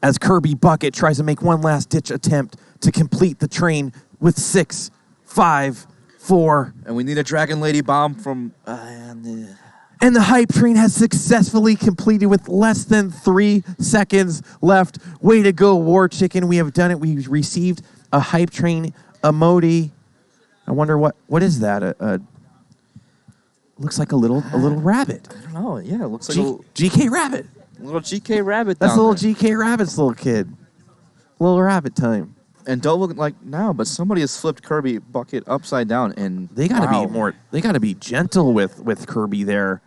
As Kirby Bucket tries to make one last-ditch attempt to complete the train with 6, 5, 4. And we need a Dragon Lady bomb from... And the hype train has successfully completed with less than 3 seconds left. Way to go, War Chicken. We have done it. We received a hype train emoji. I wonder what is that? Looks like a little rabbit. I don't know. Yeah, it looks like a GK rabbit. little GK rabbit. That's down little there. GK rabbit's little kid. Little rabbit time. And don't look like now, but somebody has flipped Kirby Bucket upside down, and They got to be more. They got to be gentle with Kirby there.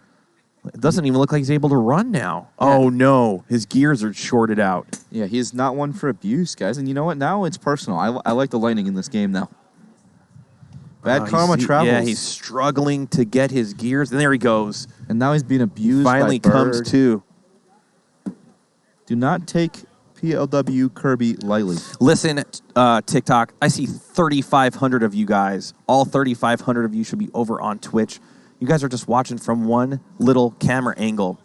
It doesn't even look like he's able to run now. Yeah. Oh no, his gears are shorted out. Yeah, he's not one for abuse, guys. And you know what? Now it's personal. I like the Lightning in this game now. Bad karma travels. Yeah, he's struggling to get his gears, and there he goes. And now he's being abused. Finally by comes Bird. to. Do not take PLW Kirby lightly. Listen, TikTok, I see 3,500 of you guys. All 3,500 of you should be over on Twitch. You guys are just watching from one little camera angle.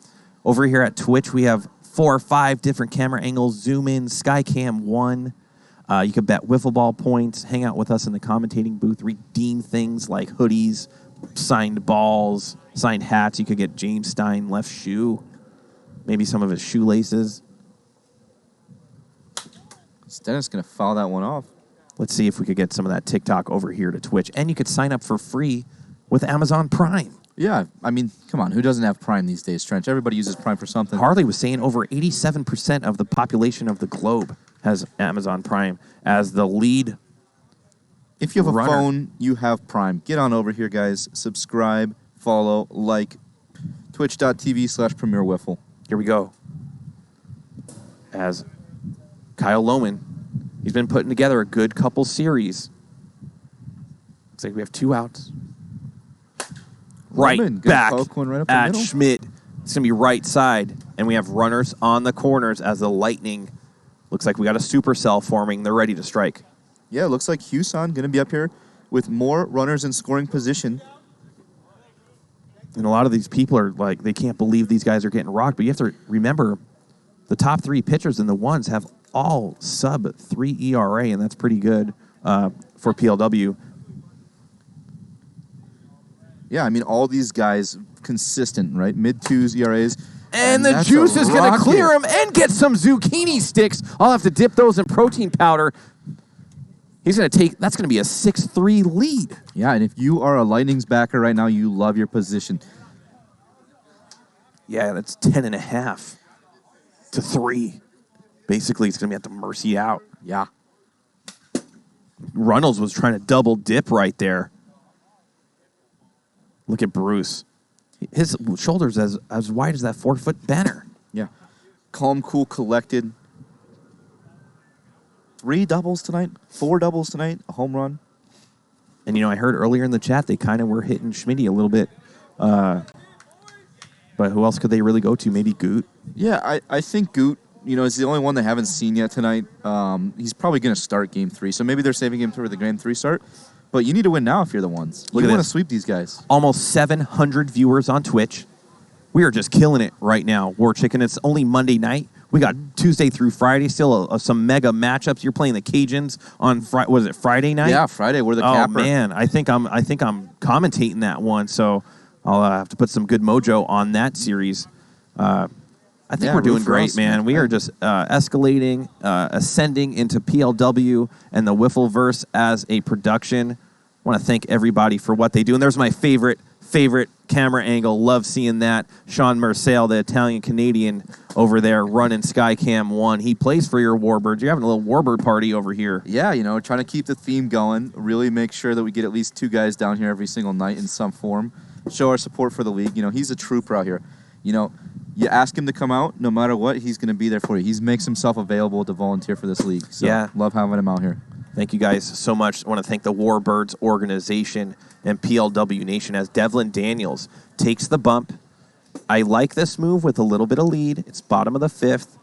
Over here at Twitch, we have 4 or 5 different camera angles. Zoom in, Skycam 1. You can bet wiffle ball points, hang out with us in the commentating booth, redeem things like hoodies, signed balls, signed hats. You could get James Stein left shoe, maybe some of his shoelaces. Dennis going to foul that one off. Let's see if we could get some of that TikTok over here to Twitch. And you could sign up for free with Amazon Prime. Yeah, I mean, come on. Who doesn't have Prime these days, Trench? Everybody uses Prime for something. Harley was saying over 87% of the population of the globe has Amazon Prime as the lead. If you have a runner. phone, you have Prime. Get on over here, guys. Subscribe, follow, like. Twitch.tv/Premier Wiffle. Here we go. As Kyle Lohman, he's been putting together a good couple series. Looks like we have 2 outs. Right Lohman, good back poke one right up the at middle. Schmidt. It's going to be right side. And we have runners on the corners as the Lightning. Looks like we got a supercell forming. They're ready to strike. Yeah, it looks like Huson going to be up here with more runners in scoring position. And a lot of these people are like, they can't believe these guys are getting rocked. But you have to remember, the top 3 pitchers in the ones have all sub-3 ERA, and that's pretty good for PLW. Yeah, I mean, all these guys consistent, right? Mid-2s ERAs. And the that's juice a is going to rocket. clear him and get some zucchini sticks. I'll have to dip those in protein powder. He's going to take, that's going to be a 6-3 lead. Yeah, and if you are a Lightning's backer right now, you love your position. Yeah, that's 10.5 to 3. Basically, it's going to be at the mercy out. Yeah. Runnels was trying to double dip right there. Look at Bruce. His shoulder's as wide as that 4-foot banner. Yeah. Calm, cool, collected. 3 doubles tonight, 4 doubles tonight, a home run. And, you know, I heard earlier in the chat they kind of were hitting Schmitty a little bit. But who else could they really go to? Maybe Goot? Yeah, I think Goot is the only one they haven't seen yet tonight. He's probably going to start Game 3, so maybe they're saving him for the Game 3 start. But you need to win now if you're the ones. You want to sweep these guys. Almost 700 viewers on Twitch. We are just killing it right now, War Chicken. It's only Monday night. We got Tuesday through Friday still some mega matchups. You're playing the Cajuns on Friday night? Yeah, Friday. We're the capper. Oh man, I think I'm commentating that one, so I'll have to put some good mojo on that series. I think we're doing great, man. We are just escalating, ascending into PLW and the WIFFLE-verse as a production. I want to thank everybody for what they do. And there's my favorite camera angle. Love seeing that. Sean Marcel, the Italian-Canadian over there running Skycam 1. He plays for your Warbirds. You're having a little Warbird party over here. Yeah, trying to keep the theme going. Really make sure that we get at least 2 guys down here every single night in some form. Show our support for the league. He's a trooper out here. You ask him to come out, no matter what, he's going to be there for you. He makes himself available to volunteer for this league. So, yeah. Love having him out here. Thank you guys so much. I want to thank the Warbirds organization and PLW Nation as Devlin Daniels takes the bump. I like this move with a little bit of lead. It's bottom of the 5th.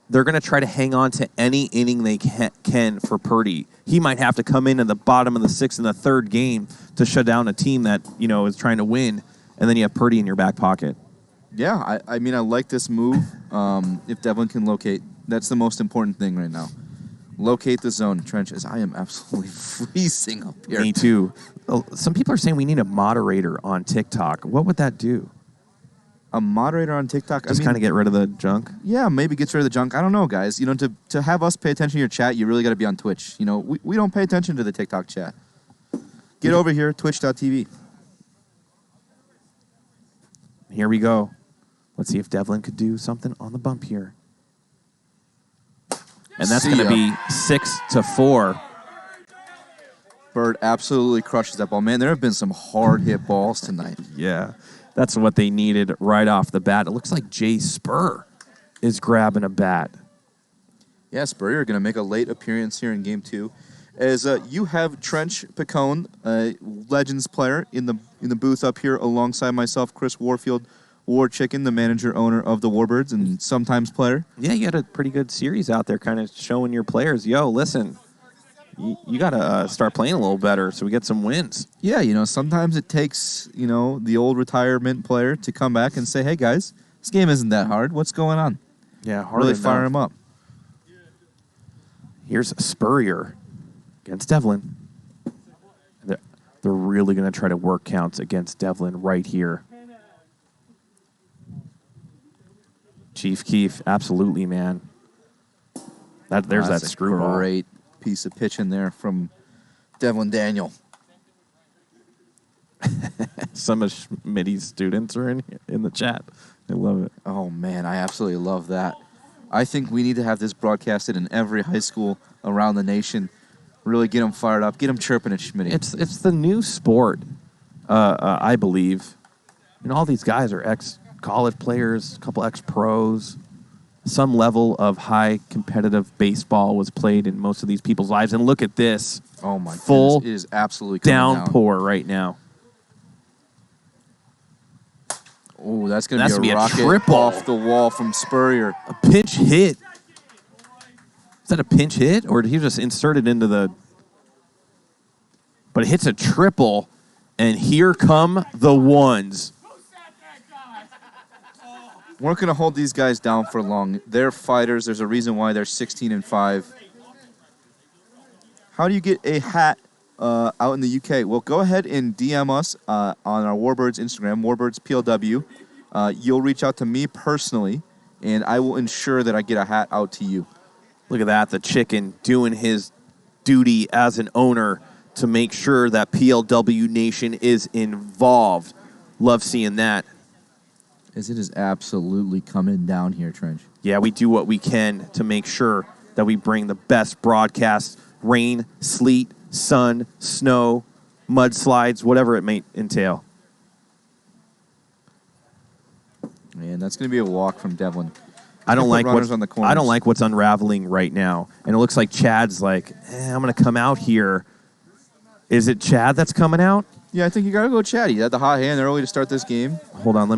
They're going to try to hang on to any inning they can for Purdy. He might have to come in at the bottom of the 6th in the 3rd game to shut down a team that, is trying to win, and then you have Purdy in your back pocket. Yeah, I like this move. If Devlin can locate, that's the most important thing right now. Locate the zone trenches. I am absolutely freezing up here. Me too. Some people are saying we need a moderator on TikTok. What would that do? A moderator on TikTok? Just kind of get rid of the junk? Yeah, maybe gets rid of the junk. I don't know, guys. To have us pay attention to your chat, you really got to be on Twitch. We don't pay attention to the TikTok chat. Get over here, twitch.tv. Here we go. Let's see if Devlin could do something on the bump here. And that's going to be 6-4. Bird absolutely crushes that ball. Man, there have been some hard hit balls tonight. Yeah, that's what they needed right off the bat. It looks like Jay Spur is grabbing a bat. Yeah, Spurrier going to make a late appearance here in Game 2. As you have Trench Picone, a Legends player, in the booth up here alongside myself, Chris Warfield, War Chicken, the manager, owner of the Warbirds, and sometimes player. Yeah, you had a pretty good series out there kind of showing your players, yo, listen, you got to start playing a little better so we get some wins. Yeah, sometimes it takes, the old retirement player to come back and say, hey, guys, this game isn't that hard. What's going on? Yeah, hard really enough. Fire him up. Here's Spurrier against Devlin. They're really going to try to work counts against Devlin right here. Chief Keef, absolutely, man. There's that screwball. Great piece of pitching there from Devlin Daniel. Some of Schmitty's students are in the chat. I love it. Oh, man, I absolutely love that. I think we need to have this broadcasted in every high school around the nation. Really get them fired up. Get them chirping at Schmitty. It's the new sport, I believe. And all these guys are ex-college players, a couple ex-pros. Some level of high competitive baseball was played in most of these people's lives. And look at this. Oh, my full goodness. It is absolutely coming downpour right now. Oh, that's going to be a rocket triple off the wall from Spurrier. A pinch hit. Is that a pinch hit, or did he just insert it into the... But it hits a triple, and here come the ones. We're not going to hold these guys down for long. They're fighters. There's a reason why they're 16-5. How do you get a hat out in the UK? Well, go ahead and DM us on our Warbirds Instagram, Warbirds PLW. You'll reach out to me personally, and I will ensure that I get a hat out to you. Look at that, the chicken doing his duty as an owner to make sure that PLW Nation is involved. Love seeing that. As it is absolutely coming down here, Trench. Yeah, we do what we can to make sure that we bring the best broadcast. Rain, sleet, sun, snow, mudslides, whatever it may entail. Man, that's going to be a walk from Devlin. I don't like what's unraveling right now. And it looks like Chad's like, I'm going to come out here. Is it Chad that's coming out? Yeah, I think you got to go Chad. You had the hot hand early to start this game. Hold on,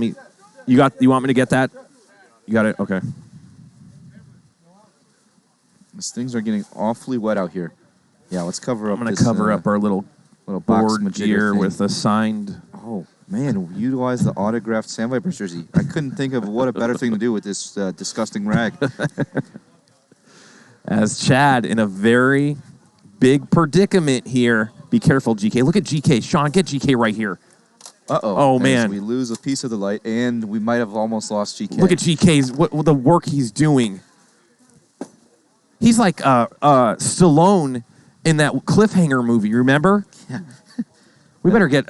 you want me to get that? You got it? Okay. These things are getting awfully wet out here. Yeah, let's cover up. I'm going to cover up our little board gear with a signed. Oh, man, utilize the autographed Sandvipers jersey. I couldn't think of what a better thing to do with this disgusting rag. As Chad in a very big predicament here. Be careful, GK. Look at GK. Sean, get GK right here. Uh-oh. Oh, man. We lose a piece of the light, and we might have almost lost GK. Look at GK's, the work he's doing. He's like Stallone in that cliffhanger movie, remember? Yeah. We better get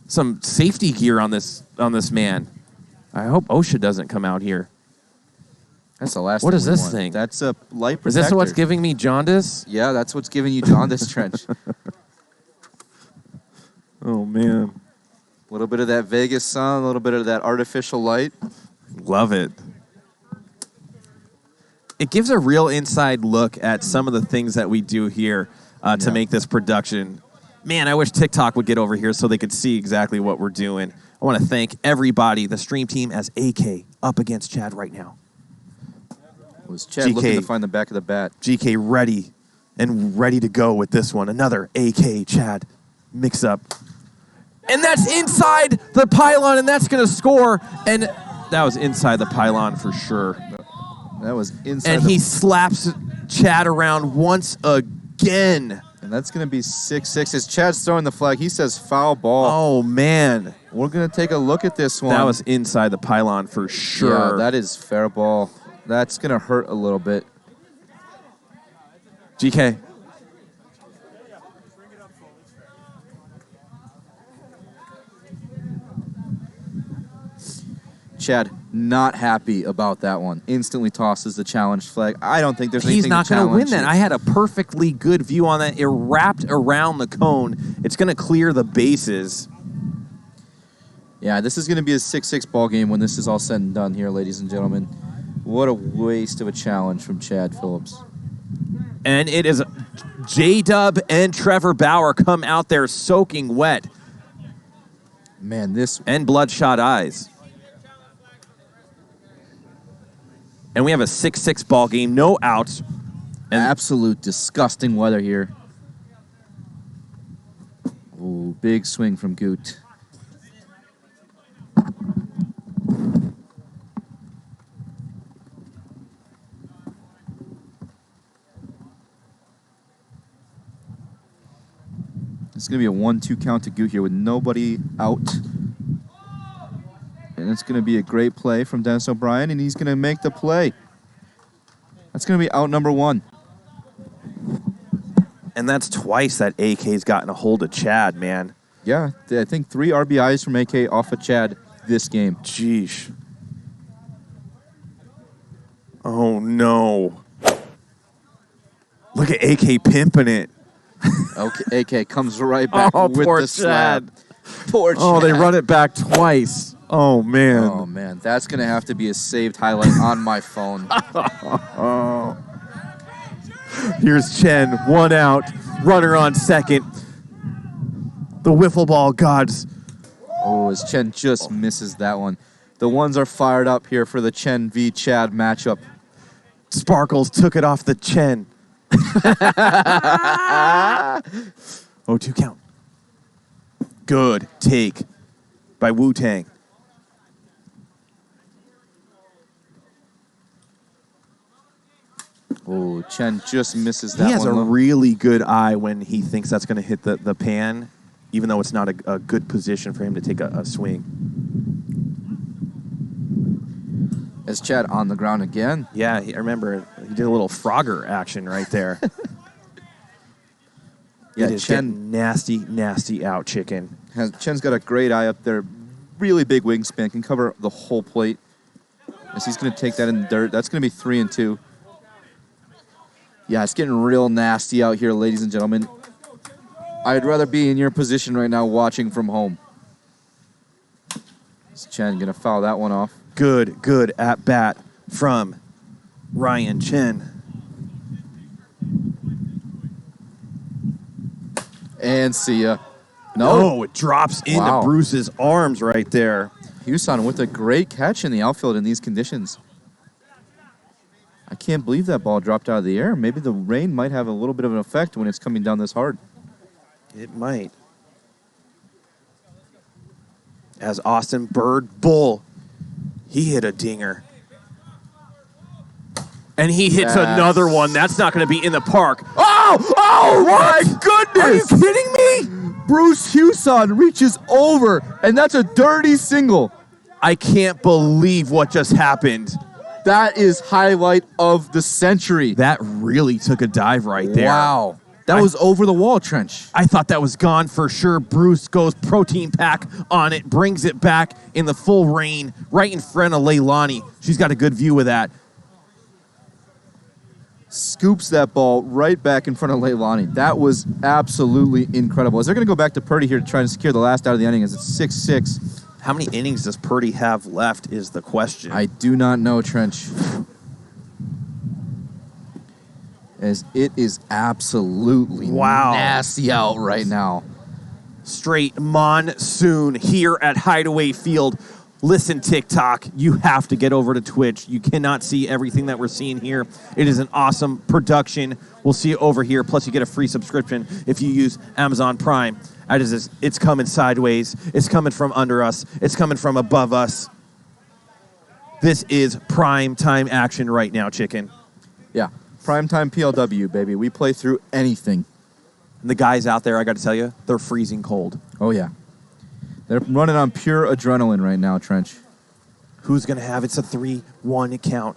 some safety gear on this man. I hope OSHA doesn't come out here. That's the last What thing is we this want. thing? That's a light protector. Is this what's giving me jaundice? Yeah, that's what's giving you jaundice, Trench. Oh, man. A little bit of that Vegas sun, a little bit of that artificial light. Love it. It gives a real inside look at some of the things that we do here to make this production. Man, I wish TikTok would get over here so they could see exactly what we're doing. I want to thank everybody, the stream team, as AK up against Chad right now. Was Chad looking to find the back of the bat? GK ready to go with this one. Another AK Chad mix up. And that's inside the pylon, and that's going to score. And that was inside the pylon for sure. That was inside. And he slaps Chad around once again. And that's going to be 6-6. As Chad's throwing the flag, he says foul ball. Oh, man. We're going to take a look at this one. That was inside the pylon for sure. Yeah, that is fair ball. That's going to hurt a little bit. GK. Chad, not happy about that one. Instantly tosses the challenge flag. I don't think there's anything He's not to going to win challenge that. I had a perfectly good view on that. It wrapped around the cone. It's going to clear the bases. Yeah, this is going to be a 6-6 ball game when this is all said and done here, ladies and gentlemen. What a waste of a challenge from Chad Phillips. And it is J-Dub and Trevor Bauer come out there soaking wet. Man, this... And bloodshot eyes. And we have a 6-6 ball game, no outs. And absolute disgusting weather here. Ooh, big swing from Goot. It's going to be a 1-2 count to Goot here with nobody out. And it's going to be a great play from Dennis O'Brien, and he's going to make the play. That's going to be out number one. And that's twice that AK's gotten a hold of Chad, man. Yeah, I think 3 RBIs from AK off of Chad this game. Jeez. Oh, no. Look at AK pimping it. Okay, AK comes right back with poor the slab. Poor Chad. Oh, they run it back twice. Oh, man. Oh, man. That's going to have to be a saved highlight on my phone. Here's Chen, 1 out, runner on second. The wiffle ball gods. Oh, as Chen just misses that one. The ones are fired up here for the Chen v. Chad matchup. Sparkles took it off the Chen. 0-2 count. Good take by Wu-Tang. Oh, Chen just misses that one. He has a really good eye when he thinks that's going to hit the pan, even though it's not a good position for him to take a swing. As Chad on the ground again. Yeah, I remember he did a little Frogger action right there. Yeah, Chen, nasty, nasty out chicken. Chen's got a great eye up there. Really big wingspan. Can cover the whole plate. As he's going to take that in the dirt. That's going to be 3-2. Yeah, it's getting real nasty out here, ladies and gentlemen. I'd rather be in your position right now watching from home. Is Chen going to foul that one off? Good at bat from Ryan Chen. And see ya. No, it drops into Bruce's arms right there. Houston with a great catch in the outfield in these conditions. I can't believe that ball dropped out of the air. Maybe the rain might have a little bit of an effect when it's coming down this hard. It might. As Austin Bird Bull, he hit a dinger. And he hits another one. That's not going to be in the park. Oh my goodness! Are you kidding me? Bruce Huson reaches over, and that's a dirty single. I can't believe what just happened. That is highlight of the century. That really took a dive right there. Wow. That was over the wall, Trench. I thought that was gone for sure. Bruce goes protein pack on it, brings it back in the full rain right in front of Leilani. She's got a good view of that. Scoops that ball right back in front of Leilani. That was absolutely incredible. As they're going to go back to Purdy here to try to secure the last out of the inning as it's 6-6. How many innings does Purdy have left is the question. I do not know, Trench. As it is absolutely nasty out right now. Straight monsoon here at Hideaway Field. Listen, TikTok, you have to get over to Twitch. You cannot see everything that we're seeing here. It is an awesome production. We'll see you over here. Plus, you get a free subscription if you use Amazon Prime. It's coming sideways. It's coming from under us. It's coming from above us. This is prime time action right now, chicken. Yeah, prime time PLW, baby. We play through anything. And the guys out there, I got to tell you, they're freezing cold. Oh, yeah. They're running on pure adrenaline right now, Trench. Who's going to have it's a 3-1 count.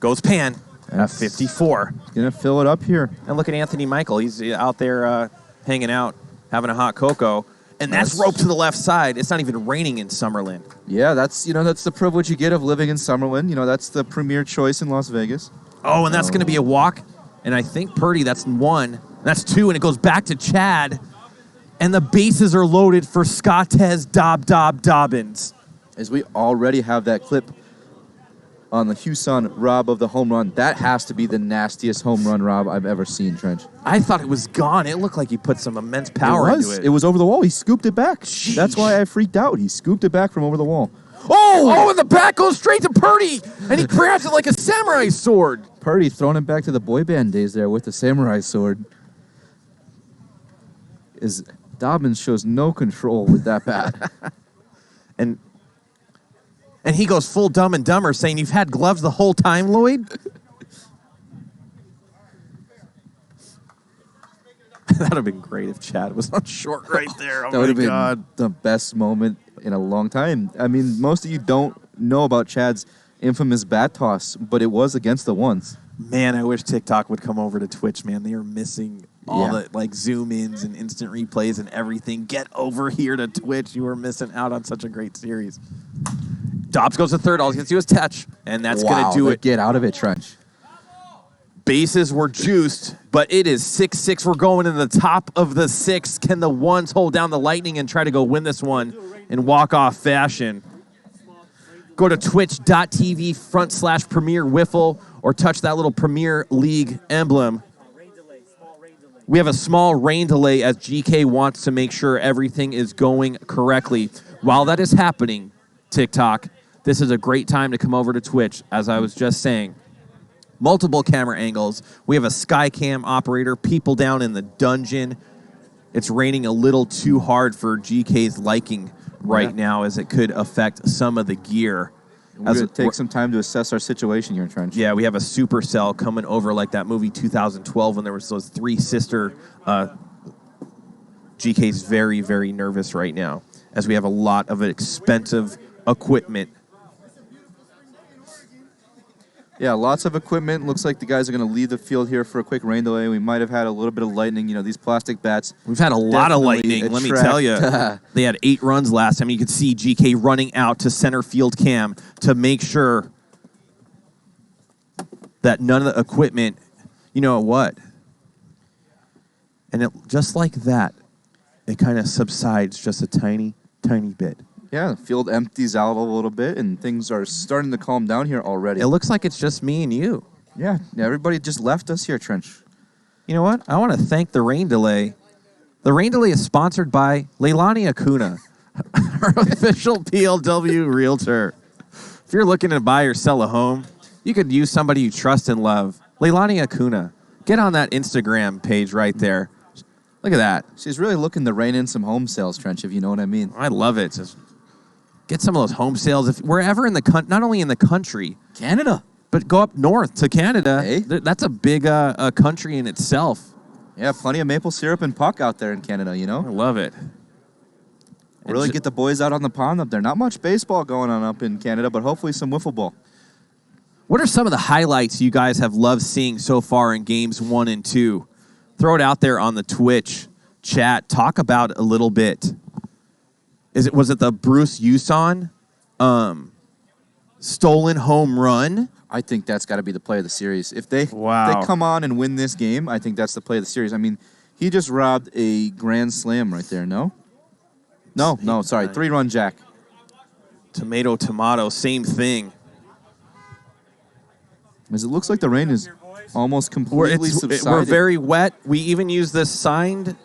Goes Pan at 54. Going to fill it up here. And look at Anthony Michael. He's out there hanging out, having a hot cocoa. And that's roped to the left side. It's not even raining in Summerlin. Yeah, that's the privilege you get of living in Summerlin. That's the premier choice in Las Vegas. Oh, and that's going to be a walk. And I think Purdy, that's 1. That's 2, and it goes back to Chad. And the bases are loaded for Scottez Dobbins. As we already have that clip on the Huson rob of the home run. That has to be the nastiest home run rob I've ever seen, Trench. I thought it was gone. It looked like he put some immense power into it. It was over the wall. He scooped it back. Sheesh. That's why I freaked out. He scooped it back from over the wall. Oh, and the bat goes straight to Purdy, and he grabs it like a samurai sword. Purdy throwing it back to the boy band days there with the samurai sword. Dobbins shows no control with that bat. and he goes full Dumb and Dumber, saying, "You've had gloves the whole time, Lloyd?" That would have been great if Chad was on short right there. Oh, that would have been the best moment in a long time. I mean, most of you don't know about Chad's infamous bat toss, but it was against the ones. Man, I wish TikTok would come over to Twitch, man. They are missing all the zoom-ins and instant replays and everything. Get over here to Twitch. You are missing out on such a great series. Dobbs goes to third. All he gets to do is catch, and that's going to do it. Get out of it, Trench. Bases were juiced, but it is 6-6. We're going in the top of the 6th. Can the ones hold down the Lightning and try to go win this one in walk-off fashion? Go to twitch.tv/Premier Wiffle or touch that little Premier League emblem. We have a small rain delay as GK wants to make sure everything is going correctly. While that is happening, TikTok, this is a great time to come over to Twitch, as I was just saying. Multiple camera angles. We have a Skycam operator, people down in the dungeon. It's raining a little too hard for GK's liking right now, as it could affect some of the gear. We're going to take some time to assess our situation here, Trench. Yeah, we have a supercell coming over like that movie 2012 when there was those three sister. GK's very, very nervous right now as we have a lot of expensive equipment. Yeah, lots of equipment. Looks like the guys are going to leave the field here for a quick rain delay. We might have had a little bit of lightning. These plastic bats. We've had a lot of lightning, let me tell you. They had 8 runs last time. You could see GK running out to center field cam to make sure that none of the equipment, you know what? And it, just like that, it kind of subsides just a tiny, tiny bit. Yeah, the field empties out a little bit, and things are starting to calm down here already. It looks like it's just me and you. Yeah, everybody just left us here, Trench. You know what? I want to thank the rain delay. The rain delay is sponsored by Leilani Acuna, our official PLW realtor. If you're looking to buy or sell a home, You could use somebody you trust and love. Leilani Acuna. Get on that Instagram page right there. Look at that. She's really looking to rein in some home sales, Trench, if you know what I mean. I love it. Just get some of those home sales. If wherever in the country, not only in the country. Canada. But go up north to Canada. Hey. That's a big country in itself. Yeah, plenty of maple syrup and puck out there in Canada, you know? I love it. Really get the boys out on the pond up there. Not much baseball going on up in Canada, but hopefully some wiffle ball. What are some of the highlights you guys have loved seeing so far in games 1 and 2? Throw it out there on the Twitch chat. Talk about it a little bit. Was it the Bruce Uson stolen home run? I think that's got to be the play of the series. If they Wow. come on and win this game, I think that's the play of the series. I mean, he just robbed a grand slam right there, no? No, sorry. 3-run jack. Tomato, same thing. As it looks like the rain is almost completely subsided. We're very wet. We even use this signed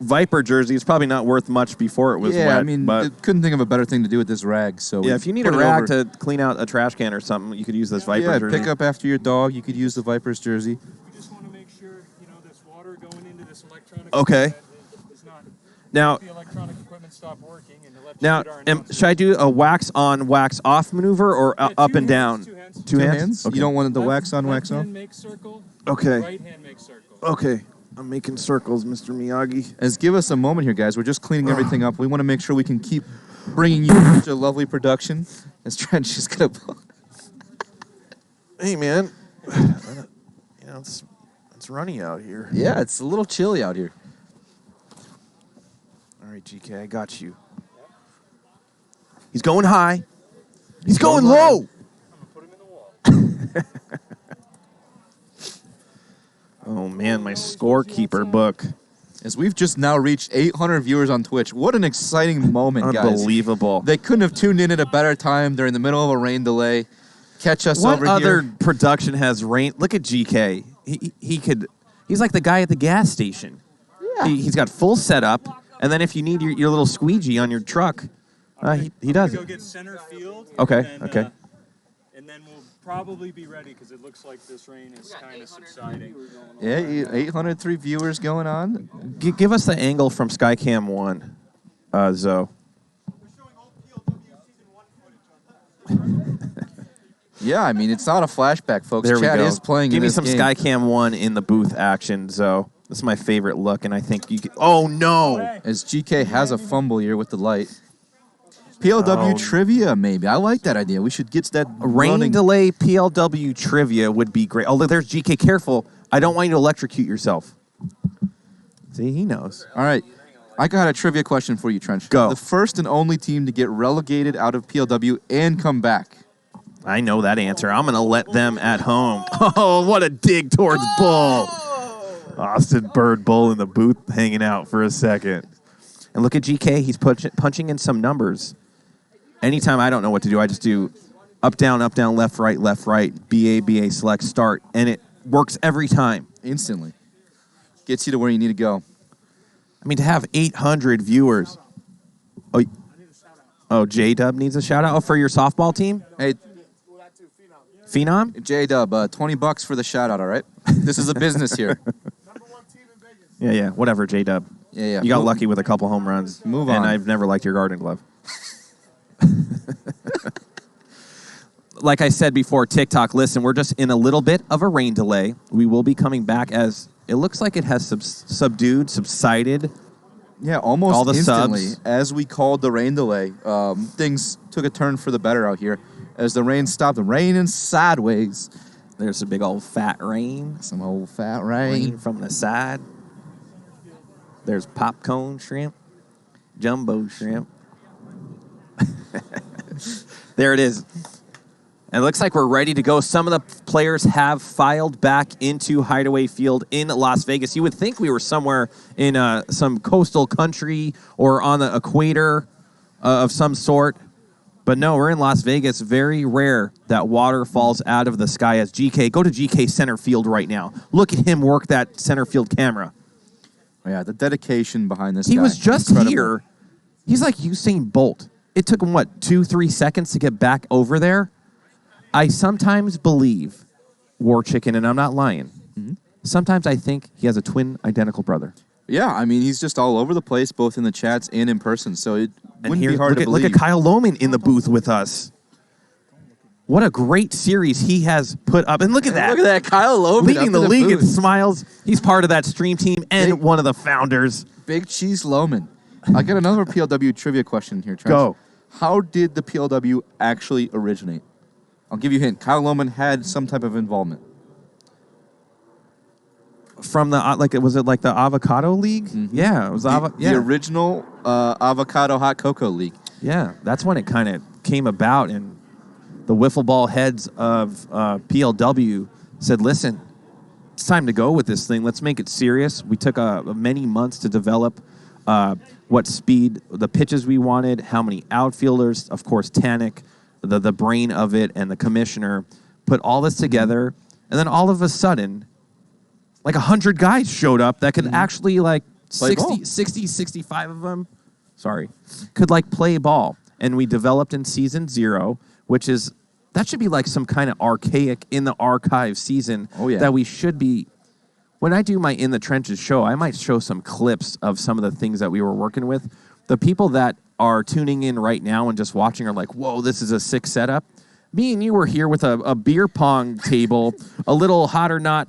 Viper jersey. It's probably not worth much before it was wet. Yeah, I mean, but couldn't think of a better thing to do with this rag. So yeah, if you need a rag to clean out a trash can or something, you could use this Viper jersey. Pick up after your dog. You could use the Vipers jersey. We just want to make sure, this water going into this electronic Okay. equipment is not Now, the electronic equipment stop working and now, should I do a wax on, wax off maneuver or up and down? Two hands. Two hands? Okay. You don't want the wax on, wax Left off? hand makes circle. Okay. Right hand makes circle. Okay. I'm making circles, Mr. Miyagi. As give us a moment here, guys. We're just cleaning everything up. We want to make sure we can keep bringing you such a lovely production. As Trent just gonna. Hey, man. It's runny out here. Yeah, it's a little chilly out here. All right, GK, I got you. He's going high. He's going low. I'm going to put him in the wall. Oh, man, my scorekeeper book. As we've just now reached 800 viewers on Twitch. What an exciting moment, guys. Unbelievable. They couldn't have tuned in at a better time. They're in the middle of a rain delay. Catch us What over other here. production has rain? Look at GK. He's like the guy at the gas station. Yeah. He's got full setup, and then if you need your little squeegee on your truck, he does Go it. get center field. Okay, and then, okay. And then we'll probably be ready because it looks like this rain is kind of subsiding. Yeah, 803 viewers going on. Give us the angle from Skycam 1, Zoe. Yeah, I mean, it's not a flashback, folks. There we Chad go. is playing Give in me this some game. Skycam 1 in the booth action, Zoe. This is my favorite look, and I think you can... Oh, no! As GK has a fumble here with the light. PLW Oh. trivia, maybe. I like that idea. We should get that Rain running. delay PLW trivia would be great. Although there's GK. Careful. I don't want you to electrocute yourself. See, he knows. All right. I got a trivia question for you, Trench. Go. The first and only team to get relegated out of PLW and come back. I know that answer. I'm going to let them at home. Oh, what a dig towards Bull. Austin Bird Bull in the booth hanging out for a second. And look at GK. He's punching in some numbers. Anytime I don't know what to do, I just do up, down, left, right, BA, select, start. And it works every time. Instantly. Gets you to where you need to go. I mean, to have 800 viewers. Oh, J-Dub needs a shout-out. Oh, for your softball team? Hey, Phenom? J-Dub, $20 for the shout-out, all right? This is a business here. Yeah, whatever, J-Dub. Yeah. You got lucky with a couple home runs. Move And on. I've never liked your garden glove. Like I said before, TikTok, listen, we're just in a little bit of a rain delay. We will be coming back as it looks like it has subsided. Yeah, almost All the instantly. subs. As we called the rain delay, things took a turn for the better out here. As the rain stopped, raining sideways. There's a big old fat rain. Some old fat Rain rain. from the side. There's popcorn shrimp, jumbo shrimp. There it is. And it looks like we're ready to go. Some of the players have filed back into Hideaway Field in Las Vegas. You would think we were somewhere in some coastal country or on the equator of some sort. But no, we're in Las Vegas. Very rare that water falls out of the sky as GK. Go to GK center field right now. Look at him work that center field camera. Yeah, the dedication behind this He guy. was just Incredible. here. He's like Usain Bolt. It took him, 2-3 seconds to get back over there? I sometimes believe, War Chicken, and I'm not lying. Sometimes I think he has a twin identical brother. Yeah, I mean, he's just all over the place, both in the chats and in person. So it wouldn't be hard to believe. Look at Kyle Lohman in the booth with us. What a great series he has put up. And look at that. Look at that, Kyle Lohman leading the league in smiles. He's part of that stream team and one of the founders. Big Cheese Lohman. I got another PLW trivia question here, Trent. Go. How did the PLW actually originate? I'll give you a hint. Kyle Lohman had some type of involvement. From the was it like the Avocado League? Yeah, it was the original Avocado Hot Cocoa League. Yeah, that's when it kind of came about, and the wiffle ball heads of PLW said, "Listen, it's time to go with this thing. Let's make it serious." We took many months to develop what speed, the pitches we wanted, how many outfielders. Of course, Tanik, the brain of it, and the commissioner put all this together, and then all of a sudden, like 100 guys showed up that could actually, like 60, 65 of them, could like play ball. And we developed in season 0, which is, that should be like some kind of archaic in the archive season that we should be. When I do my In the Trenches show, I might show some clips of some of the things that we were working with. The people that are tuning in right now and just watching are like, whoa, this is a sick setup. Me and you were here with a beer pong table, a little hot or not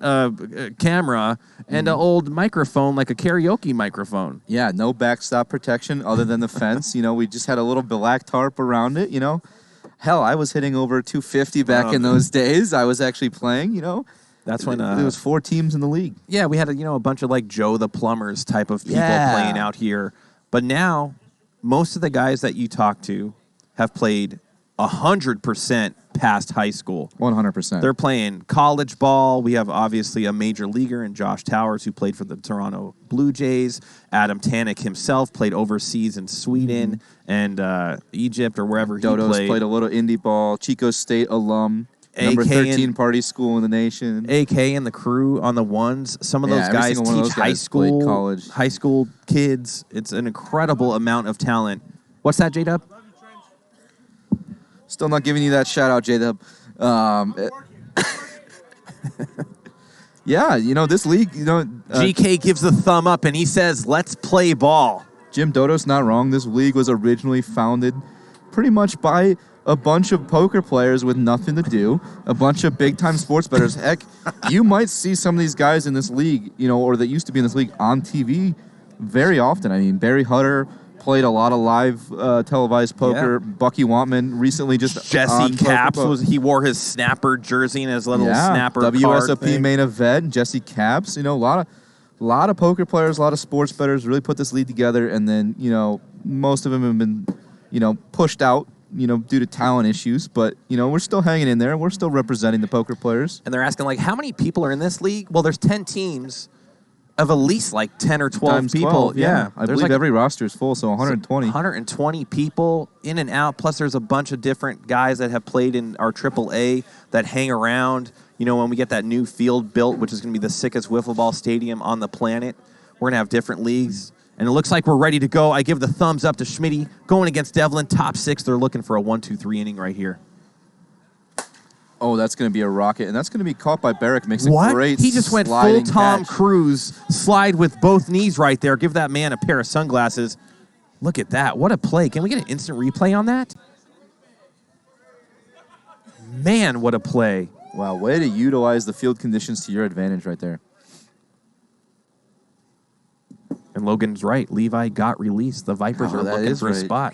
camera, and an old microphone, like a karaoke microphone. Yeah, no backstop protection other than the fence. You know, we just had a little black tarp around it, you know. Hell, I was hitting over 250 back in those days. I was actually playing, you know. That's when there was 4 teams in the league. Yeah, we had a bunch of like Joe the Plumbers type of people playing out here. But now, most of the guys that you talk to have played 100% past high school. 100%. They're playing college ball. We have obviously a major leaguer in Josh Towers who played for the Toronto Blue Jays. Adam Tanik himself played overseas in Sweden and Egypt or wherever Dodo's he played a little indie ball. Chico State alum. Number 13 party school in the nation. AK and the crew on the ones. Some of those guys teach high school, college. High school kids. It's an incredible amount of talent. What's that, J-Dub? Still not giving you that shout out, J-Dub. Yeah, you know, this league, you know. GK gives the thumb up and he says, let's play ball. Jim Dodo's not wrong. This league was originally founded pretty much by a bunch of poker players with nothing to do, a bunch of big-time sports bettors. Heck, you might see some of these guys in this league, you know, or that used to be in this league on TV very often. I mean, Barry Hutter played a lot of live televised poker. Yeah. Bucky Wantman recently just Jesse Caps he wore his snapper jersey and his little snapper WSOP main event. Jesse Caps, you know, a lot of poker players, a lot of sports bettors really put this league together, and then, you know, most of them have been, you know, pushed out, you know, due to talent issues, but, you know, we're still hanging in there. We're still representing the poker players. And they're asking, like, how many people are in this league? Well, there's 10 teams of at least, like, 10 or 12 Times people. 12, yeah. I believe like every roster is full, so 120. 120 people in and out, plus there's a bunch of different guys that have played in our AAA that hang around. You know, when we get that new field built, which is going to be the sickest wiffle ball stadium on the planet, we're going to have different leagues. And it looks like we're ready to go. I give the thumbs up to Schmitty going against Devlin. Top 6. They're looking for a 1-2-3 inning right here. Oh, that's going to be a rocket. And that's going to be caught by Barrick. Makes a great He just went full Tom Cruise. Slide with both knees right there. Give that man a pair of sunglasses. Look at that. What a play. Can we get an instant replay on that? Man, what a play. Wow, way to utilize the field conditions to your advantage right there. And Logan's right. Levi got released. The Vipers are looking for a spot.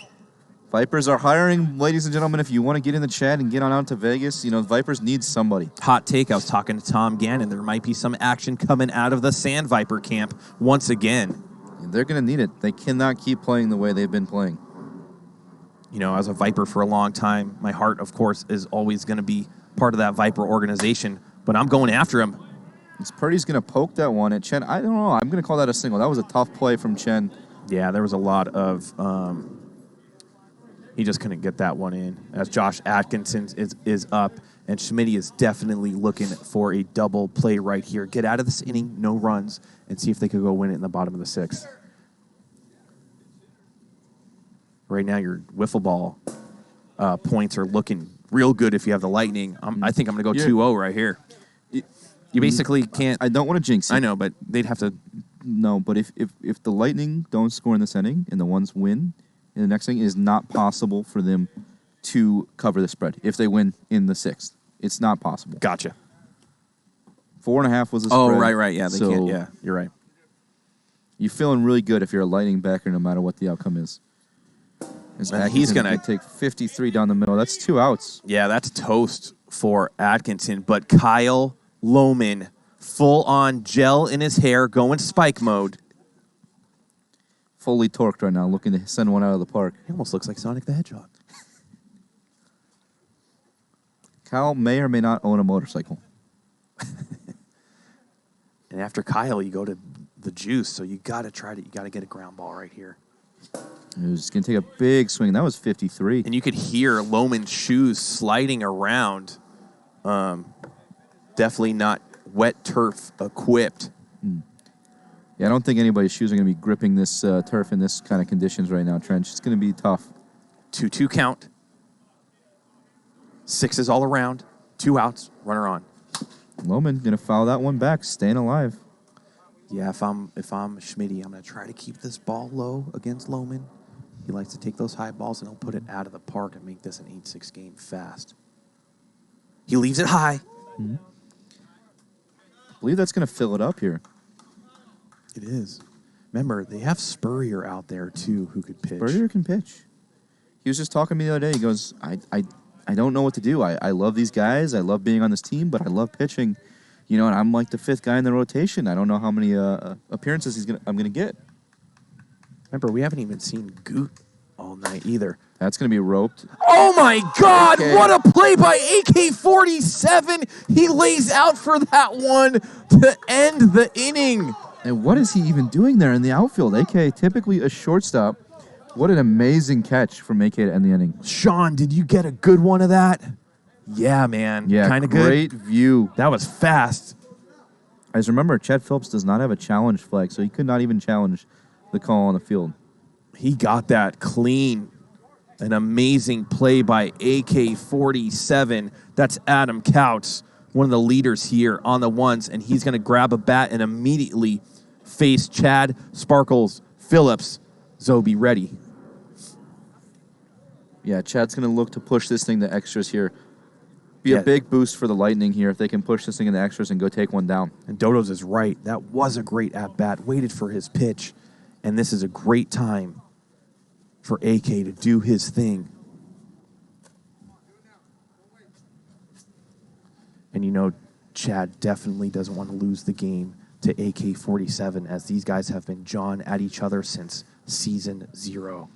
Vipers are hiring, ladies and gentlemen. If you want to get in the chat and get on out to Vegas, you know, Vipers need somebody. Hot take. I was talking to Tom Gannon. There might be some action coming out of the Sand Viper camp once again. They're going to need it. They cannot keep playing the way they've been playing. You know, as a Viper for a long time, my heart, of course, is always going to be part of that Viper organization. But I'm going after him. Purdy's going to poke that one at Chen. I don't know. I'm going to call that a single. That was a tough play from Chen. Yeah, there was a lot of... he just couldn't get that one in. As Josh Atkinson is up, and Schmitty is definitely looking for a double play right here. Get out of this inning, no runs, and see if they could go win it in the bottom of the 6th. Right now, your wiffle ball points are looking real good if you have the Lightning. I think I'm going to go 2-0 right here. You basically can't. I don't want to jinx it. I know, but they'd have to. No, but if the Lightning don't score in this inning and the ones win in the next inning, it is not possible for them to cover the spread if they win in the 6th. It's not possible. Gotcha. 4.5 was the spread. Oh, right. Yeah, they can't. Yeah, you're right. You're feeling really good if you're a Lightning backer, no matter what the outcome is. He's going to take 53 down the middle. That's 2 outs. Yeah, that's toast for Atkinson. But Kyle Lohman, full on gel in his hair, going spike mode. Fully torqued right now, looking to send one out of the park. He almost looks like Sonic the Hedgehog. Kyle may or may not own a motorcycle. And after Kyle, you go to the juice. So you got to get a ground ball right here. He was going to take a big swing. That was 53. And you could hear Lohman's shoes sliding around. Definitely not wet turf equipped. Yeah, I don't think anybody's shoes are going to be gripping this turf in this kind of conditions right now, Trench. It's going to be tough. 2-2 count. 6s all around. 2 outs. Runner on. Lohman going to foul that one back, staying alive. Yeah, if I'm Schmitty, I'm going to try to keep this ball low against Lohman. He likes to take those high balls, and he'll put it out of the park and make this an 8-6 game fast. He leaves it high. Mm-hmm. I believe that's going to fill it up here. It is. Remember, they have Spurrier out there, too, who could pitch. Spurrier can pitch. He was just talking to me the other day. He goes, I don't know what to do. I love these guys. I love being on this team, but I love pitching. You know, and I'm like the 5th guy in the rotation. I don't know how many appearances I'm going to get. Remember, we haven't even seen Goot all night either. That's going to be roped. Oh, my God. AK. What a play by AK-47. He lays out for that one to end the inning. And what is he even doing there in the outfield? AK, typically a shortstop. What an amazing catch from AK to end the inning. Sean, did you get a good one of that? Yeah, man. Yeah, kind of good. Great view. That was fast. As remember, Chet Phillips does not have a challenge flag, so he could not even challenge the call on the field. He got that clean. An amazing play by AK-47. That's Adam Couts, one of the leaders here on the ones, and he's going to grab a bat and immediately face Chad Sparkles Phillips. Zoe, ready. Yeah, Chad's going to look to push this thing to extras here. Be a big boost for the Lightning here if they can push this thing into extras and go take one down. And Dodo's is right. That was a great at-bat. Waited for his pitch. And this is a great time for AK to do his thing. And you know, Chad definitely doesn't want to lose the game to AK-47 as these guys have been jawing at each other since season 0.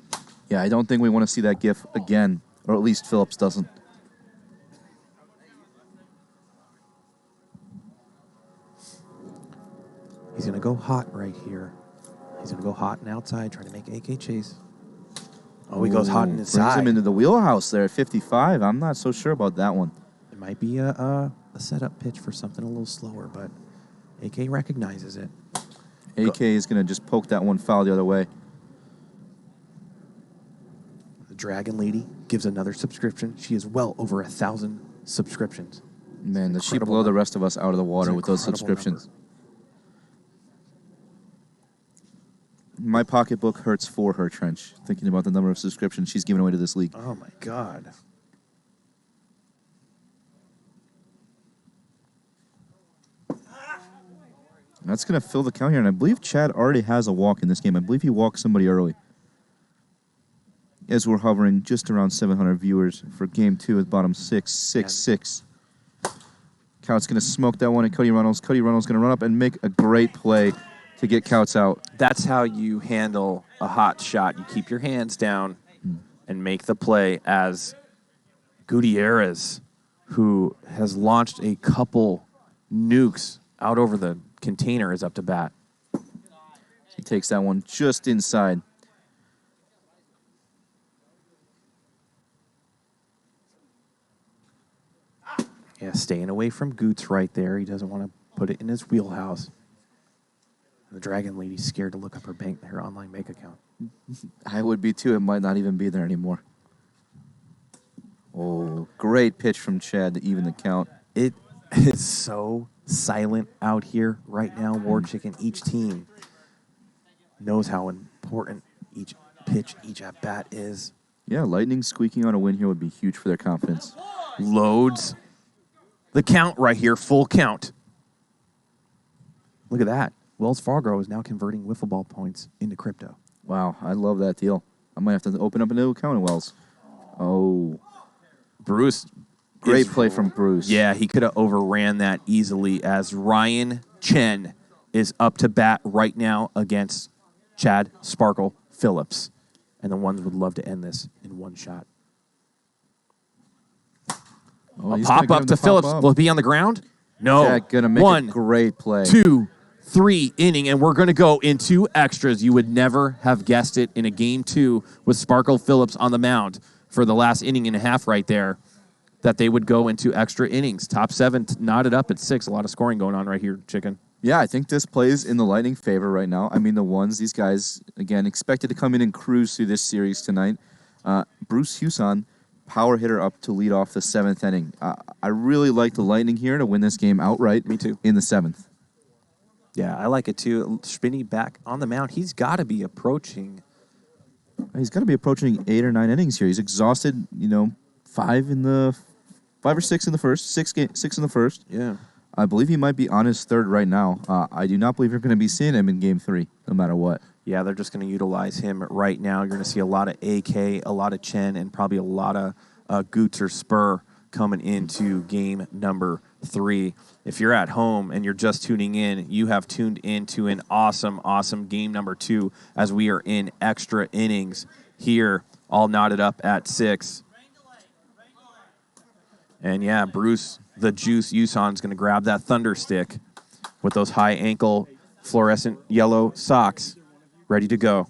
Yeah, I don't think we want to see that gif again, or at least Phillips doesn't. He's going to go hot right here. He's going to go hot and outside, trying to make AK chase. Oh, he goes hot and inside. Brings him into the wheelhouse there at 55. I'm not so sure about that one. It might be a setup pitch for something a little slower, but AK recognizes it. AK is going to just poke that one foul the other way. The Dragon Lady gives another subscription. She is well over 1,000 subscriptions. Man, does she blow the rest of us out of the water with those subscriptions? Number. My pocketbook hurts for her, Trench, thinking about the number of subscriptions she's given away to this league. Oh, my God. That's going to fill the count here, and I believe Chad already has a walk in this game. I believe he walked somebody early. As we're hovering just around 700 viewers for Game 2 with bottom 6-6-6. Coutts going to smoke that one at Cody Reynolds. Cody Reynolds going to run up and make a great play to get Coutts out. That's how you handle a hot shot. You keep your hands down and make the play as Gutierrez, who has launched a couple nukes out over the container, is up to bat. He takes that one just inside. Yeah, staying away from Goots right there. He doesn't want to put it in his wheelhouse. The Dragon Lady's scared to look up her online bank account. I would be too. It might not even be there anymore. Oh, great pitch from Chad to even the count. It is so silent out here right now, War Chicken. Each team knows how important each pitch, each at-bat is. Yeah, Lightning squeaking on a win here would be huge for their confidence. Loads the count right here, full count. Look at that. Wells Fargo is now converting wiffle ball points into crypto. Wow, I love that deal. I might have to open up a new account at Wells. Oh. Bruce. Great play from Bruce. Yeah, he could have overran that easily as Ryan Chen is up to bat right now against Chad Sparkle Phillips. And the ones would love to end this in one shot. Oh, A pop-up to Phillips. Will it be on the ground? No. Chad gonna make a great play. 2, 3 inning, and we're going to go into extras. You would never have guessed it in a game 2 with Sparkle Phillips on the mound for the last inning and a half right there, that they would go into extra innings. Top 7 knotted up at 6. A lot of scoring going on right here, Chicken. Yeah, I think this plays in the Lightning favor right now. I mean, the ones, these guys, again, expected to come in and cruise through this series tonight. Bruce Huson, power hitter up to lead off the 7th inning. I really like the Lightning here to win this game outright. Me too. In the 7th. Yeah, I like it too. Spinney back on the mound. He's got to be approaching. He's got to be approaching 8 or 9 innings here. He's exhausted, 5 or 6 in the first, 6 in the first. Yeah. I believe he might be on his 3rd right now. I do not believe you're going to be seeing him in Game 3, no matter what. Yeah, they're just going to utilize him right now. You're going to see a lot of AK, a lot of Chen, and probably a lot of Goots or Spur coming into game number 3. If you're at home and you're just tuning in, you have tuned into an awesome, awesome game number 2 as we are in extra innings here, all knotted up at 6. And yeah, Bruce, the Juice Uson's going to grab that thunder stick with those high ankle fluorescent yellow socks ready to go.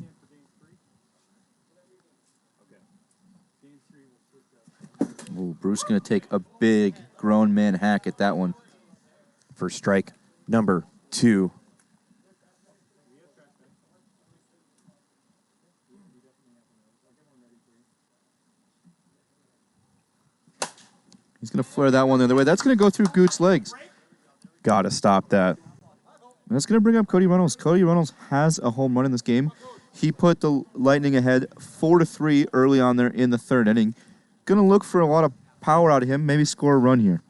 Ooh, Bruce going to take a big grown man hack at that one. For strike number 2. He's going to flare that one the other way. That's going to go through Goot's legs. Got to stop that. That's going to bring up Cody Reynolds. Cody Reynolds has a home run in this game. He put the Lightning ahead 4-3 early on there in the 3rd inning. Going to look for a lot of power out of him, maybe score a run here.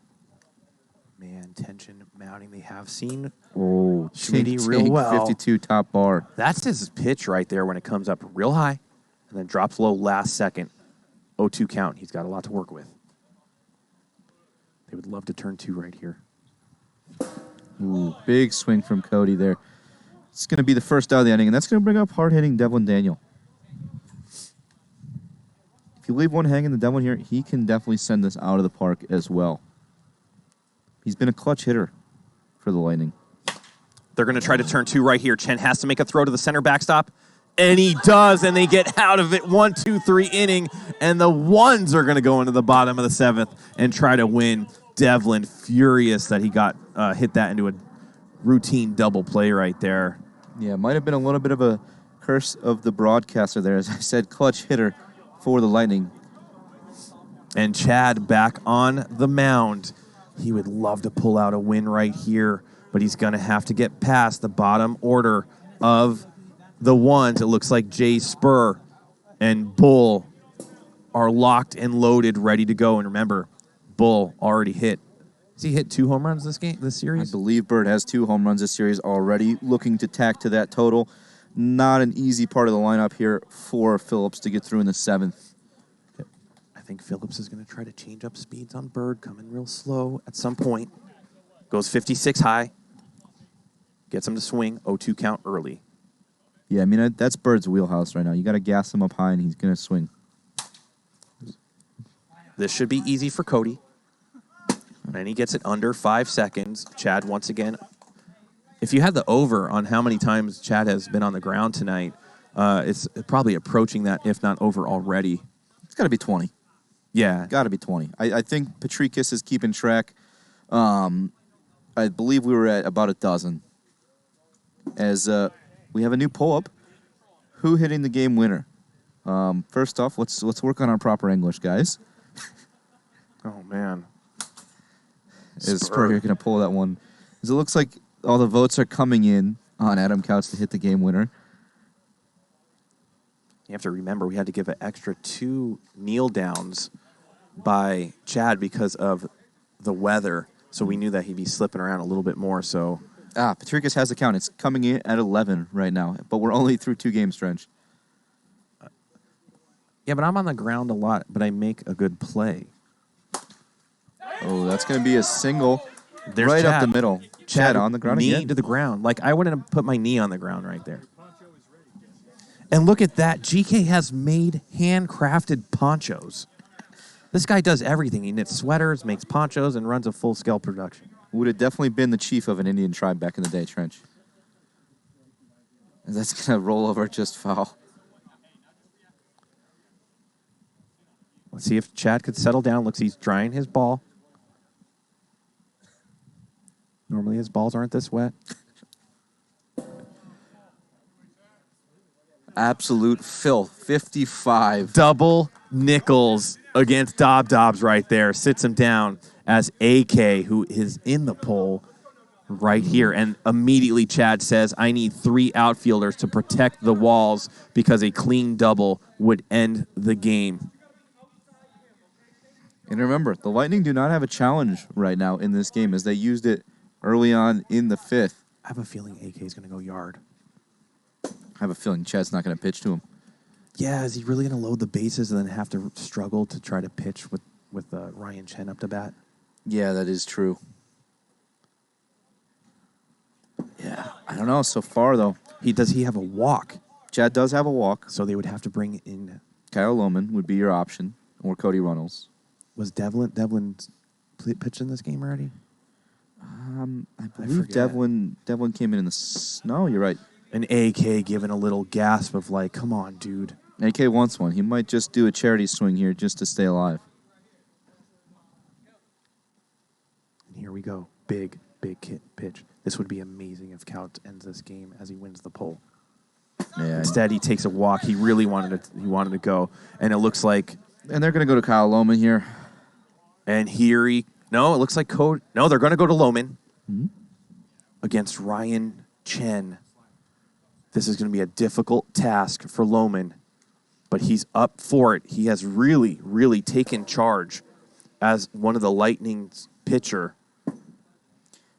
Man, tension mounting. They have seen Schmitty real well. 52 top bar. That's his pitch right there when it comes up real high and then drops low last second. 0-2 count. He's got a lot to work with. They would love to turn 2 right here. Ooh, big swing from Cody there. It's going to be the first out of the inning, and that's going to bring up hard-hitting Devlin Daniel. If you leave one hanging, the Devlin here, he can definitely send this out of the park as well. He's been a clutch hitter for the Lightning. They're going to try to turn 2 right here. Chen has to make a throw to the center backstop, and he does, and they get out of it 1, 2, 3 inning, and the ones are going to go into the bottom of the 7th and try to win. Devlin furious that he got hit that into a routine double play right there. Yeah, might have been a little bit of a curse of the broadcaster there. As I said, clutch hitter for the Lightning. And Chad back on the mound. He would love to pull out a win right here, but he's going to have to get past the bottom order of the ones. It looks like Jay Spur and Bull are locked and loaded, ready to go. And remember, Bull already hit. Has he hit 2 home runs this series? I believe Bird has 2 home runs this series already, looking to tack to that total. Not an easy part of the lineup here for Phillips to get through in the 7th. I think Phillips is going to try to change up speeds on Bird, coming real slow at some point. Goes 56 high. Gets him to swing. 0-2 count early. Yeah, I mean, that's Bird's wheelhouse right now. You got to gas him up high, and he's going to swing. This should be easy for Cody. And he gets it under 5 seconds. Chad, once again, if you had the over on how many times Chad has been on the ground tonight, it's probably approaching that, if not over already. It's got to be 20. Yeah. Got to be 20. I think Patricus is keeping track. I believe we were at about a dozen. As we have a new pull-up. Who hitting the game winner? First off, let's work on our proper English, guys. Oh, man. Is Spurrier going to pull that one? Because it looks like all the votes are coming in on Adam Couch to hit the game winner. You have to remember we had to give an extra 2 kneel downs by Chad because of the weather. So we knew that he'd be slipping around a little bit more. So Patricus has the count. It's coming in at 11 right now, but we're only through 2 games, Trench. Yeah, but I'm on the ground a lot, but I make a good play. Oh, that's going to be a single. There's right Chad. up the middle. Chad on the ground knee again. to the ground. Like, I wouldn't have put my knee on the ground right there. And look at that. GK has made handcrafted ponchos. This guy does everything. He knits sweaters, makes ponchos, and runs a full-scale production. Would have definitely been the chief of an Indian tribe back in the day, Trench. And that's going to roll over just foul. Let's see if Chad could settle down. Looks he's drying his ball. Normally his balls aren't this wet. Absolute filth. 55. Double nickels against Dobbs right there. Sits him down as AK, who is in the pole right here. And immediately Chad says, I need 3 outfielders to protect the walls because a clean double would end the game. And remember, the Lightning do not have a challenge right now in this game as they used it early on in the 5th. I have a feeling AK is going to go yard. I have a feeling Chad's not going to pitch to him. Yeah, is he really going to load the bases and then have to struggle to try to pitch with Ryan Chen up to bat? Yeah, that is true. Yeah, I don't know. So far, though, Does he have a walk? Chad does have a walk. So they would have to bring in... Kyle Lohman would be your option, or Cody Runnels. Was Devlin pitched in this game already? I believe Devlin came in the snow. You're right. And AK giving a little gasp of like, come on, dude. AK wants one. He might just do a charity swing here just to stay alive. And here we go. Big pitch. This would be amazing if Couch ends this game as he wins the pole. Yeah. Instead, he takes a walk. He really wanted to go. And it looks like... And they're going to go to Kyle Lohman here. And here it looks like Code. No, they're going to go to Lohman against Ryan Chen. This is going to be a difficult task for Lohman, but he's up for it. He has really, really taken charge as one of the Lightning's pitcher.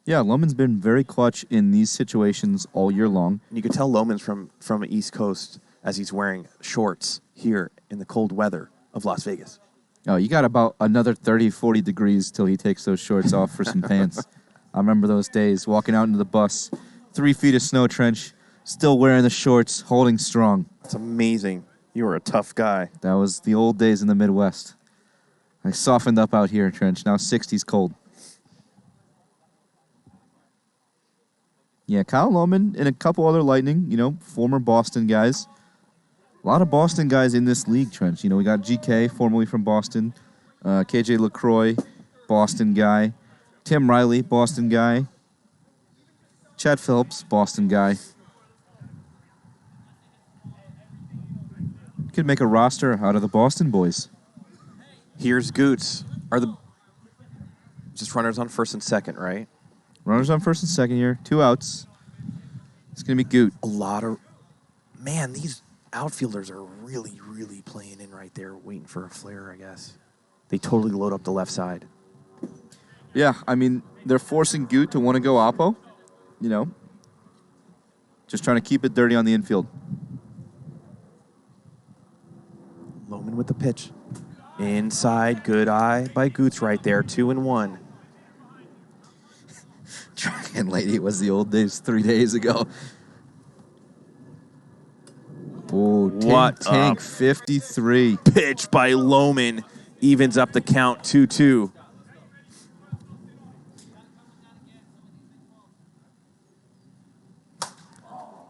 Yeah, Lohman's been very clutch in these situations all year long. And you can tell Lohman's from the East Coast as he's wearing shorts here in the cold weather of Las Vegas. Oh, you got about another 30, 40 degrees till he takes those shorts off for some pants. I remember those days, walking out into the bus, 3 feet of snow trench, still wearing the shorts, holding strong. That's amazing. You were a tough guy. That was the old days in the Midwest. I softened up out here, Trench. Now 60's cold. Yeah, Kyle Lohman and a couple other Lightning, former Boston guys. A lot of Boston guys in this league, Trench. We got GK, formerly from Boston. KJ LaCroix, Boston guy. Tim Riley, Boston guy. Chad Phillips, Boston guy. Could make a roster out of the Boston boys. Here's Goots. Are the just runners on first and second, right? Runners on first and second here. 2 outs. It's going to be Goot. A lot of... Man, these outfielders are really, really playing in right there, waiting for a flare, I guess. They totally load up the left side. Yeah, I mean, they're forcing Goot to want to go oppo. Just trying to keep it dirty on the infield. Lohman with the pitch. Inside, good eye by Goots right there, 2-1. Dragon Lady was the old days 3 days ago. Oh, What Tank a 53. Pitch by Lohman evens up the count 2-2.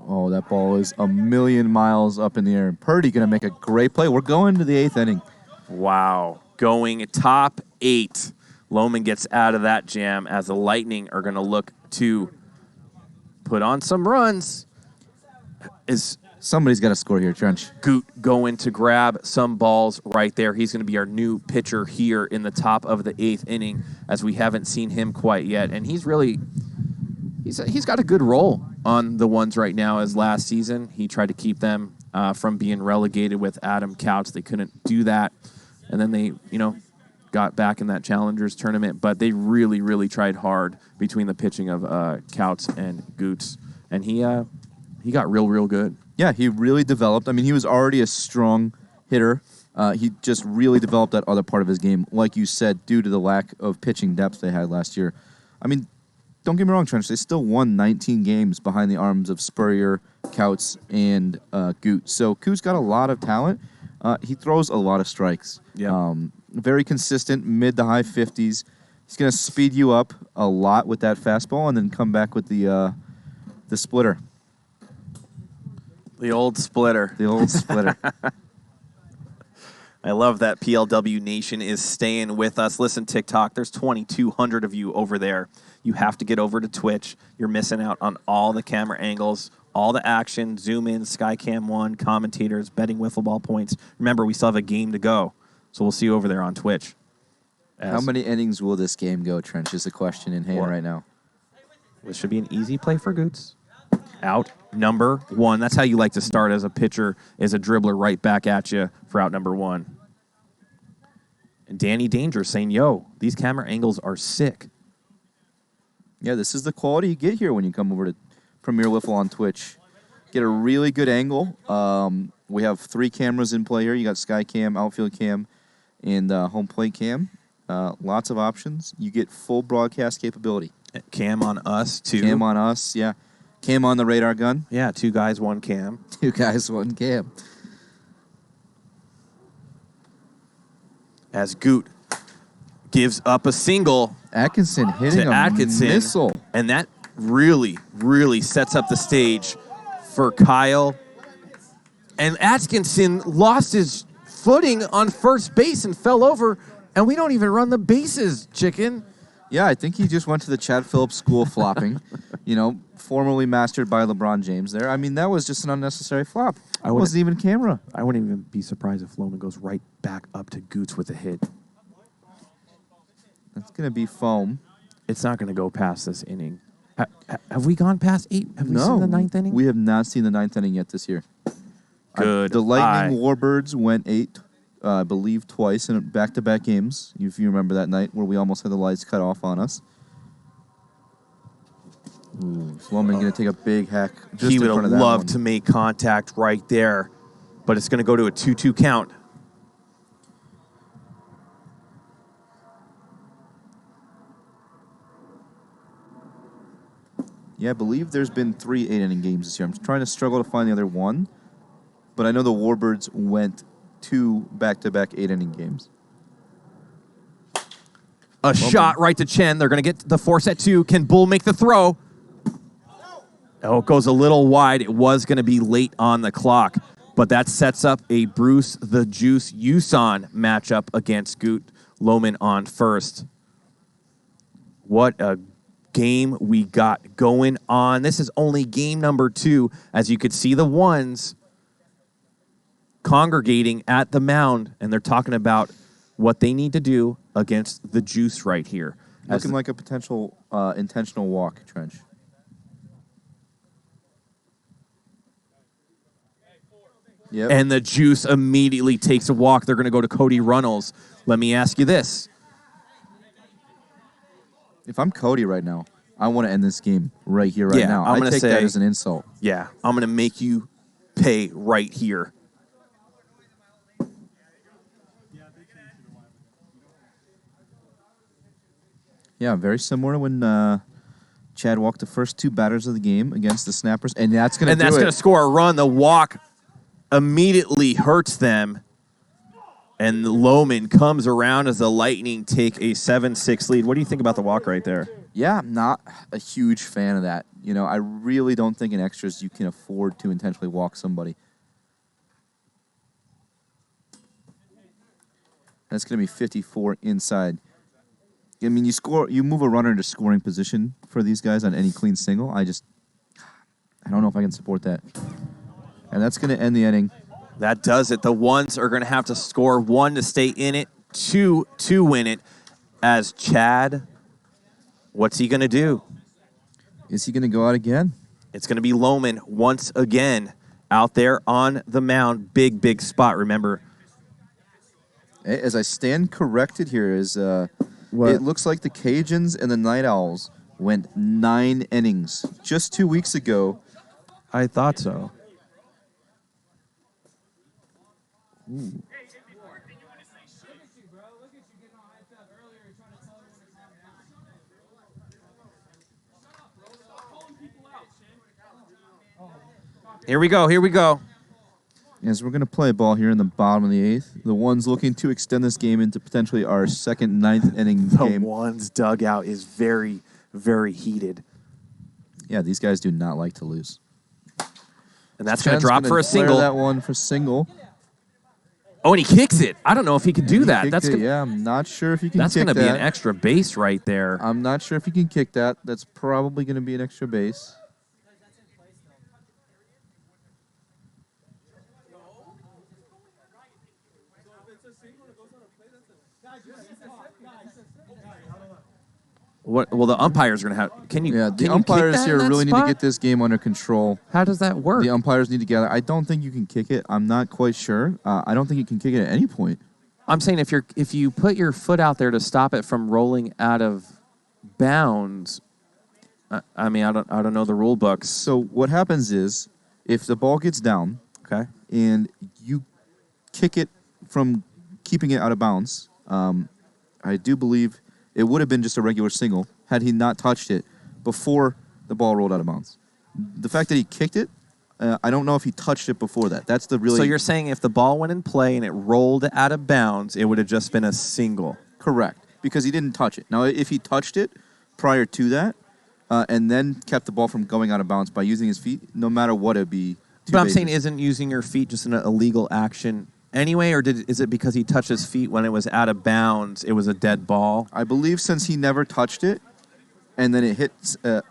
Oh, that ball is a million miles up in the air. Purdy going to make a great play. We're going to the 8th inning. Wow. Going top 8. Lohman gets out of that jam as the Lightning are going to look to put on some runs. Somebody's got to score here, Trench. Goot going to grab some balls right there. He's going to be our new pitcher here in the top of the 8th inning, as we haven't seen him quite yet. And he's got a good role on the ones right now. As last season, he tried to keep them from being relegated with Adam Couch. They couldn't do that. And then they, got back in that Challengers tournament. But they really, really tried hard between the pitching of Couch and Goots. And he got real good. Yeah, he really developed. I mean, he was already a strong hitter. He just really developed that other part of his game, like you said, due to the lack of pitching depth they had last year. I mean, don't get me wrong, Trench. They still won 19 games behind the arms of Spurrier, Couts, and Goot. So Goot's got a lot of talent. He throws a lot of strikes. Yeah. Very consistent, mid to high 50s. He's going to speed you up a lot with that fastball and then come back with the splitter. The old splitter. The old splitter. I love that PLW Nation is staying with us. Listen, TikTok, there's 2,200 of you over there. You have to get over to Twitch. You're missing out on all the camera angles, all the action, zoom in, Skycam 1, commentators, betting wiffle ball points. Remember, we still have a game to go, so we'll see you over there on Twitch. How many innings will this game go, Trench, is the question in hand right now. This should be an easy play for Goots. Out number 1. That's how you like to start as a pitcher, is a dribbler right back at you for out number 1. And Danny Danger saying, yo, these camera angles are sick. Yeah, this is the quality you get here when you come over to Premier Wiffle on Twitch. Get a really good angle. We have 3 cameras in play here. You got Sky Cam, Outfield Cam, and Home Plate Cam. Lots of options. You get full broadcast capability. Cam on us, too. Cam on us, yeah. Cam on the radar gun. Yeah, 2 guys, 1 cam. 2 guys, 1 cam. As Goot gives up a single Atkinson hitting to a Atkinson, missile. and that really, really sets up the stage for Kyle. And Atkinson lost his footing on first base and fell over, and we don't even run the bases, chicken. Yeah, I think he just went to the Chad Phillips school of flopping, formerly mastered by LeBron James there. I mean, that was just an unnecessary flop. It wasn't even camera. I wouldn't even be surprised if Loman goes right back up to Goots with a hit. That's going to be foam. It's not going to go past this inning. Have we gone past 8? Have we seen the 9th inning? We have not seen the 9th inning yet this year. Good. The Lightning Warbirds went 8, I believe, twice in back-to-back games, if you remember that night where we almost had the lights cut off on us. Sloman going to take a big hack just he in would front have of that loved one. to make contact right there, but it's going to go to a 2-2 count. Yeah, I believe there's been 3 8-inning games this year. I'm trying to struggle to find the other one, but I know the Warbirds went 2 back-to-back 8-inning games. A shot right to Chen. They're going to get the force at 2. Can Bull make the throw? Oh, it goes a little wide. It was going to be late on the clock, but that sets up a Bruce the Juice Yuson matchup against Goot Loman on first. What a game we got going on. This is only game number 2. As you could see, the ones congregating at the mound, and they're talking about what they need to do against the Juice right here. Looking like a potential intentional walk, Trench. Yep. And the Juice immediately takes a walk. They're going to go to Cody Runnels. Let me ask you this. If I'm Cody right now, I want to end this game right here, right now. I'm I gonna take say, that as an insult. Yeah, I'm going to make you pay right here. Yeah, very similar to when Chad walked the first 2 batters of the game against the Snappers, and that's going to do it. And that's going to score a run. The walk immediately hurts them. And Loman comes around as the Lightning take a 7-6 lead. What do you think about the walk right there? Yeah, I'm not a huge fan of that. I really don't think in extras you can afford to intentionally walk somebody. That's going to be 54 inside. I mean, you move a runner into scoring position for these guys on any clean single. I don't know if I can support that. And that's going to end the inning. That does it. The ones are going to have to score 1 to stay in it, 2 to win it. As Chad, what's he going to do? Is he going to go out again? It's going to be Lohman once again out there on the mound. Big, big spot, remember. As I stand corrected here, it looks like the Cajuns and the Night Owls went 9 innings just 2 weeks ago. I thought so. Ooh. Here we go. As we're going to play ball here in the bottom of the 8th. The ones looking to extend this game into potentially our second 9th inning game. The ones dugout is very, very heated. Yeah, these guys do not like to lose. And that's going to drop for a single. That one for single. Oh, and he kicks it. I don't know if he can do that. Yeah, I'm not sure if he can kick that. That's going to be an extra base right there. I'm not sure if he can kick that. That's probably going to be an extra base. What? Well, the umpires are going to have. Can you? Yeah, the can umpires you kick that here in really that need to spot? get this game under control. How does that work? The umpires need to gather. I don't think you can kick it. I'm not quite sure. I don't think you can kick it at any point. I'm saying if you put your foot out there to stop it from rolling out of bounds. I mean, I don't know the rule books. So what happens is, if the ball gets down, Okay. and you kick it from keeping it out of bounds, I do believe it would have been just a regular single had he not touched it before the ball rolled out of bounds. The fact that he kicked it, I don't know if he touched it before that. That's the really... So you're saying if the ball went in play and it rolled out of bounds, it would have just been a single. Correct, because he didn't touch it. Now, if he touched it prior to that and then kept the ball from going out of bounds by using his feet, no matter what, it would be two But I'm bases. saying, isn't using your feet just an illegal action anyway, or is it because he touched his feet when it was out of bounds, it was a dead ball? I believe since he never touched it, and then it hit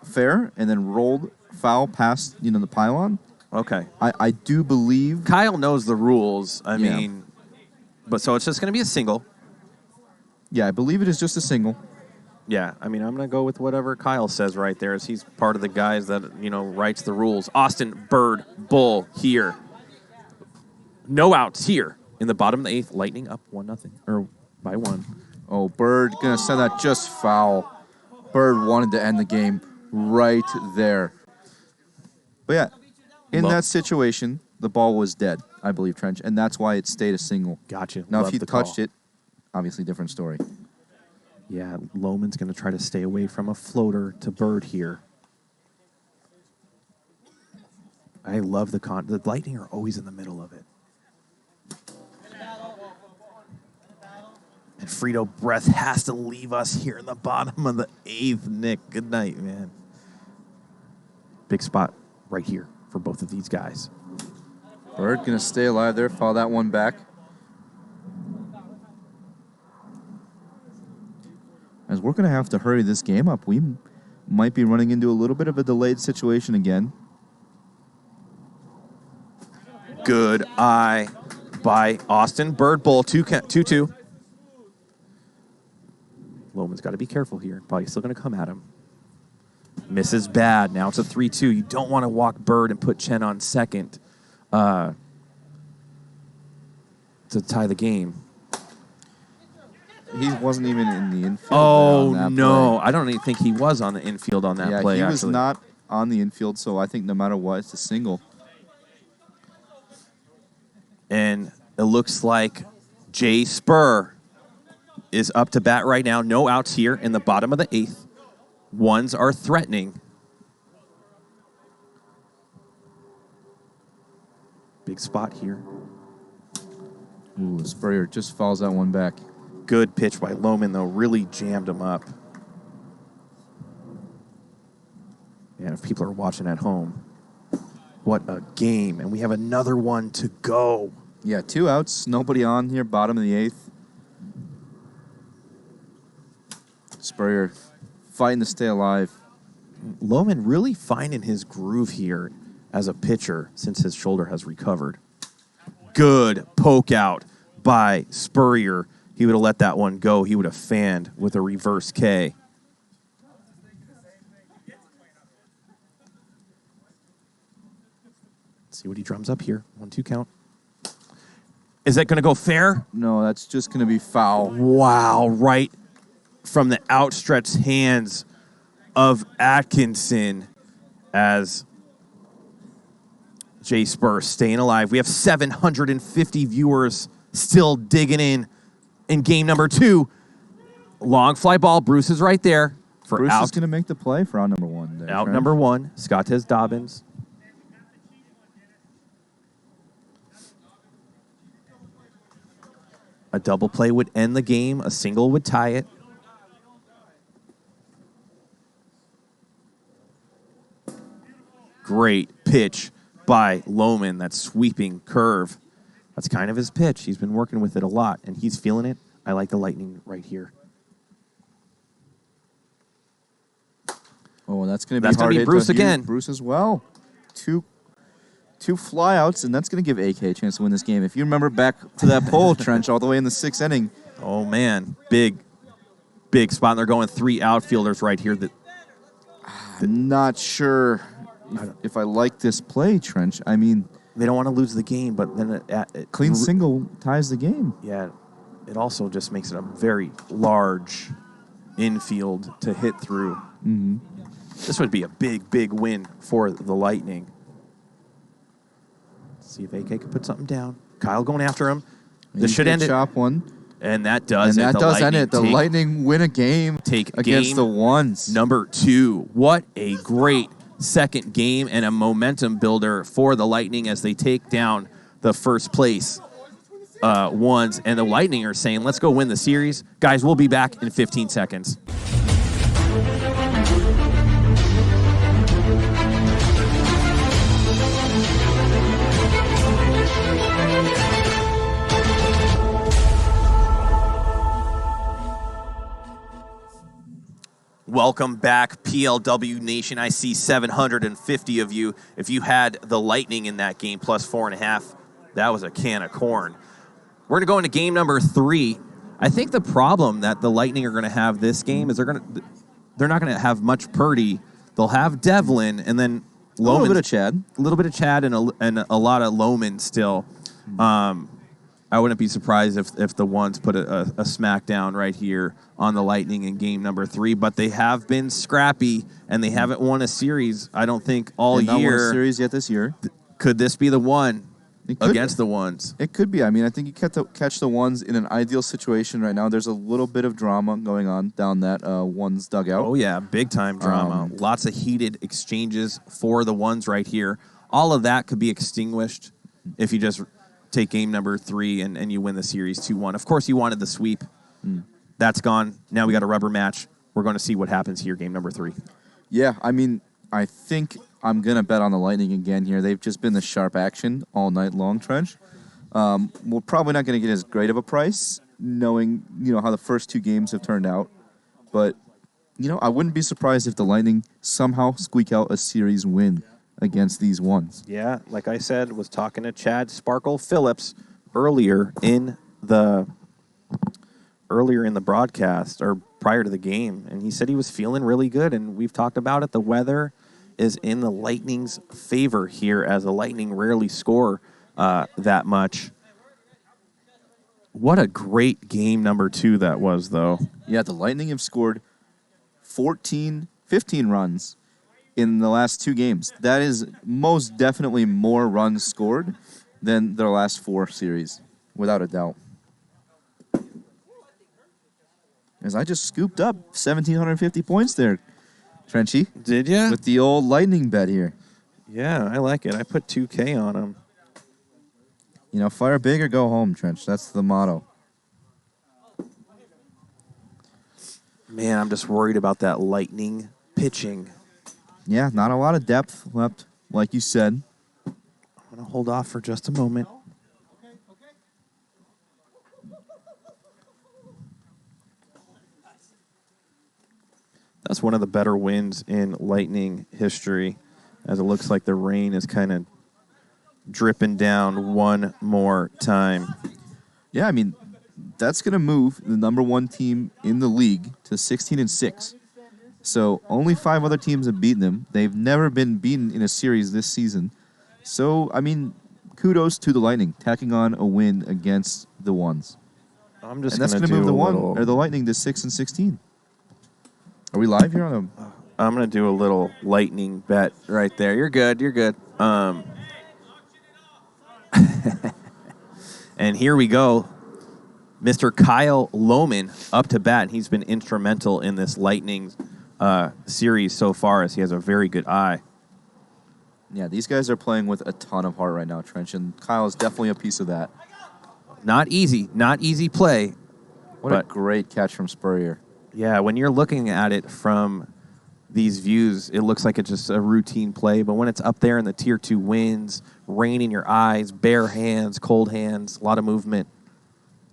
fair, and then rolled foul past the pylon. Okay. I do believe Kyle knows the rules. I mean, but so it's just going to be a single. Yeah, I believe it is just a single. Yeah, I mean, I'm going to go with whatever Kyle says right there, as he's part of the guys that, writes the rules. Austin Bird Bull here. No outs here in the bottom of the 8th. Lightning up 1-0, or by 1. Oh, Bird going to send that just foul. Bird wanted to end the game right there. But yeah, in that situation, the ball was dead, I believe, Trench, and that's why it stayed a single. Gotcha. Now, Love if he the call. touched it, obviously different story. Yeah, Lohman's going to try to stay away from a floater to Bird here. I love the Lightning are always in the middle of it. And Frito Breath has to leave us here in the bottom of the 8th. Nick, good night, man. Big spot right here for both of these guys. Bird going to stay alive there, foul that one back. As we're going to have to hurry this game up, we might be running into a little bit of a delayed situation again. Good eye by Austin Bird Bull, 2-2. Lohman's got to be careful here. Probably still going to come at him. Misses bad. Now it's a 3-2. You don't want to walk Bird and put Chen on second to tie the game. He wasn't even in the infield. Oh, on that no. play. I don't even think he was on the infield on that play, he actually. was not on the infield, so I think no matter what, it's a single. And it looks like Jay Spur is up to bat right now. No outs here in the bottom of the 8th. Ones are threatening. Big spot here. Ooh, Spurrier just fouls that one back. Good pitch by Lohman, though. Really jammed him up. And if people are watching at home, what a game. And we have another one to go. Yeah, 2 outs, nobody on here, bottom of the 8th. Spurrier fighting to stay alive. Lohman really finding his groove here. as a pitcher since his shoulder has recovered. Good poke out by Spurrier. He would have let that one go. He would have fanned with a reverse K. Let's see what he drums up here. 1-2 count. Is that going to go fair? No, that's just going to be foul. Wow, right from the outstretched hands of Atkinson as Jay Spur staying alive. We have 750 viewers still digging in game number 2. Long fly ball. Bruce is right there. Bruce is going to make the play for out number 1. There, out Trent. number 1, Scottes Dobbins. A double play would end the game. A single would tie it. Great pitch by Lohman. That sweeping curve. That's kind of his pitch. He's been working with it a lot, and he's feeling it. I like the Lightning right here. Oh, that's going to be hard hit Bruce to again. Bruce as well. Two flyouts, and that's going to give AK a chance to win this game. If you remember back to that pole, Trench, all the way in the 6th inning. Oh, man. Big spot. And they're going 3 outfielders right here. I'm not sure if I like this play, Trench. I mean, they don't want to lose the game, but then clean single ties the game. Yeah, it also just makes it a very large infield to hit through. Mm-hmm. This would be a big win for the Lightning. Let's see if AK can put something down. Kyle going after him. This should end it. Chop one. And that does it. And that does end it. The Lightning win a game against the ones. Number 2. What a great second game and a momentum builder for the Lightning as they take down the first place ones. And the Lightning are saying, let's go win the series. Guys, we'll be back in 15 seconds. Welcome back, PLW Nation. I see 750 of you. If you had the Lightning in that game, plus 4.5, that was a can of corn. We're going to go into game number 3. I think the problem that the Lightning are going to have this game is they're not going to have much Purdy. They'll have Devlin, and then Lohman. A little bit of Chad. A little bit of Chad and a lot of Lohman still. I wouldn't be surprised if the ones put a smackdown right here on the Lightning in game number 3. But they have been scrappy, and they haven't won a series, I don't think, all Not year. won a series yet this year. Could this be the one against the ones? It could be. I mean, I think you catch the ones in an ideal situation right now. There's a little bit of drama going on down that ones dugout. Oh, yeah, big-time drama. Lots of heated exchanges for the ones right here. All of that could be extinguished if you just take game number 3 and you win the series 2-1. Of course, you wanted the sweep. That's gone. Now we got a rubber match. We're going to see what happens here, game number 3. Yeah, I mean, I think I'm going to bet on the Lightning again here. They've just been the sharp action all night long, Trench. We're probably not going to get as great of a price, knowing how the first 2 games have turned out. But, I wouldn't be surprised if the Lightning somehow squeak out a series win against these ones. Yeah, like I said, was talking to Chad Sparkle Phillips earlier in the broadcast or prior to the game, and he said he was feeling really good, and we've talked about it. The weather is in the Lightning's favor here, as the Lightning rarely score that much. What a great game number 2 that was, though. Yeah, the Lightning have scored 15 runs in the last 2 games. That is most definitely more runs scored than their last 4 series, without a doubt. As I just scooped up 1,750 points there, Trenchy. Did ya? With the old Lightning bet here. Yeah, I like it. I put 2K on him. Fire big or go home, Trench. That's the motto. Man, I'm just worried about that Lightning pitching. Yeah, not a lot of depth left, like you said. I'm going to hold off for just a moment. That's one of the better wins in Lightning history, as it looks like the rain is kind of dripping down one more time. Yeah, I mean, that's going to move the number one team in the league to 16-6. So only 5 other teams have beaten them. They've never been beaten in a series this season. So, I mean, kudos to the Lightning, tacking on a win against the Ones. I'm just And that's going to move do the Lightning to 6-16. Are we live here on a... I'm going to do a little lightning bet right there. You're good. You're good. And here we go. Mr. Kyle Lohman up to bat. And he's been instrumental in this Lightning series so far as he has a very good eye. Yeah, these guys are playing with a ton of heart right now, Trench, and Kyle is definitely a piece of that. Not easy play. What a great catch from Spurrier. Yeah, when you're looking at it from these views, it looks like it's just a routine play. But when it's up there in the Tier 2 winds, rain in your eyes, bare hands, cold hands, a lot of movement.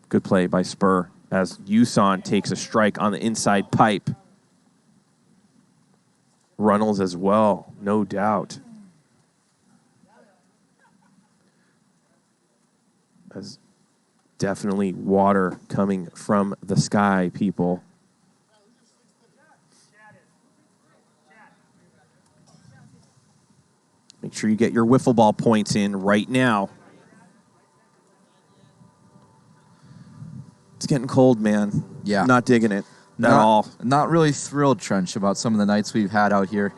Good play by Spur as Yuson takes a strike on the inside pipe. Runnels as well, no doubt. As definitely water coming from the sky, people. Make sure you get your wiffle ball points in right now. It's getting cold, man. Yeah. Not digging it at all. Not really thrilled, Trench, about some of the nights we've had out here.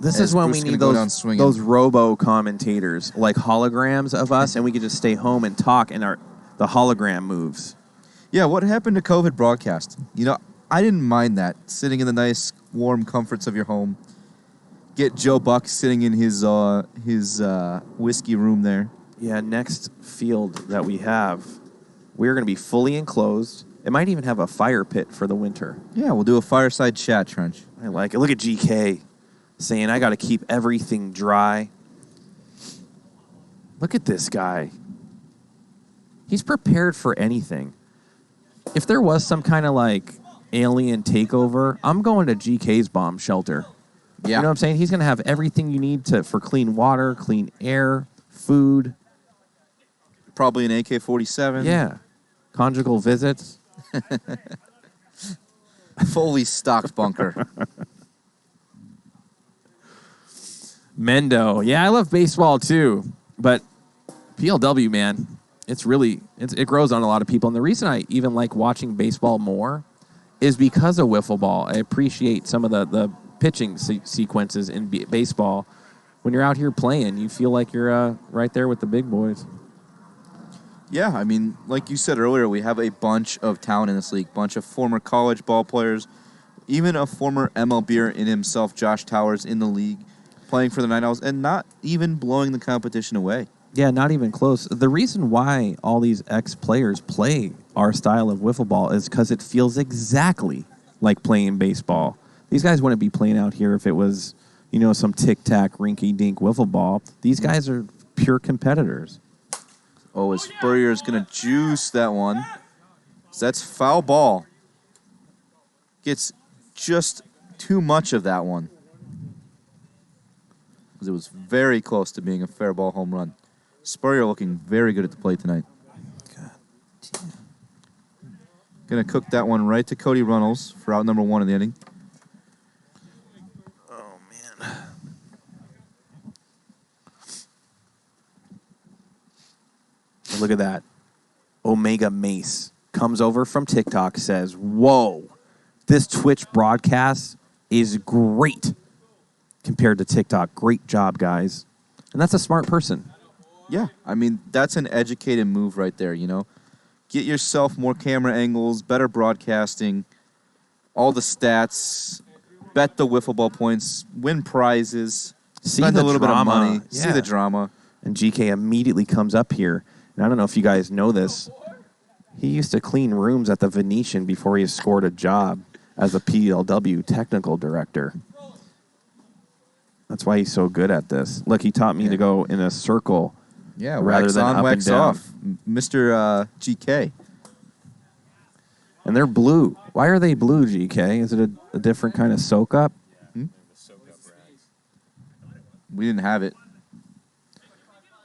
This is when we need those robo commentators, like holograms of us, and we could just stay home and talk, and the hologram moves. Yeah, what happened to COVID broadcast? You know, I didn't mind that, sitting in the nice, warm comforts of your home. Get Joe Buck sitting in his whiskey room there. Yeah, next field that we have, we're going to be fully enclosed. It might even have a fire pit for the winter. Yeah, we'll do a fireside chat, Trench. I like it. Look at GK saying, I got to keep everything dry. Look at this guy. He's prepared for anything. If there was some kind of like alien takeover, I'm going to GK's bomb shelter. Yeah. You know what I'm saying? He's going to have everything you need for clean water, clean air, food. Probably an AK-47. Yeah. Conjugal visits. Fully stocked bunker. Mendo. Yeah, I love baseball too. But PLW, man, it grows on a lot of people. And the reason I even like watching baseball more is because of wiffle ball. I appreciate some of the pitching sequences in baseball. When you're out here playing, you feel like you're right there with the big boys. Yeah, I mean, like you said earlier, we have a bunch of talent in this league, bunch of former college ball players, even a former MLBer in himself, Josh Towers, in the league, playing for the Night Owls, and not even blowing the competition away. Yeah, not even close. The reason why all these ex-players play our style of wiffle ball is because it feels exactly like playing baseball. These guys wouldn't be playing out here if it was, some tic-tac, rinky-dink wiffle ball. These guys are pure competitors. Oh, as Spurrier is going to juice that one. So that's foul ball. Gets just too much of that one. Because it was very close to being a fair ball home run. Spurrier looking very good at the plate tonight. God damn. Going to cook that one right to Cody Runnels for out number 1 in the inning. Oh, man. Look at that. Omega Mace comes over from TikTok, says, whoa, this Twitch broadcast is great compared to TikTok. Great job, guys. And that's a smart person. Yeah, I mean, that's an educated move right there, Get yourself more camera angles, better broadcasting, all the stats, bet the wiffle ball points, win prizes, spend a little bit of money, see the drama. And GK immediately comes up here. And I don't know if you guys know this. He used to clean rooms at the Venetian before he scored a job as a PLW technical director. That's why he's so good at this. Look, he taught me to go in a circle rather wax than on, up wax and down. off. Mr. GK. And they're blue. Why are they blue, GK? Is it a different kind of soak up? We didn't have it.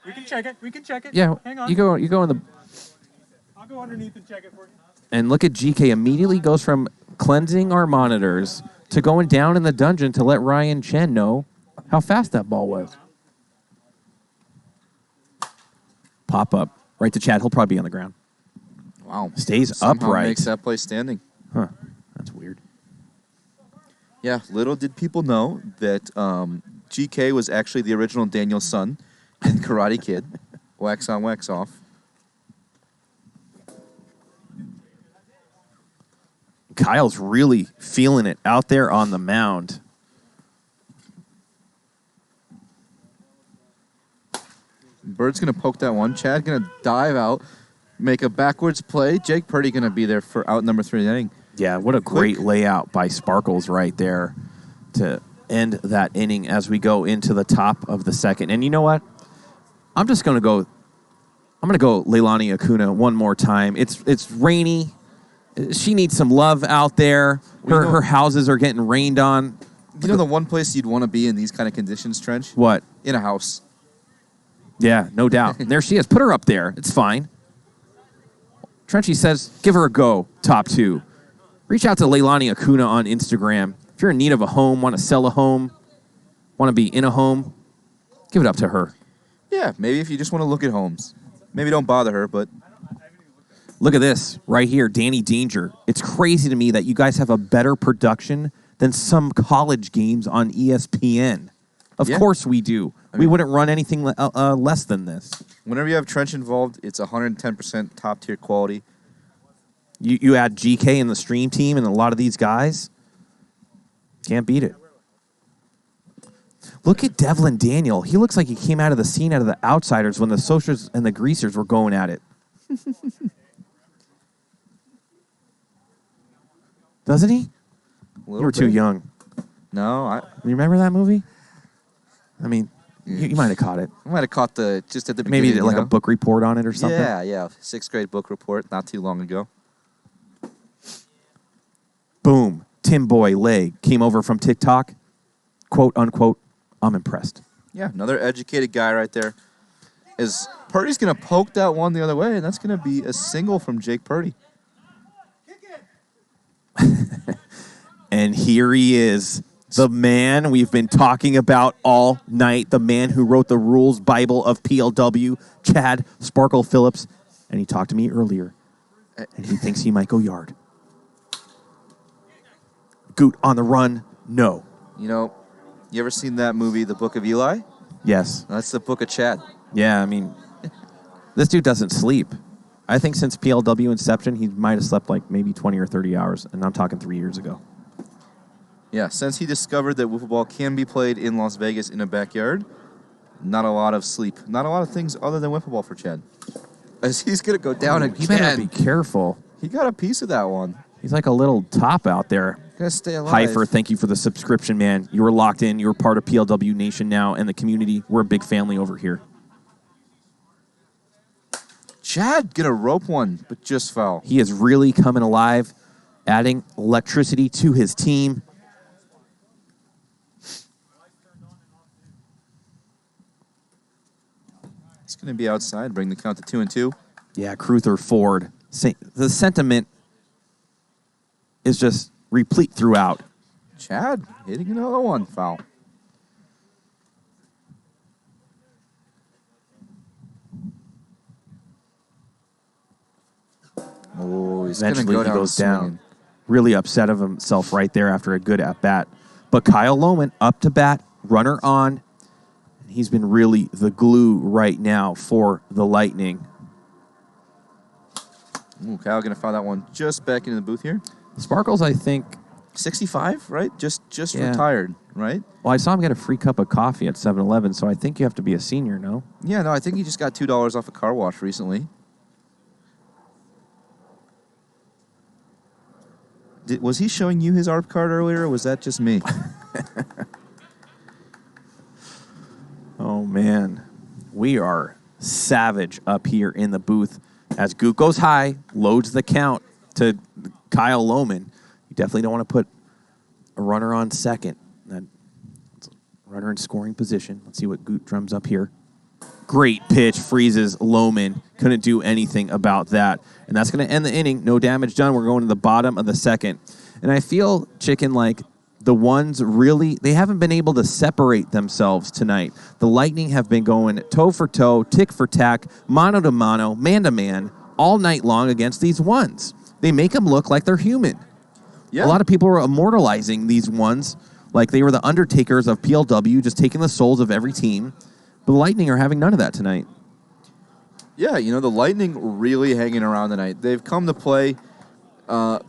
We can check it. We can check it. Yeah, Hang on. you go in the... I'll go underneath and check it for you. And look at GK immediately goes from cleansing our monitors to going down in the dungeon to let Ryan Chen know how fast that ball was. Pop up right to Chad. He'll probably be on the ground. Wow. Stays Somehow upright. makes that play standing. Huh. That's weird. Yeah, little did people know that GK was actually the original Daniel's son in Karate Kid. Wax on, wax off. Kyle's really feeling it out there on the mound. Bird's going to poke that one. Chad going to dive out, make a backwards play. Jake Purdy going to be there for out number 3 inning. Yeah, what a great layout by Sparkles right there to end that inning as we go into the top of the second. And you know what? I'm going to go Leilani Acuna one more time. It's rainy. She needs some love out there. Her houses are getting rained on. You know the one place you'd want to be in these kind of conditions, Trench? What? In a house. Yeah, no doubt. And there she is. Put her up there. It's fine. Trenchy says, give her a go, top 2. Reach out to Leilani Acuna on Instagram. If you're in need of a home, want to sell a home, want to be in a home, give it up to her. Yeah, maybe if you just want to look at homes. Maybe don't bother her, but... Look at this right here, Danny Danger. It's crazy to me that you guys have a better production than some college games on ESPN. Of course we do. We wouldn't run anything less than this. Whenever you have Trench involved, it's 110% top-tier quality. You add GK in the stream team and a lot of these guys, can't beat it. Look at Devlin Daniel. He looks like he came out of the scene out of The Outsiders when the Socials and the Greasers were going at it. Doesn't he? You were too young. No, You remember that movie? I mean, you might have caught it. I might have caught just at the beginning. Maybe like a book report on it or something. Yeah. 6th grade book report not too long ago. Boom. Tim Boy Leg came over from TikTok. Quote, unquote, I'm impressed. Yeah, another educated guy right there. Purdy's going to poke that one the other way, and that's going to be a single from Jake Purdy. And here he is, the man we've been talking about all night, the man who wrote the rules Bible of PLW, Chad Sparkle Phillips. And he talked to me earlier, and he thinks he might go yard. Goot on the run, no. You know, you ever seen that movie, The Book of Eli? Yes. That's the Book of Chad. Yeah, I mean, this dude doesn't sleep. I think since PLW inception, he might have slept like maybe 20 or 30 hours, and I'm talking 3 years ago. Yeah, since he discovered that wiffle ball can be played in Las Vegas in a backyard, not a lot of sleep. Not a lot of things other than wiffle ball for Chad. As he's going to go down again. He better be careful. He got a piece of that one. He's like a little top out there. Gotta stay alive. Heifer, thank you for the subscription, man. You were locked in. You were part of PLW Nation now and the community. We're a big family over here. Chad gonna rope one, but just foul. He is really coming alive, adding electricity to his team. It's gonna be outside, bring the count to 2-2. Yeah, Cruther Ford. The sentiment is just replete throughout. Chad hitting another one, foul. Oh, he's going to Eventually go he down goes swinging. down. Really upset of himself right there after a good at-bat. But Kyle Lohman up to bat, runner on. He's been really the glue right now for the Lightning. Ooh, Kyle going to foul that one just back into the booth here. Sparkles, I think... 65, right? Just Yeah. retired, right? Well, I saw him get a free cup of coffee at 7-Eleven, so I think you have to be a senior, no? Yeah, no, I think he just got $2 off a car wash recently. Was he showing you his ARP card earlier, or was that just me? Oh, man. We are savage up here in the booth. As Goot goes high, loads the count to Kyle Lohman. You definitely don't want to put a runner on second. That's Runner in scoring position. Let's see what Goot drums up here. Great pitch, freezes Lohman. Couldn't do anything about that. And that's going to end the inning. No damage done. We're going to the bottom of the second. And I feel, Chicken, like the ones really, they haven't been able to separate themselves tonight. The Lightning have been going toe for toe, tick for tack, mano to mano, man to man, all night long against these ones. They make them look like they're human. Yeah. A lot of people are immortalizing these ones like they were the Undertakers of PLW, just taking the souls of every team. But the Lightning are having none of that tonight. Yeah, the Lightning really hanging around tonight. They've come to play.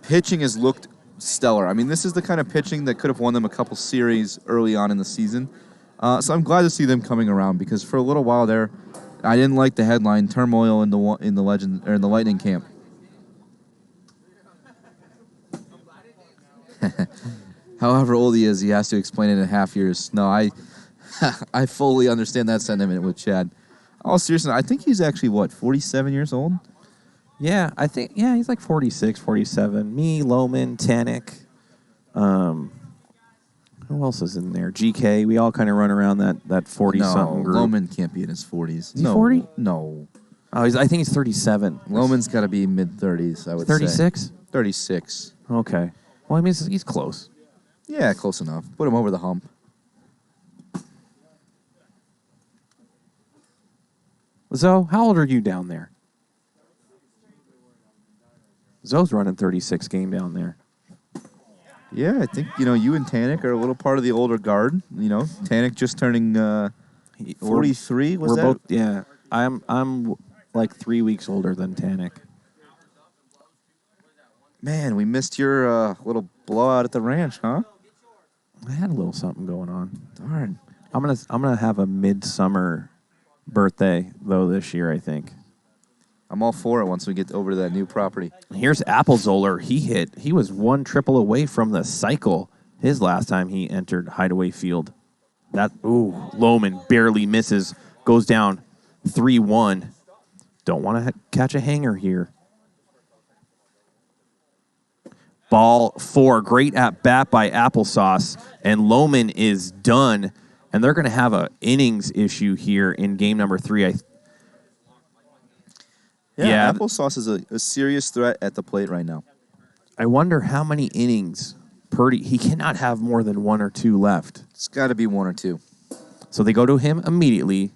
Pitching has looked stellar. I mean, this is the kind of pitching that could have won them a couple series early on in the season. So I'm glad to see them coming around because for a little while there, I didn't like the headline "Turmoil in the Lightning camp." However old he is, he has to explain it in half years. No, I fully understand that sentiment with Chad. Oh, seriously, I think he's actually, 47 years old? Yeah, I think, he's like 46, 47. Me, Lohman, Tanik. Who else is in there? GK. We all kind of run around that 40-something group. Lohman can't be in his 40s. Is he 40? No. Oh, I think he's 37. Lohman's got to be mid-30s, I would 36? say. 36. Okay. Well, I mean, he's close. Yeah, close enough. Put him over the hump. Zoe, how old are you down there? Zoe's running 36 game down there. Yeah, I think, you and Tanik are a little part of the older guard. Tanik just turning 43, was that? We're both, yeah. I'm like 3 weeks older than Tanik. Man, we missed your little blowout at the ranch, huh? I had a little something going on. Darn. I'm gonna have a midsummer birthday though this year, I think. I'm all for it once we get over to that new property. Here's Applezoller. He was one triple away from the cycle his last time he entered Hideaway Field. Lohman barely misses, goes down 3-1. Don't want to catch a hanger here. Ball 4, great at bat by Applesauce, and Lohman is done, and they're going to have a innings issue here in game number 3. Yeah, Applesauce is a serious threat at the plate right now. I wonder how many innings Purdy. He cannot have more than 1 or 2 left. It's got to be 1 or 2. So they go to him immediately.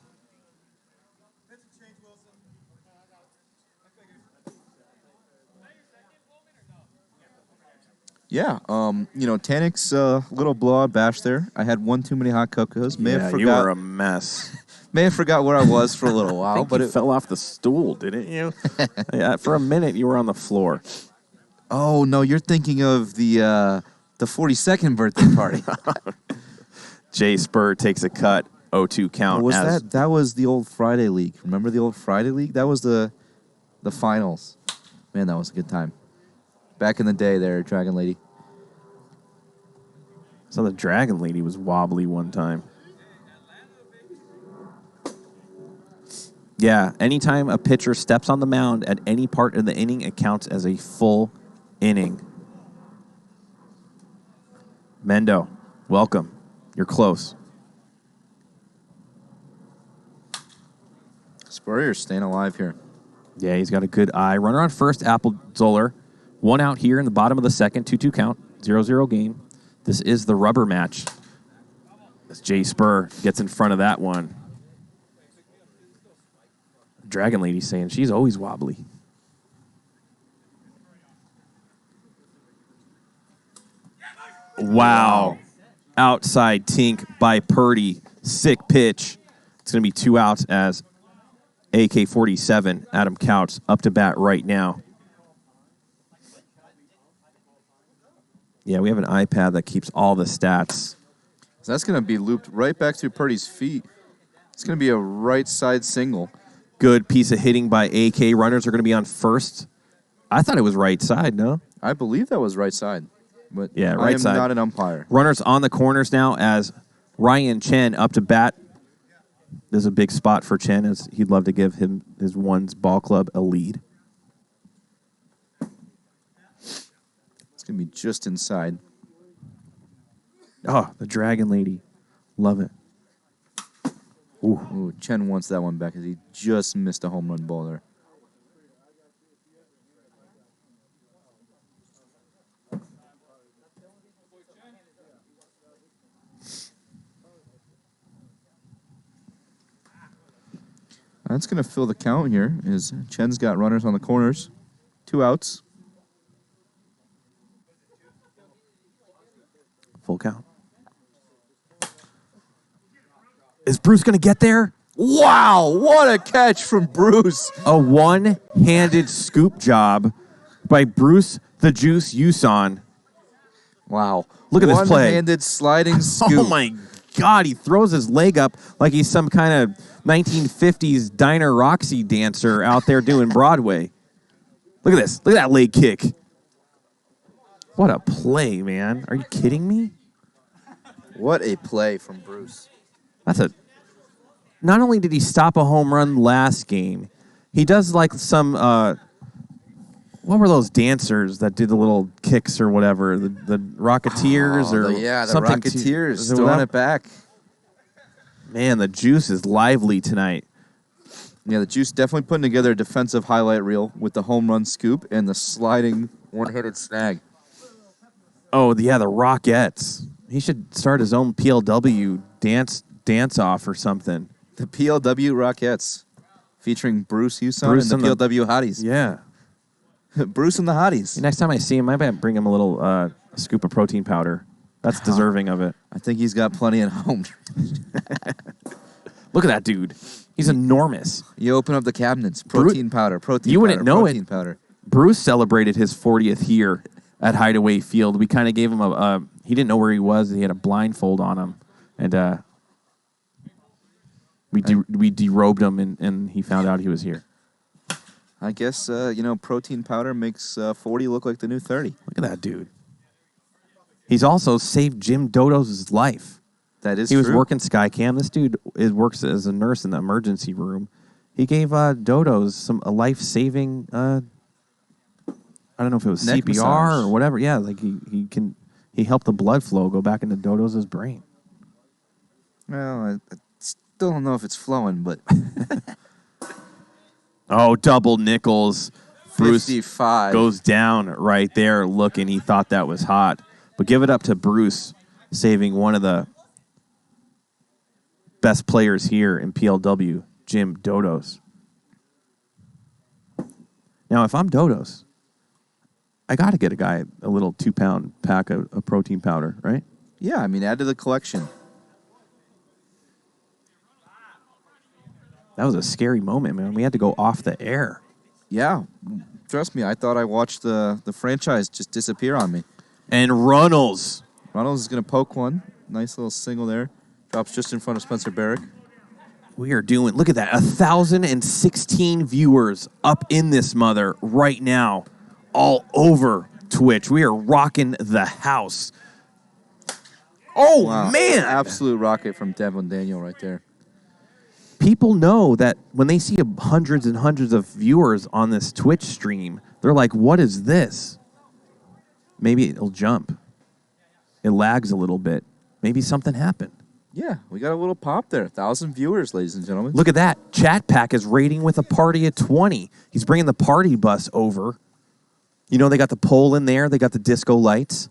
Yeah, Tanik's little blowout bash there. I had one too many hot cocos. You were a mess. May have forgot where I was for a little while, but it fell off the stool, didn't you? Yeah, for a minute you were on the floor. Oh no, you're thinking of the 42nd birthday party. Jay Spur takes a cut. 0-2 count. Was that? That was the old Friday League. Remember the old Friday League? That was the finals. Man, that was a good time. Back in the day there, Dragon Lady. So the Dragon Lady was wobbly one time. Yeah, anytime a pitcher steps on the mound at any part of the inning, it counts as a full inning. Mendo, welcome. You're close. Spurrier's staying alive here. Yeah, he's got a good eye. Runner on first, Applezoller. 1 out here in the bottom of the second, 2-2 count, 0-0 game. This is the rubber match. As Jay Spur gets in front of that one. Dragon Lady saying she's always wobbly. Wow. Outside tink by Purdy. Sick pitch. It's going to be 2 outs as AK-47, Adam Couch, up to bat right now. Yeah, we have an iPad that keeps all the stats. So that's going to be looped right back through Purdy's feet. It's going to be a right side single. Good piece of hitting by AK. Runners are going to be on first. I thought it was right side, no? I believe that was right side. But yeah, right side. I am not an umpire. Runners on the corners now as Ryan Chen up to bat. This is a big spot for Chen as he'd love to give him his one's ball club a lead. It's going to be just inside. Oh, the Dragon Lady Love it. Ooh, Chen wants that one back because he just missed a home run ball there. That's going to fill the count here. Is Chen's got runners on the corners. 2 outs. Full count. Is Bruce going to get there? Wow, what a catch from Bruce. A one-handed scoop job by Bruce the Juice Yuson. Wow. Look at this play. One-handed sliding scoop. Oh, my God. He throws his leg up like he's some kind of 1950s Diner Roxy dancer out there doing Broadway. Look at this. Look at that leg kick. What a play, man. Are you kidding me? What a play from Bruce. Not only did he stop a home run last game, he does like some, what were those dancers that did the little kicks or whatever? The Rocketeers or the something Rocketeers throwing it back. Man, the Juice is lively tonight. Yeah, the Juice definitely putting together a defensive highlight reel with the home run scoop and the sliding one-handed snag. Oh, yeah, the Rockettes. He should start his own PLW dance-off or something. The PLW Rockettes, featuring Bruce Huson and the PLW Hotties. Yeah. Bruce and the Hotties. Next time I see him, I might bring him a little scoop of protein powder. That's deserving of it. I think he's got plenty at home. Look at that dude. He's enormous. You open up the cabinets. Protein powder, protein you powder, wouldn't know protein it. powder. Bruce celebrated his 40th year at Hideaway Field. We kind of gave him he didn't know where he was. He had a blindfold on him. And we derobed him, and he found out he was here. I guess, protein powder makes 40 look like the new 30. Look at that dude. He's also saved Jim Dodo's life. That is He was true. working Skycam. This dude works as a nurse in the emergency room. He gave Dodo's a life-saving, I don't know if it was neck CPR massage or whatever. Yeah, like he helped the blood flow go back into Dodo's brain. Well, I still don't know if it's flowing, but Oh, double nickels. Bruce 55. goes down right there looking. He thought that was hot. But give it up to Bruce saving one of the best players here in PLW, Jim Dodos. Now, if I'm Dodos, I got to get a guy a little 2-pound pack of protein powder, right? Yeah, I mean, add to the collection. That was a scary moment, man. We had to go off the air. Yeah, trust me, I thought I watched the franchise just disappear on me. And Runnels. Ronald is going to poke one. Nice little single there. Drops just in front of Spencer Barrick. We are doing, look at that, 1,016 viewers up in this mother right now, all over Twitch. We are rocking the house. Oh, Wow. man. Absolute rocket from Devin Daniel right there. People know that when they see hundreds and hundreds of viewers on this Twitch stream, they're like, what is this? Maybe it'll jump. It lags a little bit. Maybe something happened. Yeah, we got a little pop there. 1,000 viewers, ladies and gentlemen. Look at that. Chat Pack is rating with a party of 20. He's bringing the party bus over. You know, they got the pole in there. They got the disco lights.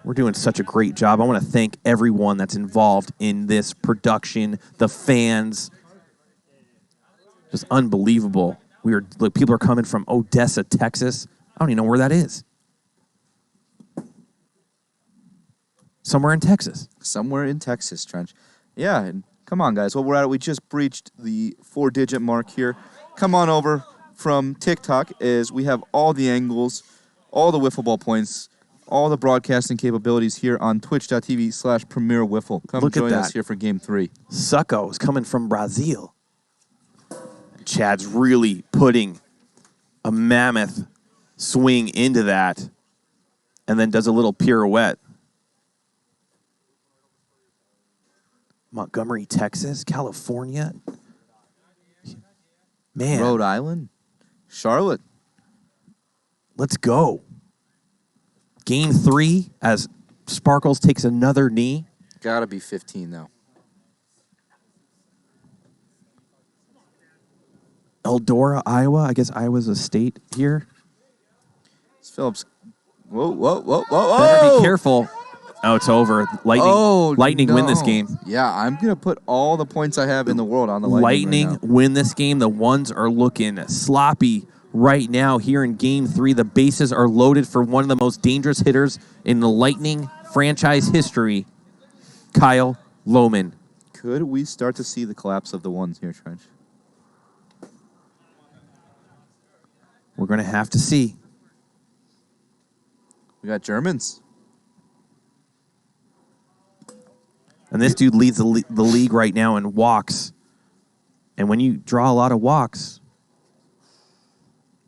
We're doing such a great job. I want to thank everyone that's involved in this production, the fans. Just unbelievable. People are coming from Odessa, Texas. I don't even know where that is. Somewhere in Texas. Somewhere in Texas, Trench. Yeah, and come on, guys. While we're at it, we just breached the 4-digit mark here. Come on over from TikTok as we have all the angles, all the wiffle ball points, all the broadcasting capabilities here on twitch.tv/Premier Wiffle. Come Look at join that. us here for Game 3. Succo is coming from Brazil. Chad's really putting a mammoth swing into that and then does a little pirouette. Montgomery, Texas, California. Man. Rhode Island, Charlotte. Let's go. Game 3 as Sparkles takes another knee. Gotta be 15 though. Eldora, Iowa. I guess Iowa's a state here. It's Phillips. Whoa, whoa, whoa, whoa, Better whoa! be careful. Oh, it's over. Lightning win this game. Yeah, I'm gonna put all the points I have in the world on the Lightning right now. Win this game. The ones are looking sloppy right now here in Game 3. The bases are loaded for one of the most dangerous hitters in the Lightning franchise history, Kyle Lohman. Could we start to see the collapse of the ones here, Trench? We're going to have to see. We got Germans. And this dude leads the league right now in walks. And when you draw a lot of walks,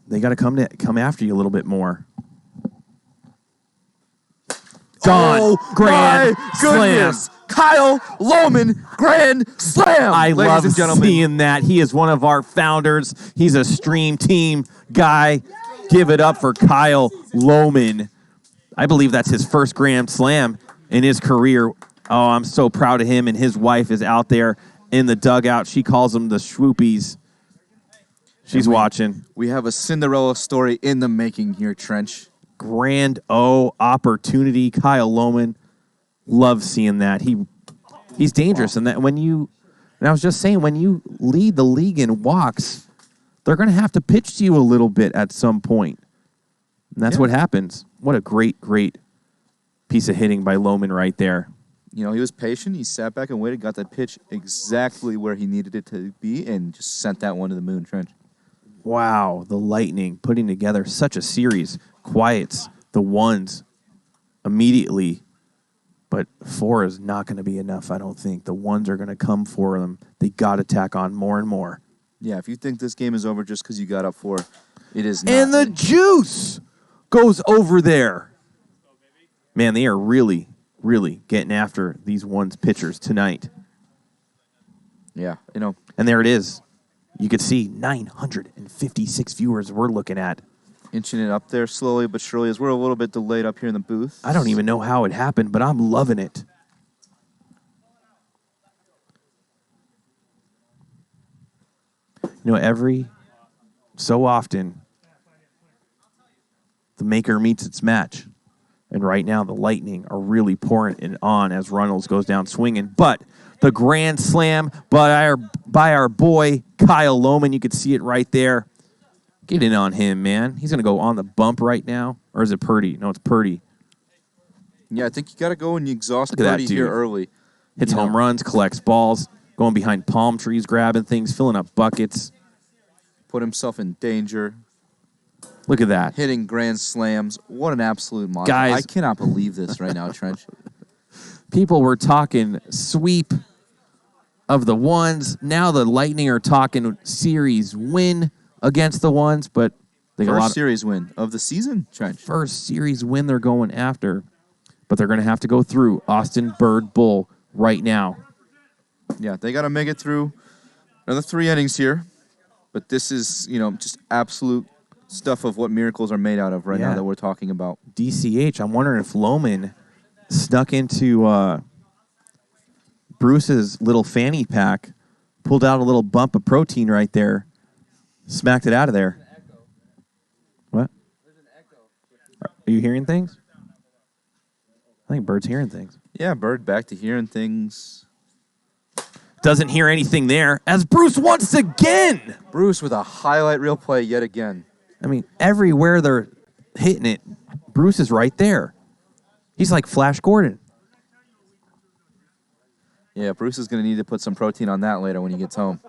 they got to come after you a little bit more. Gone. Oh, Grand slam. Kyle Lohman, grand slam. I love and gentlemen. seeing that. He is one of our founders. He's a Stream Team guy. Give it up for Kyle Lohman. I believe that's his first grand slam in his career. Oh, I'm so proud of him, and his wife is out there in the dugout. She calls them the Swoopies. She's watching. We have a Cinderella story in the making here, Trench. Grand O opportunity. Kyle Lohman. Love seeing that. He's dangerous. And I was just saying, when you lead the league in walks, they're going to have to pitch to you a little bit at some point. And that's what happens. What a great, great piece of hitting by Lohman right there. You know, he was patient. He sat back and waited, got that pitch exactly where he needed it to be, and just sent that one to the moon, Trench. Wow, the Lightning putting together such a series. Quiets the ones immediately. But 4 is not going to be enough, I don't think. The ones are going to come for them. They got to tack on more and more. Yeah, if you think this game is over just because you got up 4, it is not. And the juice goes over there. Man, they are really, really getting after these ones pitchers tonight. Yeah, you know. And there it is. You could see 956 viewers we're looking at. Inching it up there slowly but surely as we're a little bit delayed up here in the booth. I don't even know how it happened, but I'm loving it. You know, every so often, the maker meets its match. And right now, the Lightning are really pouring it on as Runnels goes down swinging. But the grand slam by our boy, Kyle Lohman, you could see it right there. Get in on him, man. He's going to go on the bump right now. Or is it Purdy? No, it's Purdy. Yeah, I think you got to go and you exhaust Look at that Purdy dude. here early. Hits home runs, collects balls, going behind palm trees, grabbing things, filling up buckets. Put himself in danger. Look at that. Hitting grand slams. What an absolute monster. Guys. I cannot believe this right now, Trench. People were talking sweep of the ones. Now the Lightning are talking series win against the ones, but they got a lot First series win of the season, Trench. First series win they're going after, but they're going to have to go through Austin Bird Bull right now. Yeah, they got to make it through another 3 innings here, but this is, just absolute stuff of what miracles are made out of right now that we're talking about. DCH, I'm wondering if Lohman snuck into Bruce's little fanny pack, pulled out a little bump of protein right there, smacked it out of there. What? Are you hearing things? I think Bird's hearing things. Yeah, Bird back to hearing things. Doesn't hear anything there as Bruce once again. Bruce with a highlight reel play yet again. I mean, everywhere they're hitting it, Bruce is right there. He's like Flash Gordon. Yeah, Bruce is going to need to put some protein on that later when he gets home.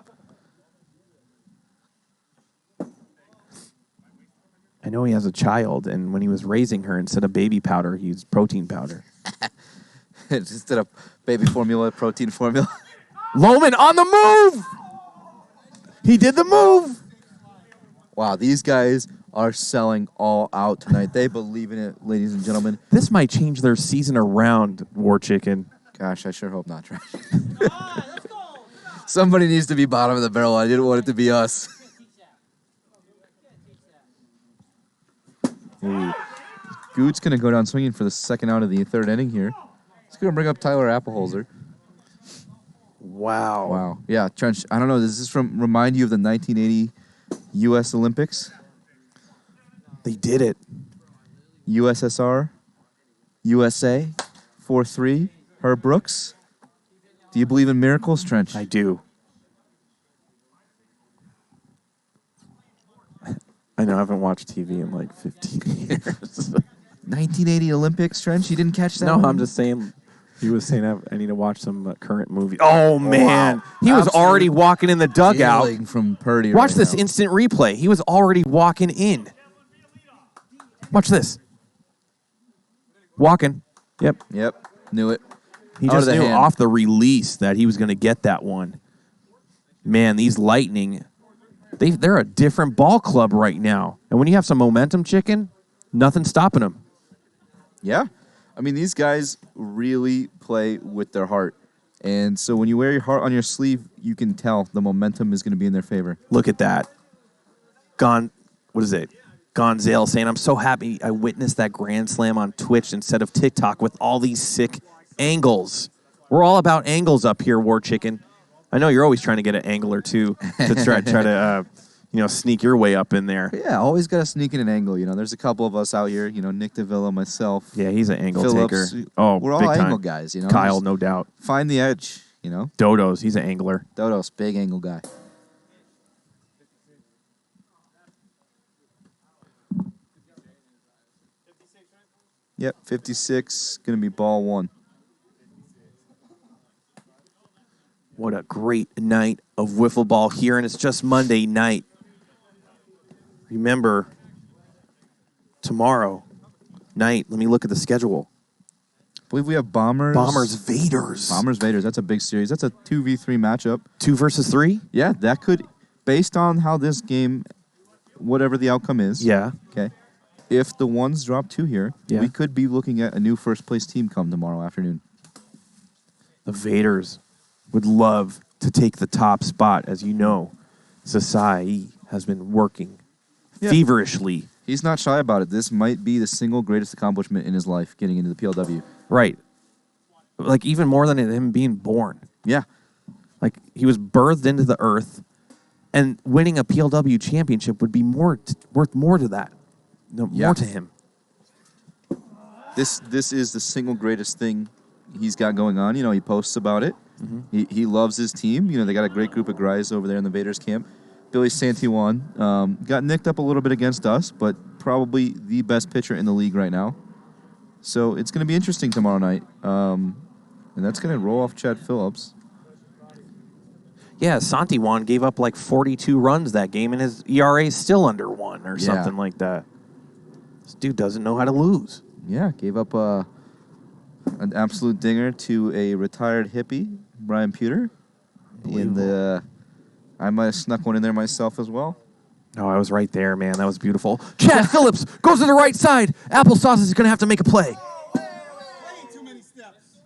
I know he has a child, and when he was raising her, instead of baby powder, he used protein powder. Instead of baby formula, protein formula. Lohman on the move! He did the move! Wow, these guys are selling all out tonight. They believe in it, ladies and gentlemen. This might change their season around, War Chicken. Gosh, I sure hope not, Trash. Somebody needs to be bottom of the barrel. I didn't want it to be us. Ooh. Goot's going to go down swinging for the second out of the third inning here. He's going to bring up Tyler Appleholzer. Wow. Wow. Yeah, Trench, I don't know. Does this remind you of the 1980 U.S. Olympics? They did it. USSR, USA, 4-3, Herb Brooks. Do you believe in miracles, Trench? I do. I know I haven't watched TV in like 15 years. 1980 Olympics, Trench? You didn't catch that No, one? I'm just saying. He was saying I need to watch some current movie. Oh, man. Wow. He was Absolute already walking in the dugout. Killing from Purdy Watch right this now. instant replay. He was already walking in. Watch this. Walking. Yep. Yep, knew it. He Out just of the knew hand. off the release that he was going to get that one. Man, these Lightning, they're a different ball club right now. And when you have some momentum, chicken, nothing's stopping them. Yeah. I mean, these guys really play with their heart. And so when you wear your heart on your sleeve, you can tell the momentum is going to be in their favor. Look at that. What is it? Gonzale saying, I'm so happy I witnessed that Grand Slam on Twitch instead of TikTok with all these sick angles. We're all about angles up here, War Chicken. I know you're always trying to get an angle or two to try to sneak your way up in there. Yeah, always got to sneak in an angle. There's a couple of us out here, Nick DeVilla, myself. Yeah, he's an angle Phillips. taker. Oh, we're all big time. angle guys, Kyle, Just no doubt. find the edge, Dodo's, he's an angler. Dodos, big angle guy. Yep, 56, going to be ball one. What a great night of wiffle ball here, and it's just Monday night. Remember, tomorrow night, let me look at the schedule. I believe we have Bombers. Vaders. Bombers, Vaders. That's a big series. That's a 2v3 matchup. 2 versus 3? Yeah, that could, based on how this game, whatever the outcome is. Yeah. Okay. If the ones drop 2 here, Yeah. we could be looking at a new first-place team come tomorrow afternoon. The Vaders would love to take the top spot. As you know, Zasai has been working feverishly. He's not shy about it. This might be the single greatest accomplishment in his life, getting into the PLW. Right. Like, even more than him being born. Yeah. Like, he was birthed into the earth, and winning a PLW championship would be worth more to that. More to him. This is the single greatest thing he's got going on. He posts about it. Mm-hmm. He loves his team. They got a great group of guys over there in the Vaders camp. Billy Santijuan got nicked up a little bit against us, but probably the best pitcher in the league right now. So it's going to be interesting tomorrow night. And that's going to roll off Chad Phillips. Yeah, Santijuan gave up like 42 runs that game, and his ERA is still under 1 or something like that. This dude doesn't know how to lose. Yeah, gave up an absolute dinger to a retired hippie, Brian Pewter. I might have snuck one in there myself as well. Oh, I was right there, man. That was beautiful. Chad Phillips goes to the right side. Applesauce is going to have to make a play. Too many steps.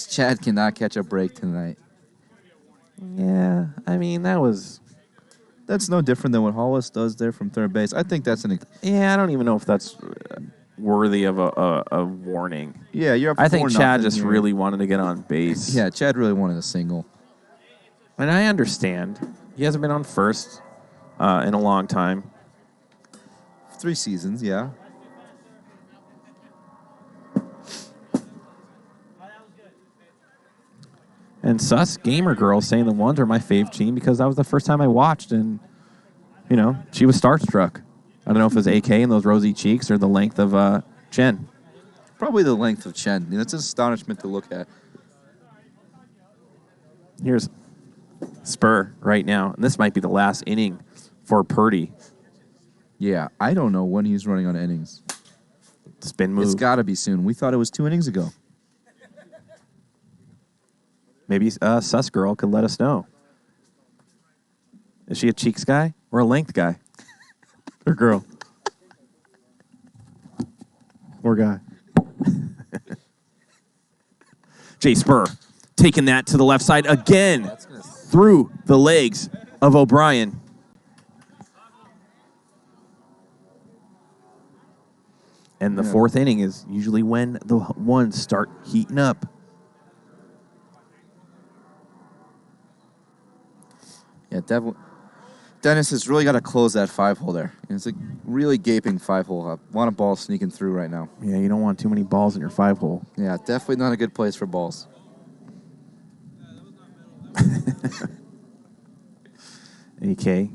Chad cannot catch a break tonight. Yeah, I mean, That's no different than what Hollis does there from third base. I think that's yeah, I don't even know if that's worthy of a warning. Yeah, you're up I think 4-0 Chad just here. really wanted to get on base. Yeah, Chad really wanted a single. And I understand. He hasn't been on first in a long time. 3 seasons, yeah. And Sus Gamer Girl saying the ones are my fave team because that was the first time I watched, and she was starstruck. I don't know if it was AK and those rosy cheeks or the length of Chen. Probably the length of Chen. That's an astonishment to look at. Here's Spur right now, and this might be the last inning for Purdy. Yeah, I don't know when he's running on innings. Spin move. It's got to be soon. We thought it was 2 innings ago. Maybe Sus Girl could let us know. Is she a cheeks guy or a length guy? Or girl? Or guy? Jay Spur taking that to the left side again through the legs of O'Brien. And the fourth inning is usually when the ones start heating up. Yeah, Dennis has really got to close that 5-hole there. It's a really gaping 5-hole. I want a ball sneaking through right now. Yeah, you don't want too many balls in your 5-hole. Yeah, definitely not a good place for balls. AK.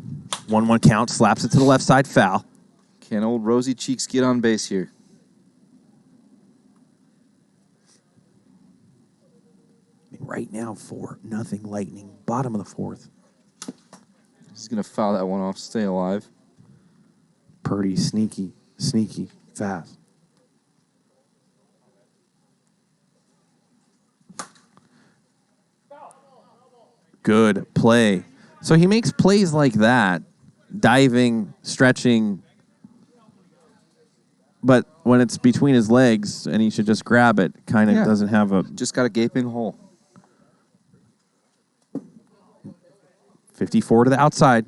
1-1 count, slaps it to the left side, foul. Can old Rosy Cheeks get on base here? Right now, 4-0 Lightning, bottom of the fourth. He's going to foul that one off, stay alive. Purdy, sneaky, fast. Good play. So he makes plays like that, diving, stretching, but when it's between his legs and he should just grab it, kind of doesn't have a... Just got a gaping hole. 54 to the outside.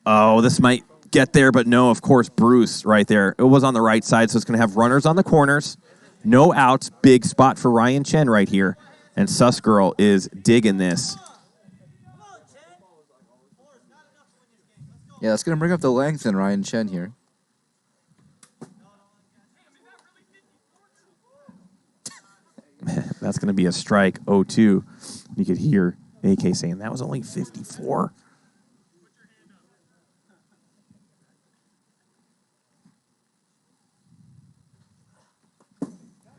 Oh, this might get there, but no, of course, Bruce right there. It was on the right side, so it's going to have runners on the corners. No outs. Big spot for Ryan Chen right here. And Sus Girl is digging this. Yeah, that's going to bring up the length in Ryan Chen here. That's going to be a strike. 0-2. You could hear AK saying that was only 54.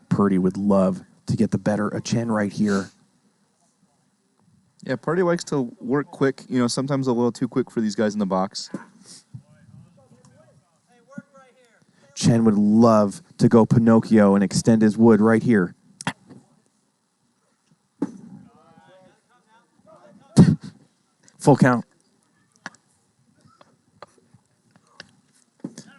Purdy would love to get the better of Chen right here. Yeah, Purdy likes to work quick. You know, sometimes a little too quick for these guys in the box. Chen would love to go Pinocchio and extend his wood right here. Full count.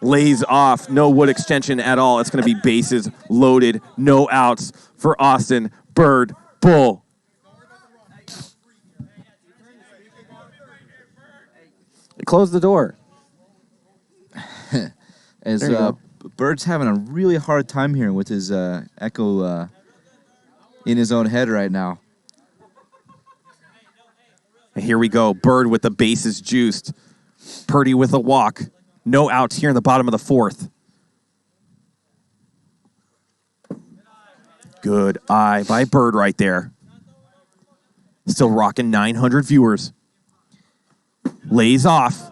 Lays off. No wood extension at all. It's going to be bases loaded. No outs for Austin. Bird. Bull. Close the door. As Bird's having a really hard time here with his echo in his own head right now. And here we go. Bird with the bases juiced. Purdy with a walk. No outs here in the bottom of the fourth. Good eye by Bird right there. Still rocking 900 viewers. Lays off.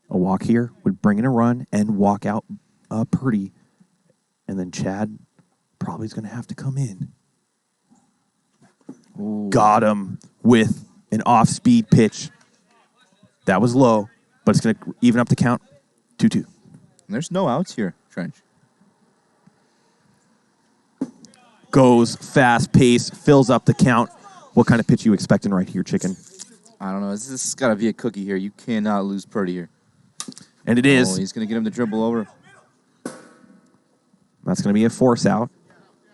A walk here would bring in a run and walk out Purdy. And then Chad probably is going to have to come in. Ooh. Got him with an off-speed pitch. That was low, but it's going to even up the count. 2-2. There's no outs here, Trench. Goes fast pace, fills up the count. What kind of pitch are you expecting right here, Chicken? I don't know. This has got to be a cookie here. You cannot lose Purdy here. And it is. Oh, he's going to get him to dribble over. That's going to be a force out.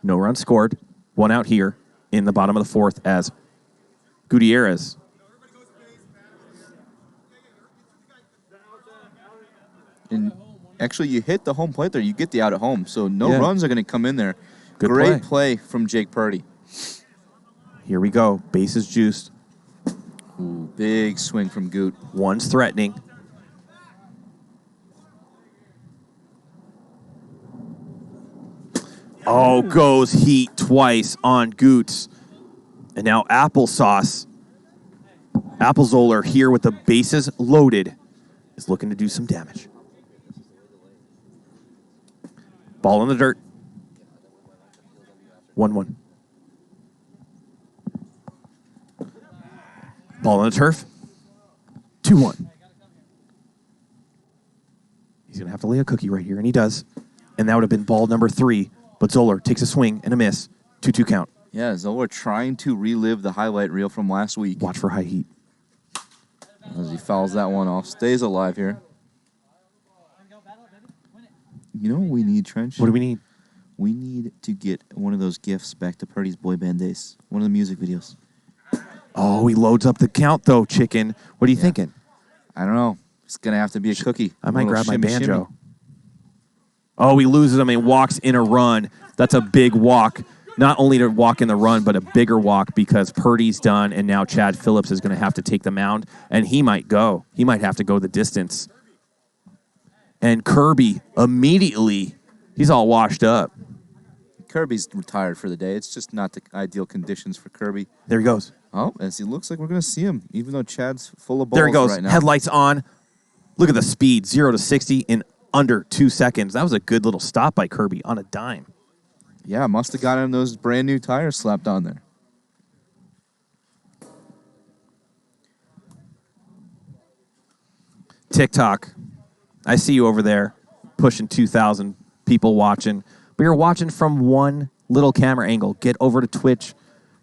No run scored. One out here in the bottom of the fourth as Gutierrez. And actually, you hit the home plate there. You get the out at home. So no runs are going to come in there. Good Great play from Jake Purdy. Here we go. Bases juiced. Ooh, big swing from Goot. One's threatening. Oh, goes heat twice on Goots. And now Applesauce. Applezoller here with the bases loaded is looking to do some damage. Ball in the dirt. 1-1. Ball on the turf. 2-1. He's going to have to lay a cookie right here, and he does. And that would have been ball number 3. But Zoller takes a swing and a miss. 2-2 count. Yeah, Zoller trying to relive the highlight reel from last week. Watch for high heat. As he fouls that one off. Stays alive here. You know what we need, Trench? What do we need? We need to get one of those gifts back to Purdy's boy band days. One of the music videos. Oh, he loads up the count, though, chicken. What are you thinking? I don't know. It's going to have to be a cookie. I might grab my shimmy, banjo. shimmy. Oh, he loses him and walks in a run. That's a big walk. Not only to walk in the run, but a bigger walk because Purdy's done, and now Chad Phillips is going to have to take the mound, and he might go. He might have to go the distance. And Kirby immediately, he's all washed up. Kirby's retired for the day. It's just not the ideal conditions for Kirby. There he goes. Oh, as he looks like we're going to see him, even though Chad's full of balls There he goes. right now. Headlights on. Look at the speed, 0 to 60 in under 2 seconds. That was a good little stop by Kirby on a dime. Yeah, must have got him those brand new tires slapped on there. TikTok. I see you over there pushing 2,000 people watching. But you're watching from one little camera angle. Get over to Twitch.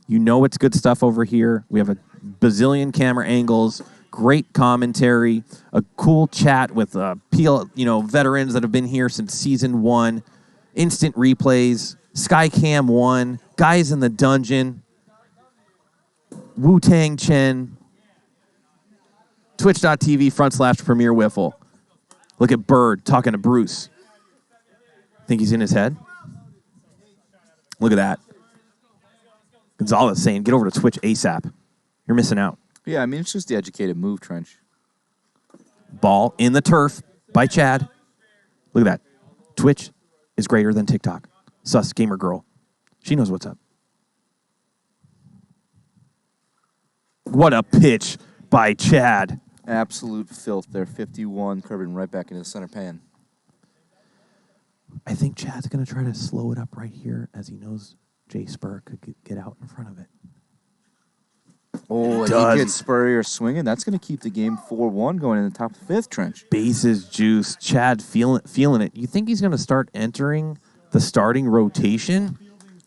You know it's good stuff over here. We have a bazillion camera angles, great commentary, a cool chat with veterans that have been here since season 1, instant replays, Skycam 1, guys in the dungeon, Wu-Tang Chen, twitch.tv/Premier Wiffle. Look at Bird talking to Bruce. Think he's in his head? Look at that. Gonzalez saying, get over to Twitch ASAP. You're missing out. Yeah, I mean, it's just the educated move, Trench. Ball in the turf by Chad. Look at that. Twitch is greater than TikTok. Sus gamer girl. She knows what's up. What a pitch by Chad. Absolute filth there. 51, curving right back into the center pan. I think Chad's going to try to slow it up right here as he knows Jay Spur could get out in front of it. Oh, and he gets Spurrier swinging. That's going to keep the game 4-1 going in the top of the 5th, Trench. Bases juice. Chad feeling it. You think he's going to start entering the starting rotation?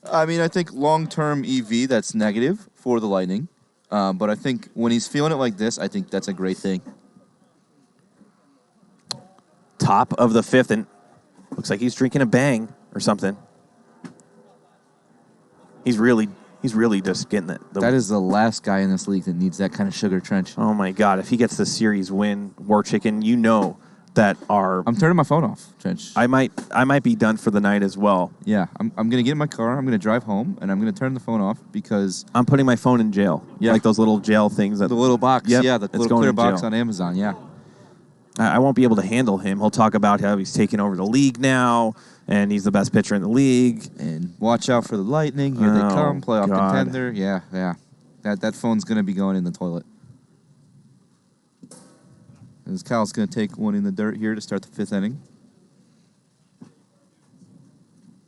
I mean, I think long-term EV, that's negative for the Lightning. But I think when he's feeling it like this, I think that's a great thing. Top of the 5th, and looks like he's drinking a Bang or something. He's really just getting it. That is the last guy in this league that needs that kind of sugar, Trench. Oh, my God. If he gets the series win, War Chicken, you know that I'm turning my phone off, Trench. I might be done for the night as well. Yeah, I'm going to get in my car, I'm going to drive home, and I'm going to turn the phone off because... I'm putting my phone in jail. Yeah. Like those little jail things. The little box, Yep, yeah, the it's little going clear in box jail. on Amazon, yeah. I won't be able to handle him. He'll talk about how he's taking over the league now, and he's the best pitcher in the league. And watch out for the Lightning. Here they come. Playoff contender. Yeah. That phone's going to be going in the toilet. As Kyle's going to take one in the dirt here to start the 5th inning.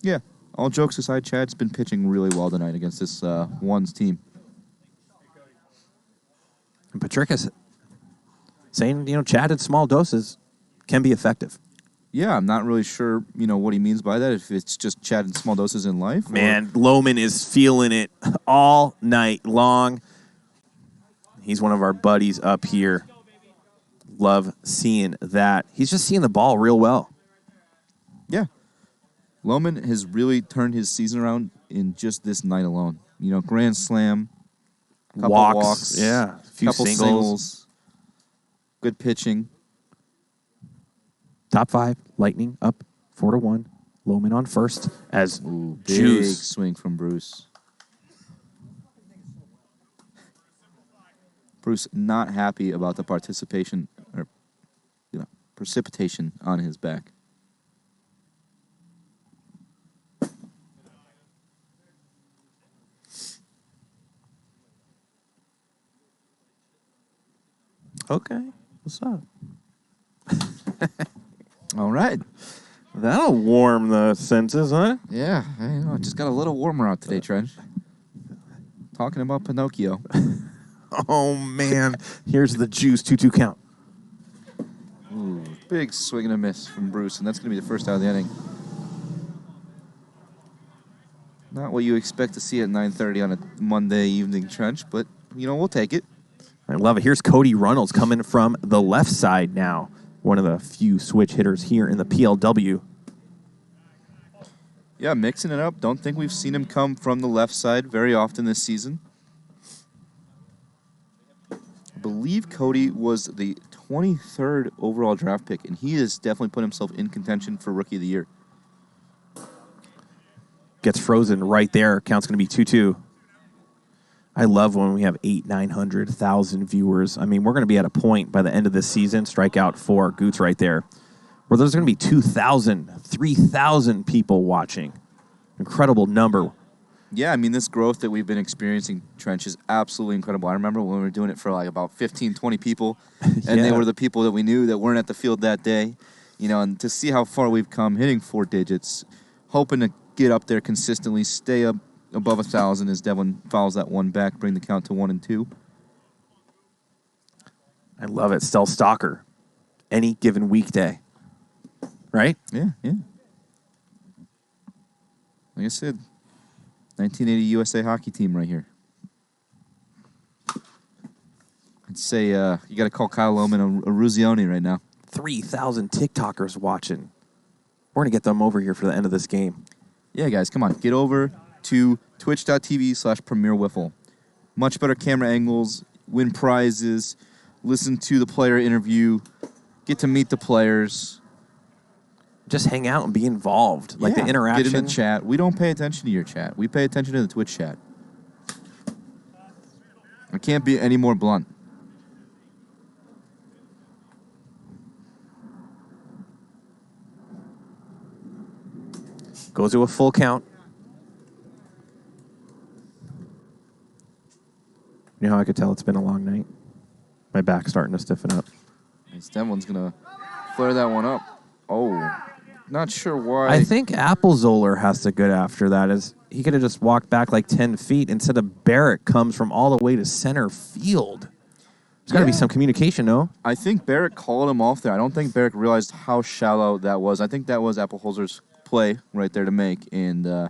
Yeah, all jokes aside, Chad's been pitching really well tonight against this one's team. And Patricus saying, Chad at small doses can be effective. Yeah, I'm not really sure, what he means by that, if it's just Chad in small doses in life. Man, Lohman is feeling it all night long. He's one of our buddies up here. Love seeing that. He's just seeing the ball real well. Yeah. Lohman has really turned his season around in just this night alone. Grand slam, couple walks, yeah, a few couple singles, good pitching. Top 5, Lightning up 4-1. Lohman on first as Big Juice. swing from Bruce. Bruce not happy about the precipitation on his back. Okay, what's up? All right. That'll warm the senses, huh? Yeah, it just got a little warmer out today, Trench. Talking about Pinocchio. Oh, man. Here's the Juice 2-2 count. Ooh, big swing and a miss from Bruce, and that's going to be the first out of the inning. Not what you expect to see at 9:30 on a Monday evening, Trench, but, we'll take it. I love it. Here's Cody Runnels coming from the left side now. One of the few switch hitters here in the PLW. Yeah, mixing it up. Don't think we've seen him come from the left side very often this season. I believe Cody was the 23rd overall draft pick, and he has definitely put himself in contention for Rookie of the Year. Gets frozen right there. Count's going to be 2-2. I love when we have 900,000 viewers. I mean, we're going to be at a point by the end of this season, strikeout for Goots right there, where there's going to be 2,000, 3,000 people watching. Incredible number. Yeah, I mean, this growth that we've been experiencing, Trench, is absolutely incredible. I remember when we were doing it for like about 15, 20 people, and they were the people that we knew that weren't at the field that day. You know, and to see how far we've come, hitting 4 digits, hoping to get up there consistently, stay up above 1,000 as Devlin fouls that one back, bring the count to 1-2. I love it. Stealth Stalker. Any given weekday. Right? Yeah. Like I said, 1980 USA hockey team right here. I'd say you got to call Kyle Lohman a Ruzioni right now. 3,000 TikTokers watching. We're going to get them over here for the end of this game. Yeah, guys, come on. Get over to twitch.tv/Premier Wiffle. Much better camera angles, win prizes, listen to the player interview, get to meet the players. Just hang out and be involved. Like the interaction. Get in the chat. We don't pay attention to your chat. We pay attention to the Twitch chat. I can't be any more blunt. Goes to a full count. You know how I could tell it's been a long night? My back's starting to stiffen up. Devlin's going to flare that one up. Oh, not sure why. I think Applezoller has to good after that. Is he could have just walked back like 10 feet instead of Barrett comes from all the way to center field. There's got to be some communication, no? I think Barrett called him off there. I don't think Barrett realized how shallow that was. I think that was Appleholzer's play right there to make, and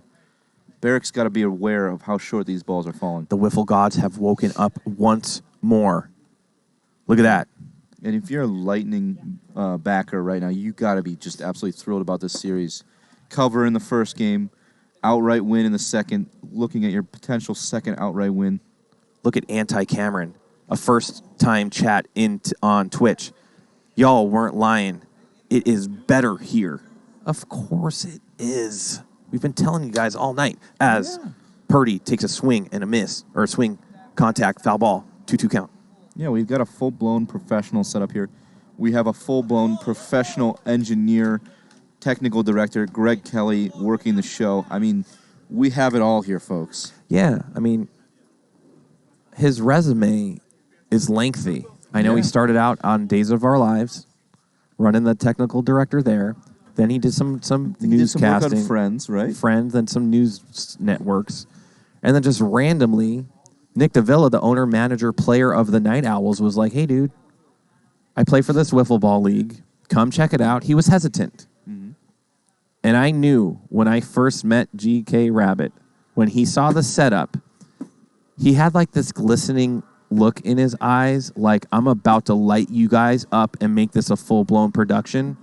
Barrett's got to be aware of how short these balls are falling. The Wiffle gods have woken up once more. Look at that. And if you're a Lightning backer right now, you got to be just absolutely thrilled about this series. Cover in the first game, outright win in the second, looking at your potential second outright win. Look at Anti-Cameron, a first-time chat on Twitch. Y'all weren't lying. It is better here. Of course it is. We've been telling you guys all night as Purdy takes a swing and a miss, or a swing, contact, foul ball, 2-2 count. Yeah, we've got a full-blown professional setup here. We have a full-blown professional engineer, technical director, Greg Kelly, working the show. I mean, we have it all here, folks. Yeah, I mean, his resume is lengthy. I know he started out on Days of Our Lives, running the technical director there. Then he did some newscasting. Friends, right? Friends, then some news networks. And then just randomly, Nick Davila, the owner, manager, player of the Night Owls, was like, hey, dude, I play for this wiffle ball league. Come check it out. He was hesitant. Mm-hmm. And I knew when I first met GK Rabbit, when he saw the setup, he had like this glistening look in his eyes, like I'm about to light you guys up and make this a full-blown production.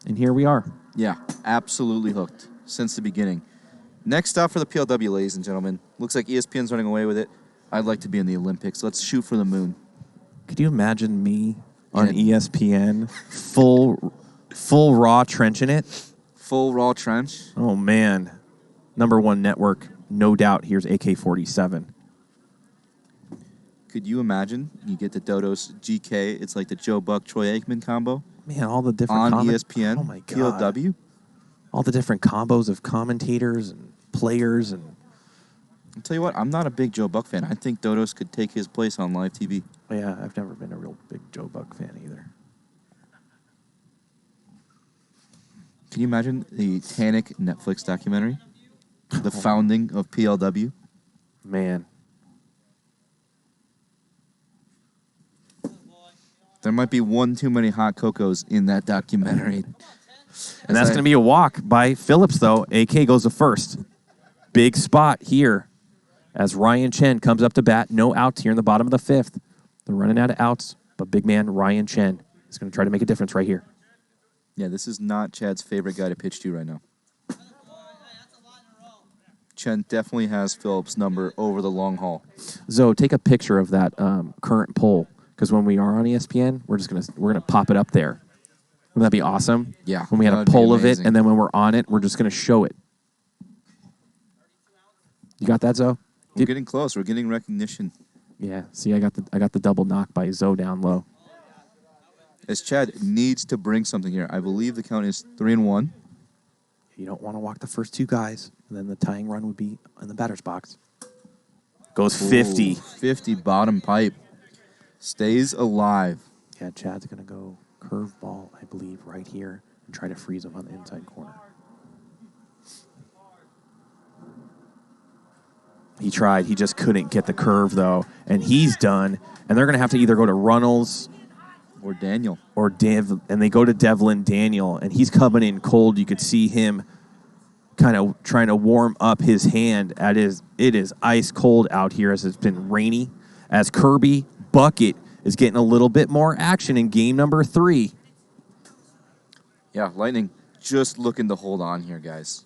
And here we are. Yeah, absolutely hooked since the beginning. Next stop for the PLW, ladies and gentlemen. Looks like ESPN's running away with it. I'd like to be in the Olympics. Let's shoot for the moon. Could you imagine me on ESPN, full raw trench in it? Full raw trench? Oh, man. #1 network, no doubt. Here's AK-47. Could you imagine you get the Dodos GK? It's like the Joe Buck, Troy Aikman combo. Man, all the different on ESPN. Oh, my God. PLW. All the different combos of commentators and players. And I'll tell you what, I'm not a big Joe Buck fan. I think Dodos could take his place on live TV. Yeah, I've never been a real big Joe Buck fan either. Can you imagine the Tannic Netflix documentary? The founding of PLW? Man. There might be one too many hot cocos in that documentary. And that's going to be a walk by Phillips, though. AK goes to first. Big spot here as Ryan Chen comes up to bat. No outs here in the bottom of the 5th. They're running out of outs, but big man Ryan Chen is going to try to make a difference right here. Yeah, this is not Chad's favorite guy to pitch to right now. Chen definitely has Phillips' number over the long haul. Zoe, take a picture of that current poll, because when we are on ESPN, we're gonna pop it up there. Wouldn't that be awesome? Yeah, When we had a that'd be poll of it, amazing. and then when we're on it, we're just gonna show it. You got that, Zoe? We're getting close. We're getting recognition. Yeah. See, I got the double knock by Zoe down low. As Chad needs to bring something here. I believe the count is 3-1. You don't want to walk the first two guys, and then the tying run would be in the batter's box. Goes 50. Ooh, 50 bottom pipe. Stays alive. Yeah, Chad's going to go curveball, I believe, right here and try to freeze him on the inside corner. He tried. He just couldn't get the curve, though, and he's done. And they're going to have to either go to Runnels Or Daniel. or and they go to Devlin Daniel, and he's coming in cold. You could see him kind of trying to warm up his hand. It is ice cold out here as it's been rainy, as Kirby Bucket is getting a little bit more action in game number 3. Yeah, Lightning just looking to hold on here, guys.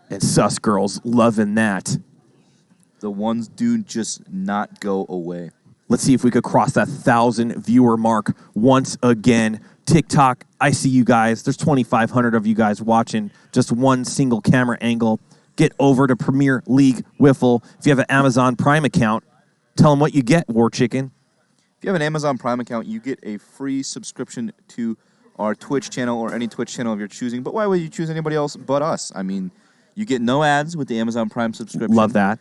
And Sus Girls loving that. The ones do just not go away. Let's see if we could cross that 1,000 viewer mark once again. TikTok, I see you guys. There's 2,500 of you guys watching just one single camera angle. Get over to Premier League Wiffle. If you have an Amazon Prime account, tell them what you get, War Chicken. If you have an Amazon Prime account, you get a free subscription to our Twitch channel or any Twitch channel of your choosing. But why would you choose anybody else but us? I mean, you get no ads with the Amazon Prime subscription. Love that.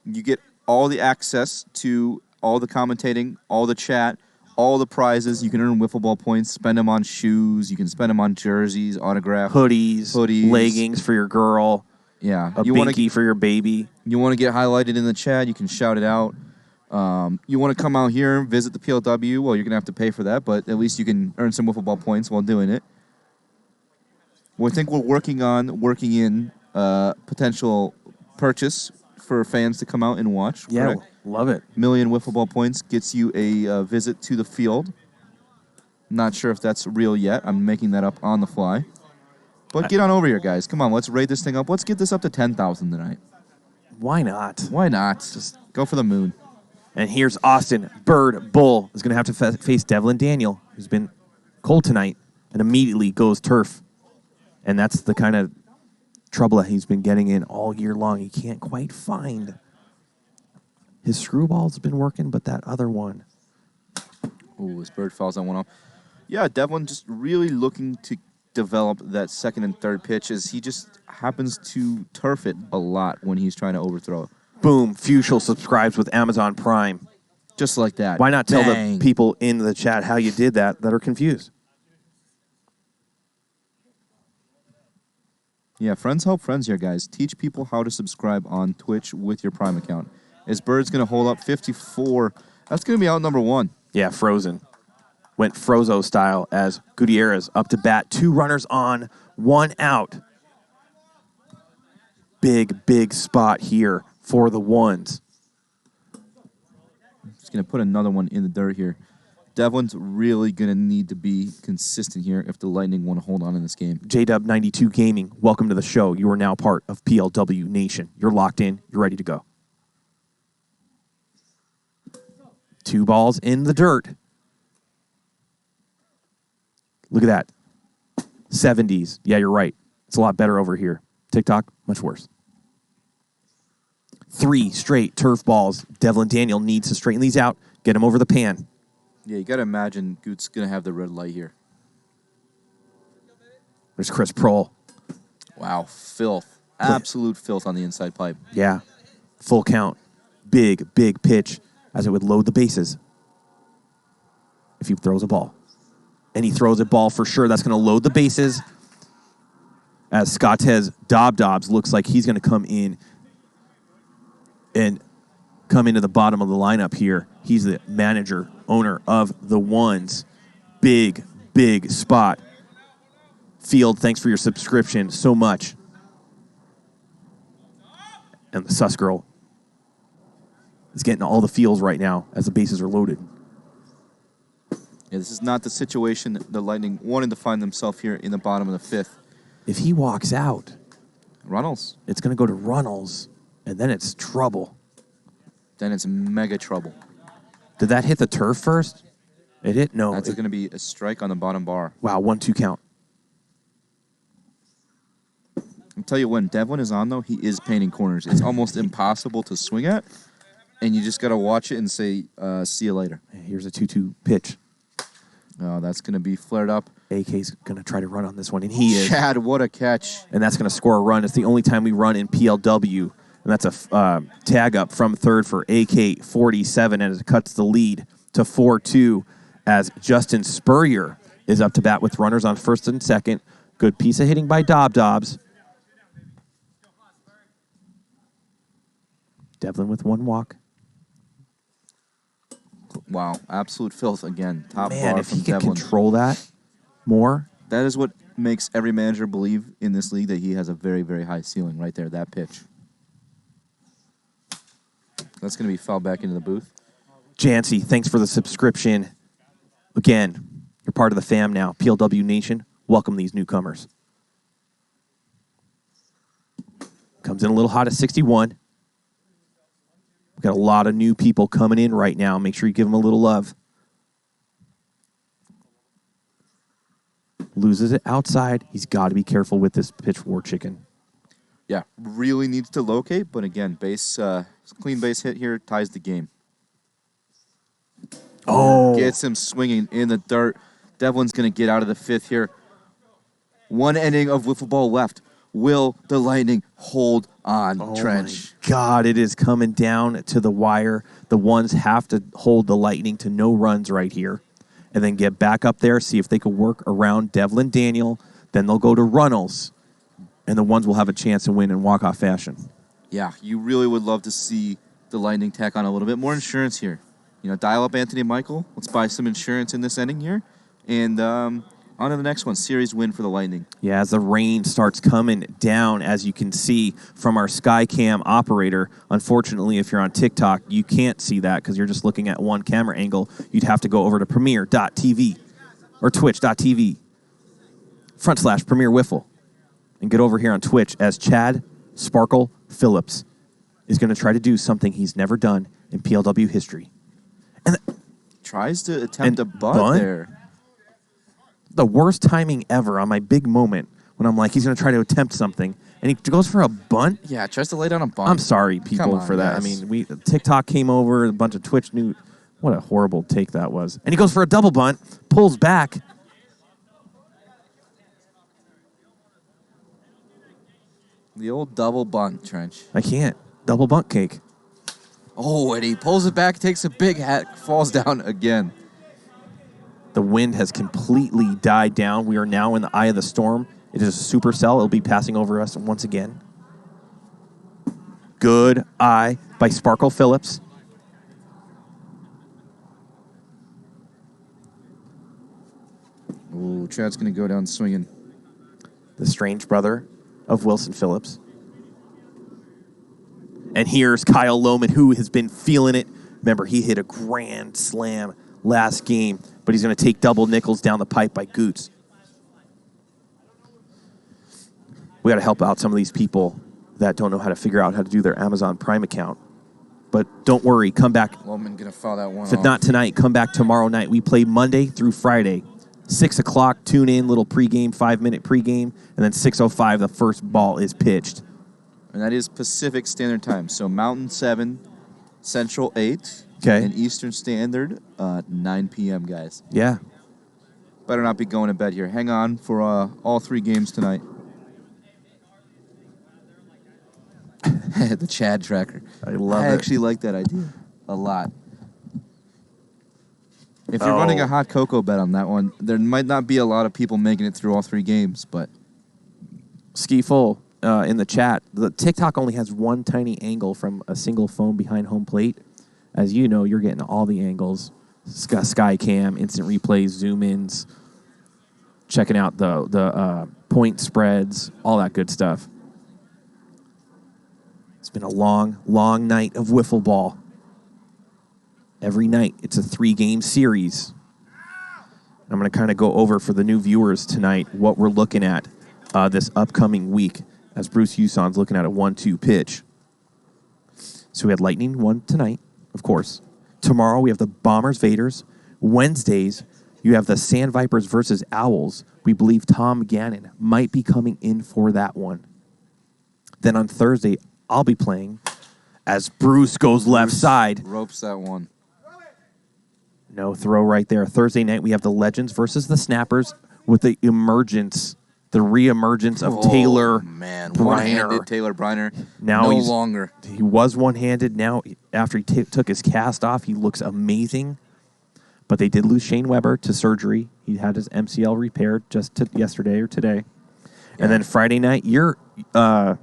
You get all the access to all the commentating, all the chat, all the prizes. You can earn wiffle ball points, spend them on shoes. You can spend them on jerseys, autographs, Hoodies, leggings for your girl, yeah, a binky for your baby. You want to get highlighted in the chat, you can shout it out. You want to come out here and visit the PLW, well, you're going to have to pay for that, but at least you can earn some wiffle ball points while doing it. I think we're working in potential purchase for fans to come out and watch. Yeah, correct? love it. Million wiffle ball points gets you a visit to the field. Not sure if that's real yet. I'm making that up on the fly. But get on over here, guys. Come on, let's raid this thing up. Let's get this up to 10,000 tonight. Why not? Why not? Just go for the moon. And here's Austin Bird Bull is going to have to face Devlin Daniel, who's been cold tonight, and immediately goes turf. And that's the kind of trouble that he's been getting in all year long. He can't quite find. His screwball's been working, but that other one. Ooh, this bird fouls that one off. Yeah, Devlin just really looking to develop that second and third pitch as he just happens to turf it a lot when he's trying to overthrow. Boom, Fuchsial subscribes with Amazon Prime. Just like that. Why not tell Bang. the people in the chat how you did that are confused? Yeah, friends help friends here, guys. Teach people how to subscribe on Twitch with your Prime account. As Bird's going to hold up 54. That's going to be out number 1. Yeah, Frozen. Went Frozo style as Gutierrez up to bat. 2 runners on, 1 out. Big spot here for the ones. Just going to put another one in the dirt here. Devlin's really going to need to be consistent here if the Lightning want to hold on in this game. JW92 Gaming, welcome to the show. You are now part of PLW Nation. You're locked in. You're ready to go. 2 balls in the dirt. Look at that. 70s. Yeah, you're right. It's a lot better over here. TikTok, much worse. 3 straight turf balls. Devlin Daniel needs to straighten these out. Get him over the pan. Yeah, you got to imagine Goot's going to have the red light here. There's Chris Prohl. Wow, filth. Absolute filth on the inside pipe. Yeah. Full count. Big pitch as it would load the bases. If he throws a ball. And he throws a ball for sure. That's going to load the bases. As Scottez Dobbs looks like he's going to come in and come into the bottom of the lineup here. He's the manager, owner of the ones. Big spot. Field, thanks for your subscription so much. And the Sus Girl is getting all the feels right now as the bases are loaded. Yeah, this is not the situation the Lightning wanted to find themselves here in the bottom of the 5th. If he walks out, Runnels. It's going to go to Runnels, and then it's trouble. Then it's mega trouble. Did that hit the turf first? It hit? No. That's going to be a strike on the bottom bar. Wow, 1-2 count. I'll tell you when Devlin is on, though, he is painting corners. It's almost impossible to swing at, and you just got to watch it and say, see you later. Here's a 2-2 pitch. Oh, that's going to be flared up. AK's going to try to run on this one, and he is. Chad, what a catch. And that's going to score a run. It's the only time we run in PLW, and that's a tag up from third for AK 47, and it cuts the lead to 4-2 as Justin Spurrier is up to bat with runners on first and second. Good piece of hitting by Dobbs. Devlin with one walk. Wow, absolute filth again. Top Man, bar if from he can Devlin. control that more. That is what makes every manager believe in this league that he has a very, very high ceiling right there, that pitch. That's going to be fouled back into the booth. Jancy, thanks for the subscription. Again, you're part of the fam now. PLW Nation, welcome these newcomers. Comes in a little hot at 61. We've got a lot of new people coming in right now. Make sure you give them a little love. Loses it outside. He's got to be careful with this pitch, War Chicken. Yeah, really needs to locate, but again, clean base hit here ties the game. Oh. Gets him swinging in the dirt. Devlin's going to get out of the fifth here. One inning of wiffle ball left. Will the Lightning hold on, Trench? My God, it is coming down to the wire. The ones have to hold the Lightning to no runs right here and then get back up there, see if they can work around Devlin Daniel. Then they'll go to Runnels, and the ones will have a chance to win in walk-off fashion. Yeah, you really would love to see the Lightning tack on a little bit more insurance here. You know, dial up Anthony Michael. Let's buy some insurance in this inning here. And on to the next one, series win for the Lightning. Yeah, as the rain starts coming down, as you can see from our Skycam operator. Unfortunately, if you're on TikTok, you can't see that because you're just looking at one camera angle. You'd have to go over to premiere.tv or twitch.tv /Premier Wiffle and get over here on Twitch as Chad Sparkle Phillips is going to try to do something he's never done in PLW history. And tries to attempt a bunt there. The worst timing ever on my big moment when I'm like, he's going to try to attempt something, and he goes for a bunt. Yeah, tries to lay down a bunt. I'm sorry, people, for that. Guys. I mean, TikTok came over, a bunch of Twitch knew what a horrible take that was. And he goes for a double bunt, pulls back. The old double bunt, Trench. I can't. Double bunt cake. Oh, and he pulls it back, takes a big hat, falls down again. The wind has completely died down. We are now in the eye of the storm. It is a supercell. It'll be passing over us once again. Good eye by Sparkle Phillips. Ooh, Chad's going to go down swinging. The strange brother of Wilson Phillips. And here's Kyle Lohman, who has been feeling it. Remember, he hit a grand slam last game, but he's going to take double nickels down the pipe by Goots. We got to help out some of these people that don't know how to figure out how to do their Amazon Prime account. But don't worry, come back. Lohman going to foul that one If not tonight, come back tomorrow night. We play Monday through Friday. 6 o'clock, tune in, little pregame, 5-minute pregame, and then 6:05, the first ball is pitched. And that is Pacific Standard Time. So Mountain 7, Central 8, Okay. and Eastern Standard 9 p.m., guys. Yeah. Better not be going to bed here. Hang on for all 3 games tonight. The Chad tracker. I love I it. actually like that idea a lot. If you're running a hot cocoa bet on that one, there might not be a lot of people making it through all 3 games, but Ski Full in the chat, the TikTok only has one tiny angle from a single phone behind home plate. As you know, you're getting all the angles. Sky cam, instant replays, zoom ins, checking out the point spreads, all that good stuff. It's been a long, long night of wiffle ball. Every night, it's a 3-game series. I'm going to kind of go over for the new viewers tonight what we're looking at this upcoming week as Bruce Huson's looking at a 1-2 pitch. So we had Lightning 1 tonight, of course. Tomorrow we have the Bombers Vaders. Wednesdays, you have the Sand Vipers versus Owls. We believe Tom Gannon might be coming in for that one. Then on Thursday, I'll be playing as Bruce goes left side. Ropes that one. No throw right there. Thursday night, we have the Legends versus the Snappers with the re-emergence of Taylor Briner. One-handed Taylor Briner. Now no he's longer. He was one-handed. Now, after he took his cast off, he looks amazing. But they did lose Shane Weber to surgery. He had his MCL repaired just yesterday or today. Yeah. And then Friday night, you're where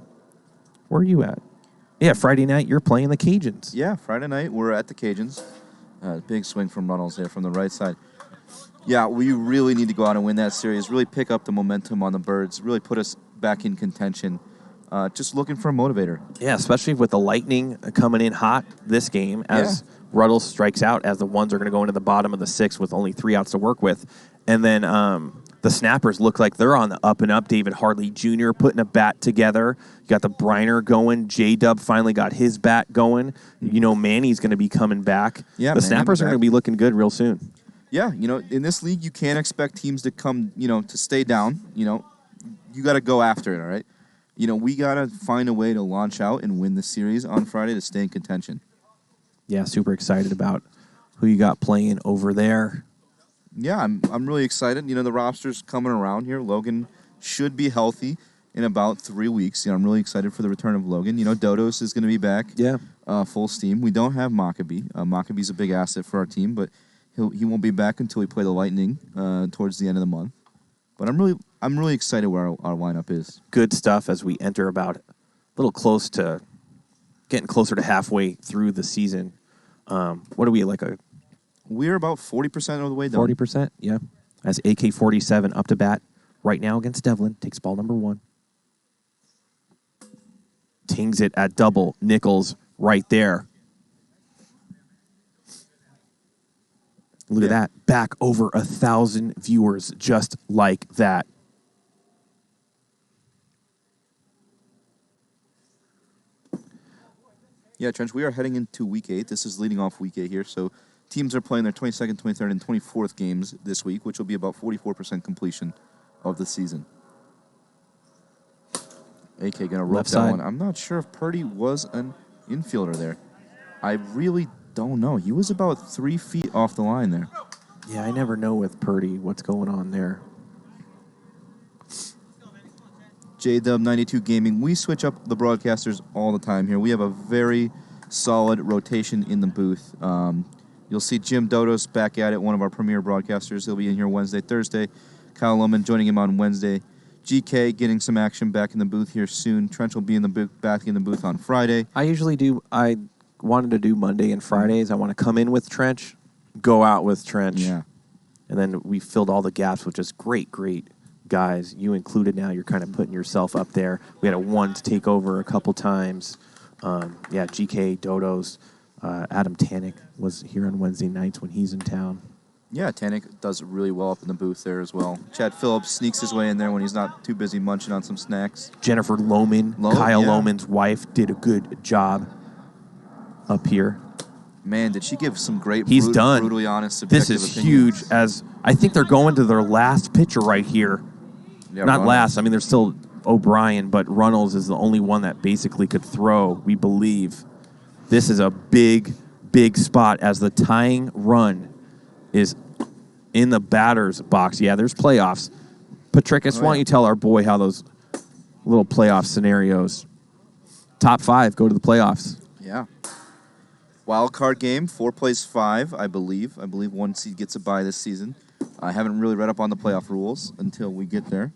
are you at? Yeah, Friday night, you're playing the Cajuns. Yeah, Friday night, we're at the Cajuns. Big swing from Runnels there from the right side. Yeah, we really need to go out and win that series, really pick up the momentum on the Birds, really put us back in contention. Just looking for a motivator. Yeah, especially with the Lightning coming in hot this game as Ruddles strikes out, as the ones are going to go into the bottom of the sixth with only 3 outs to work with. And then the Snappers look like they're on the up and up. David Hartley Jr. putting a bat together. You got the Briner going. J-Dub finally got his bat going. You know Manny's going to be coming back. Yeah, the Snappers are going to be looking good real soon. Yeah, in this league, you can't expect teams to come, to stay down. You got to go after it, all right? We got to find a way to launch out and win the series on Friday to stay in contention. Yeah, super excited about who you got playing over there. Yeah, I'm really excited. The roster's coming around here. Logan should be healthy in about 3 weeks. I'm really excited for the return of Logan. Dodos is going to be back. Yeah. Full steam. We don't have Maccabee. Maccabee's a big asset for our team, but he won't be back until we play the Lightning towards the end of the month. But I'm really excited where our lineup is. Good stuff as we enter about a little close to getting closer to halfway through the season. What are we, We're about 40% of the way done. 40%, yeah. As AK-47 up to bat right now against Devlin. Takes ball number 1. Tings it at double. Nichols right there. Look at that. Back over 1,000 viewers just like that. Yeah, Trench, we are heading into Week 8. This is leading off Week 8 here, so teams are playing their 22nd, 23rd, and 24th games this week, which will be about 44% completion of the season. AK going to rope that one. I'm not sure if Purdy was an infielder there. I really don't know. He was about 3 feet off the line there. Yeah, I never know with Purdy what's going on there. J-Dub 92 Gaming. We switch up the broadcasters all the time here. We have a very solid rotation in the booth. You'll see Jim Dodos back at it, one of our premier broadcasters. He'll be in here Wednesday, Thursday. Kyle Lohman joining him on Wednesday. GK getting some action back in the booth here soon. Trench will be in the back in the booth on Friday. I wanted to do Monday and Fridays. I want to come in with Trench, go out with Trench. Yeah. And then we filled all the gaps with just great guys. You included now. You're kind of putting yourself up there. We had a 1 to take over a couple times. GK, Dodos. Adam Tannick was here on Wednesday nights when he's in town. Yeah, Tannick does really well up in the booth there as well. Chad Phillips sneaks his way in there when he's not too busy munching on some snacks. Jennifer Lohman, Kyle Lohman's wife, did a good job up here. Man, did she give some great, brutally honest, subjective This is opinions. huge, as I think they're going to their last pitcher right here. Yeah, Not Runnels. last. I mean, there's still O'Brien, but Runnels is the only one that basically could throw, we believe. This is a big spot as the tying run is in the batter's box. Yeah, there's playoffs. Patrickus, why don't you tell our boy how those little playoff scenarios, top 5 go to the playoffs. Yeah. Wild card game, 4 plays 5, I believe. I believe 1 seed gets a bye this season. I haven't really read up on the playoff rules until we get there.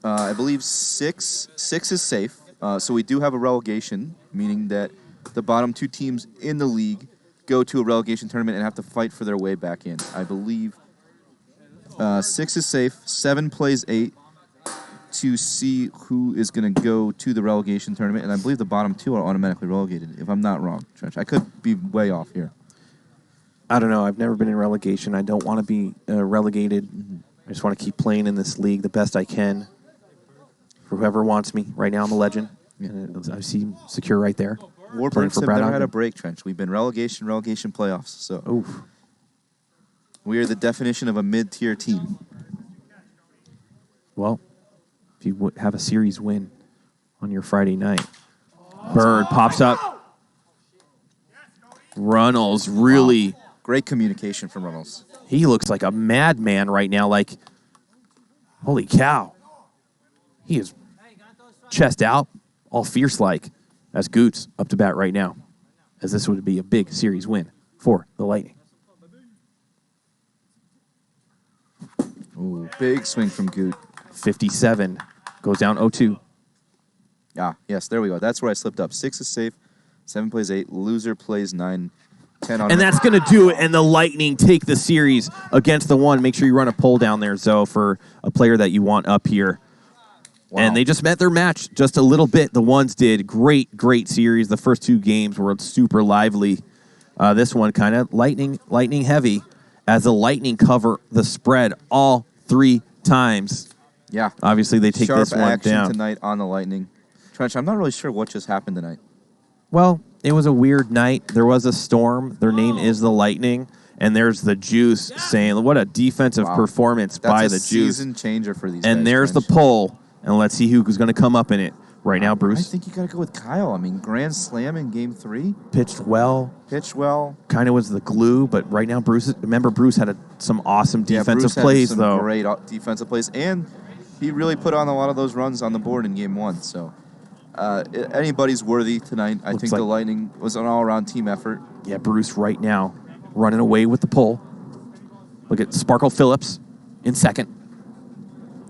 I believe 6 is safe. So we do have a relegation, meaning that the bottom 2 teams in the league go to a relegation tournament and have to fight for their way back in. I believe 6 is safe. 7 plays 8 to see who is going to go to the relegation tournament, and I believe the bottom 2 are automatically relegated, if I'm not wrong, Trench. I could be way off here. I don't know. I've never been in relegation. I don't want to be relegated. I just want to keep playing in this league the best I can. for whoever wants me. Right now, I'm a legend. Yeah. I see him secure right there. Warbirds have Brad never had a Ogden. break, Trench. We've been relegation playoffs. So Oof. we are the definition of a mid-tier team. Well, if you have a series win on your Friday night, Bird pops up. Runnels really, Great communication from Runnels. he looks like a madman right now. Like, holy cow. He is chest out, all fierce-like, as Goots up to bat right now, as this would be a big series win for the Lightning. Ooh, big swing from Goot. 57 goes down 0-2. Ah, yes, there we go. That's where I slipped up. 6 is safe. 7 plays 8. Loser plays 9. 10 on. And that's going to do it, and the Lightning take the series against the one. Make sure you run a poll down there, Zoe, for a player that you want up here. Wow. And they just met their match just a little bit. The ones did. Great series. The first 2 games were super lively. This one kind of lightning heavy, as the Lightning cover the spread all 3 times. Yeah. Obviously, they take Sharp this one action down. tonight on the Lightning. Trench, I'm not really sure what just happened tonight. Well, it was a weird night. There was a storm. Their name is the Lightning. And there's the Juice saying, what a defensive Wow. performance That's by a the Juice. season changer for these guys. And there's the Trench. poll. And let's see who's going to come up in it. Right now, I Bruce think you got to go with Kyle. I mean, grand slam in game 3. pitched well. Pitched well. Kind of was the glue. But right now, Bruce had some awesome defensive Bruce had plays, some though. Great defensive plays. And he really put on a lot of those runs on the board in game 1. So anybody's worthy tonight. I Looks think like- the Lightning was an all-around team effort. Yeah, Bruce right now running away with the poll. Look at Sparkle Phillips in second.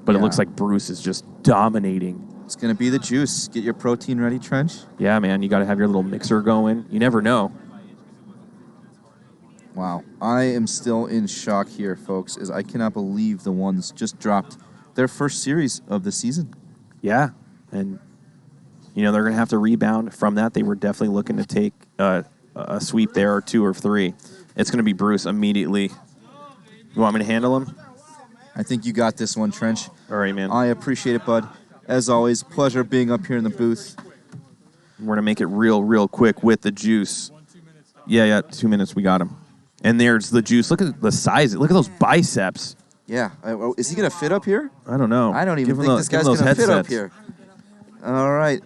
But it Yeah. looks like Bruce is just dominating. It's going to be the Juice. Get your protein ready, Trench. Yeah, man, you got to have your little mixer going. You never know. Wow. I am still in shock here, folks, as I cannot believe the ones just dropped their first series of the season. Yeah, and they're going to have to rebound from that. They were definitely looking to take a sweep there, or 2 or 3. It's going to be Bruce immediately. You want me to handle him? I think you got this one, Trench. All right, man. I appreciate it, bud. As always, pleasure being up here in the booth. We're going to make it real quick with the Juice. Yeah, 2 minutes, we got him. And there's the Juice. Look at the size. Look at those biceps. Yeah. Is he going to fit up here? I don't know. I don't even Give him think this give guy's him going those to fit up headsets. here. All right.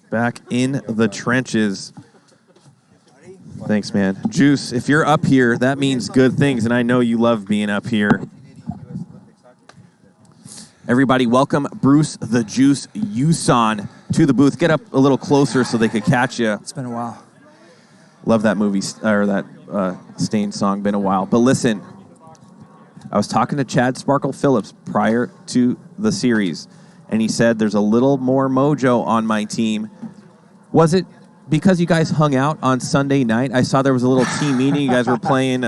Back in the trenches. Thanks, man. Juice, if you're up here, that means good things, and I know you love being up here. Everybody, welcome Bruce the Juice Yuson to the booth. Get up a little closer so they could catch you. It's been a while. Love that movie, or that Stain song, Been a While. But listen, I was talking to Chad Sparkle Phillips prior to the series, and he said there's a little more mojo on my team. Was it because you guys hung out on Sunday night? I saw there was a little team meeting. You guys were playing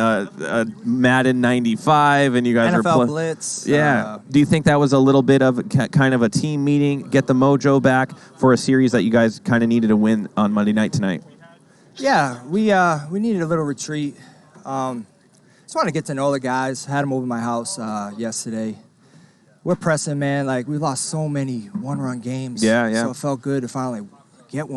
Madden 95, and you guys were NFL playing. Blitz. Yeah. Do you think that was a little bit of kind of a team meeting, get the mojo back for a series that you guys kind of needed to win on Monday night tonight? Yeah, we needed a little retreat. Just wanted to get to know the guys. Had them over my house yesterday. We're pressing, man. Like, we lost so many one-run games. Yeah. So it felt good to finally get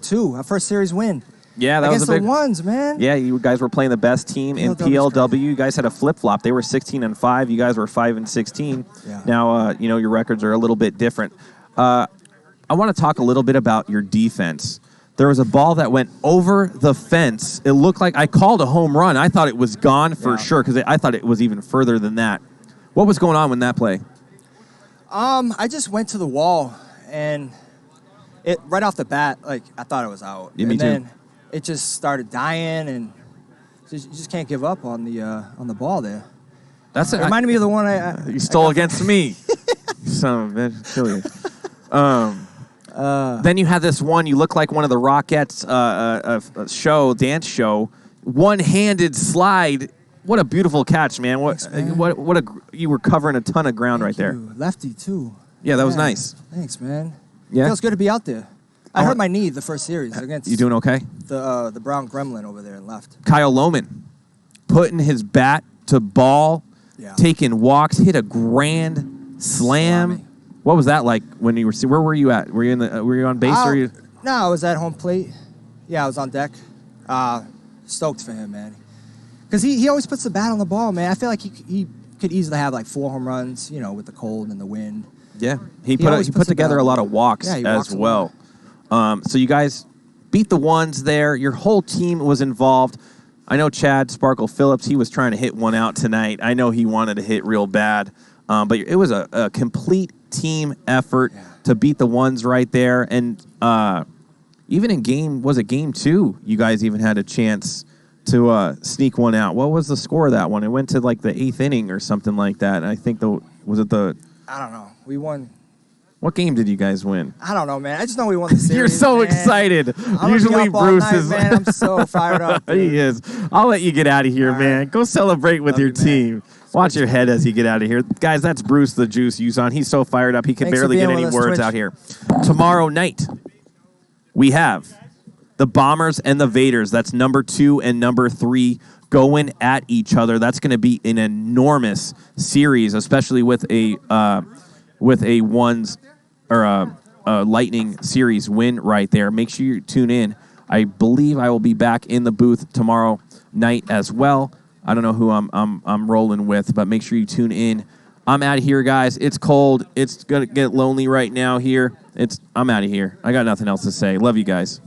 2. Our first series win. Yeah, that was Against a big the ones, man. Yeah, you guys were playing the best team in PLW 's PLW. You guys had a flip-flop. They were 16-5. You guys were 5-16. Yeah. Now, your records are a little bit different. I want to talk a little bit about your defense. There was a ball that went over the fence. It looked like I called a home run. I thought it was gone for sure because I thought it was even further than that. What was going on with that play? I just went to the wall, and it right off the bat, like, I thought it was out. Yeah, me and too. then it just started dying, and you just can't give up on the ball there. That's It reminded me of the one you stole against me. Son of a bitch. Kill you. Then you had this one. You look like one of the Rockettes dance show. One-handed slide. What a beautiful catch, man. You were covering a ton of ground right there. Lefty, too. Yeah, that was nice. Thanks, man. Yeah? Feels good to be out there. I hurt my knee the first series against You doing okay? the brown gremlin over there and left. Kyle Lohman putting his bat to ball, Yeah. taking walks, hit a grand slam. Salami. What was that like when you were? Where were you at? Were you were you on base or? You? No, I was at home plate. Yeah, I was on deck. Stoked for him, man. Because he always puts the bat on the ball, man. I feel like he could easily have like 4 home runs, you know, with the cold and the wind. Yeah, he put together a lot of walks as well. So you guys beat the ones there. Your whole team was involved. I know Chad Sparkle Phillips, he was trying to hit one out tonight. I know he wanted to hit real bad. But it was a complete team effort to beat the ones right there. And even in game 2, you guys even had a chance to sneak one out. What was the score of that one? It went to like the 8th inning or something like that. And I think I don't know. We won. What game did you guys win? I don't know, man. I just know we won the series. You're so man. excited. I'm Usually up all Bruce night, is. Man, I'm so fired up. Dude. He is. I'll let you get out of here, All man. right. Go celebrate with Love your you, man. team. Watch your head as you get out of here. Guys, that's Bruce the Juice Uson. He's so fired up, he can Thanks for barely get being any with us, words Twitch. out here. Tomorrow night, we have the Bombers and the Vaders. That's number 2 and number 3 going at each other. That's going to be an enormous series, especially with a ones or a Lightning series win right there. Make sure you tune in. I believe I will be back in the booth tomorrow night as well. I don't know who I'm rolling with, but make sure you tune in. I'm out of here, guys. It's cold. It's gonna get lonely right now here. I'm out of here. I got nothing else to say. Love you guys.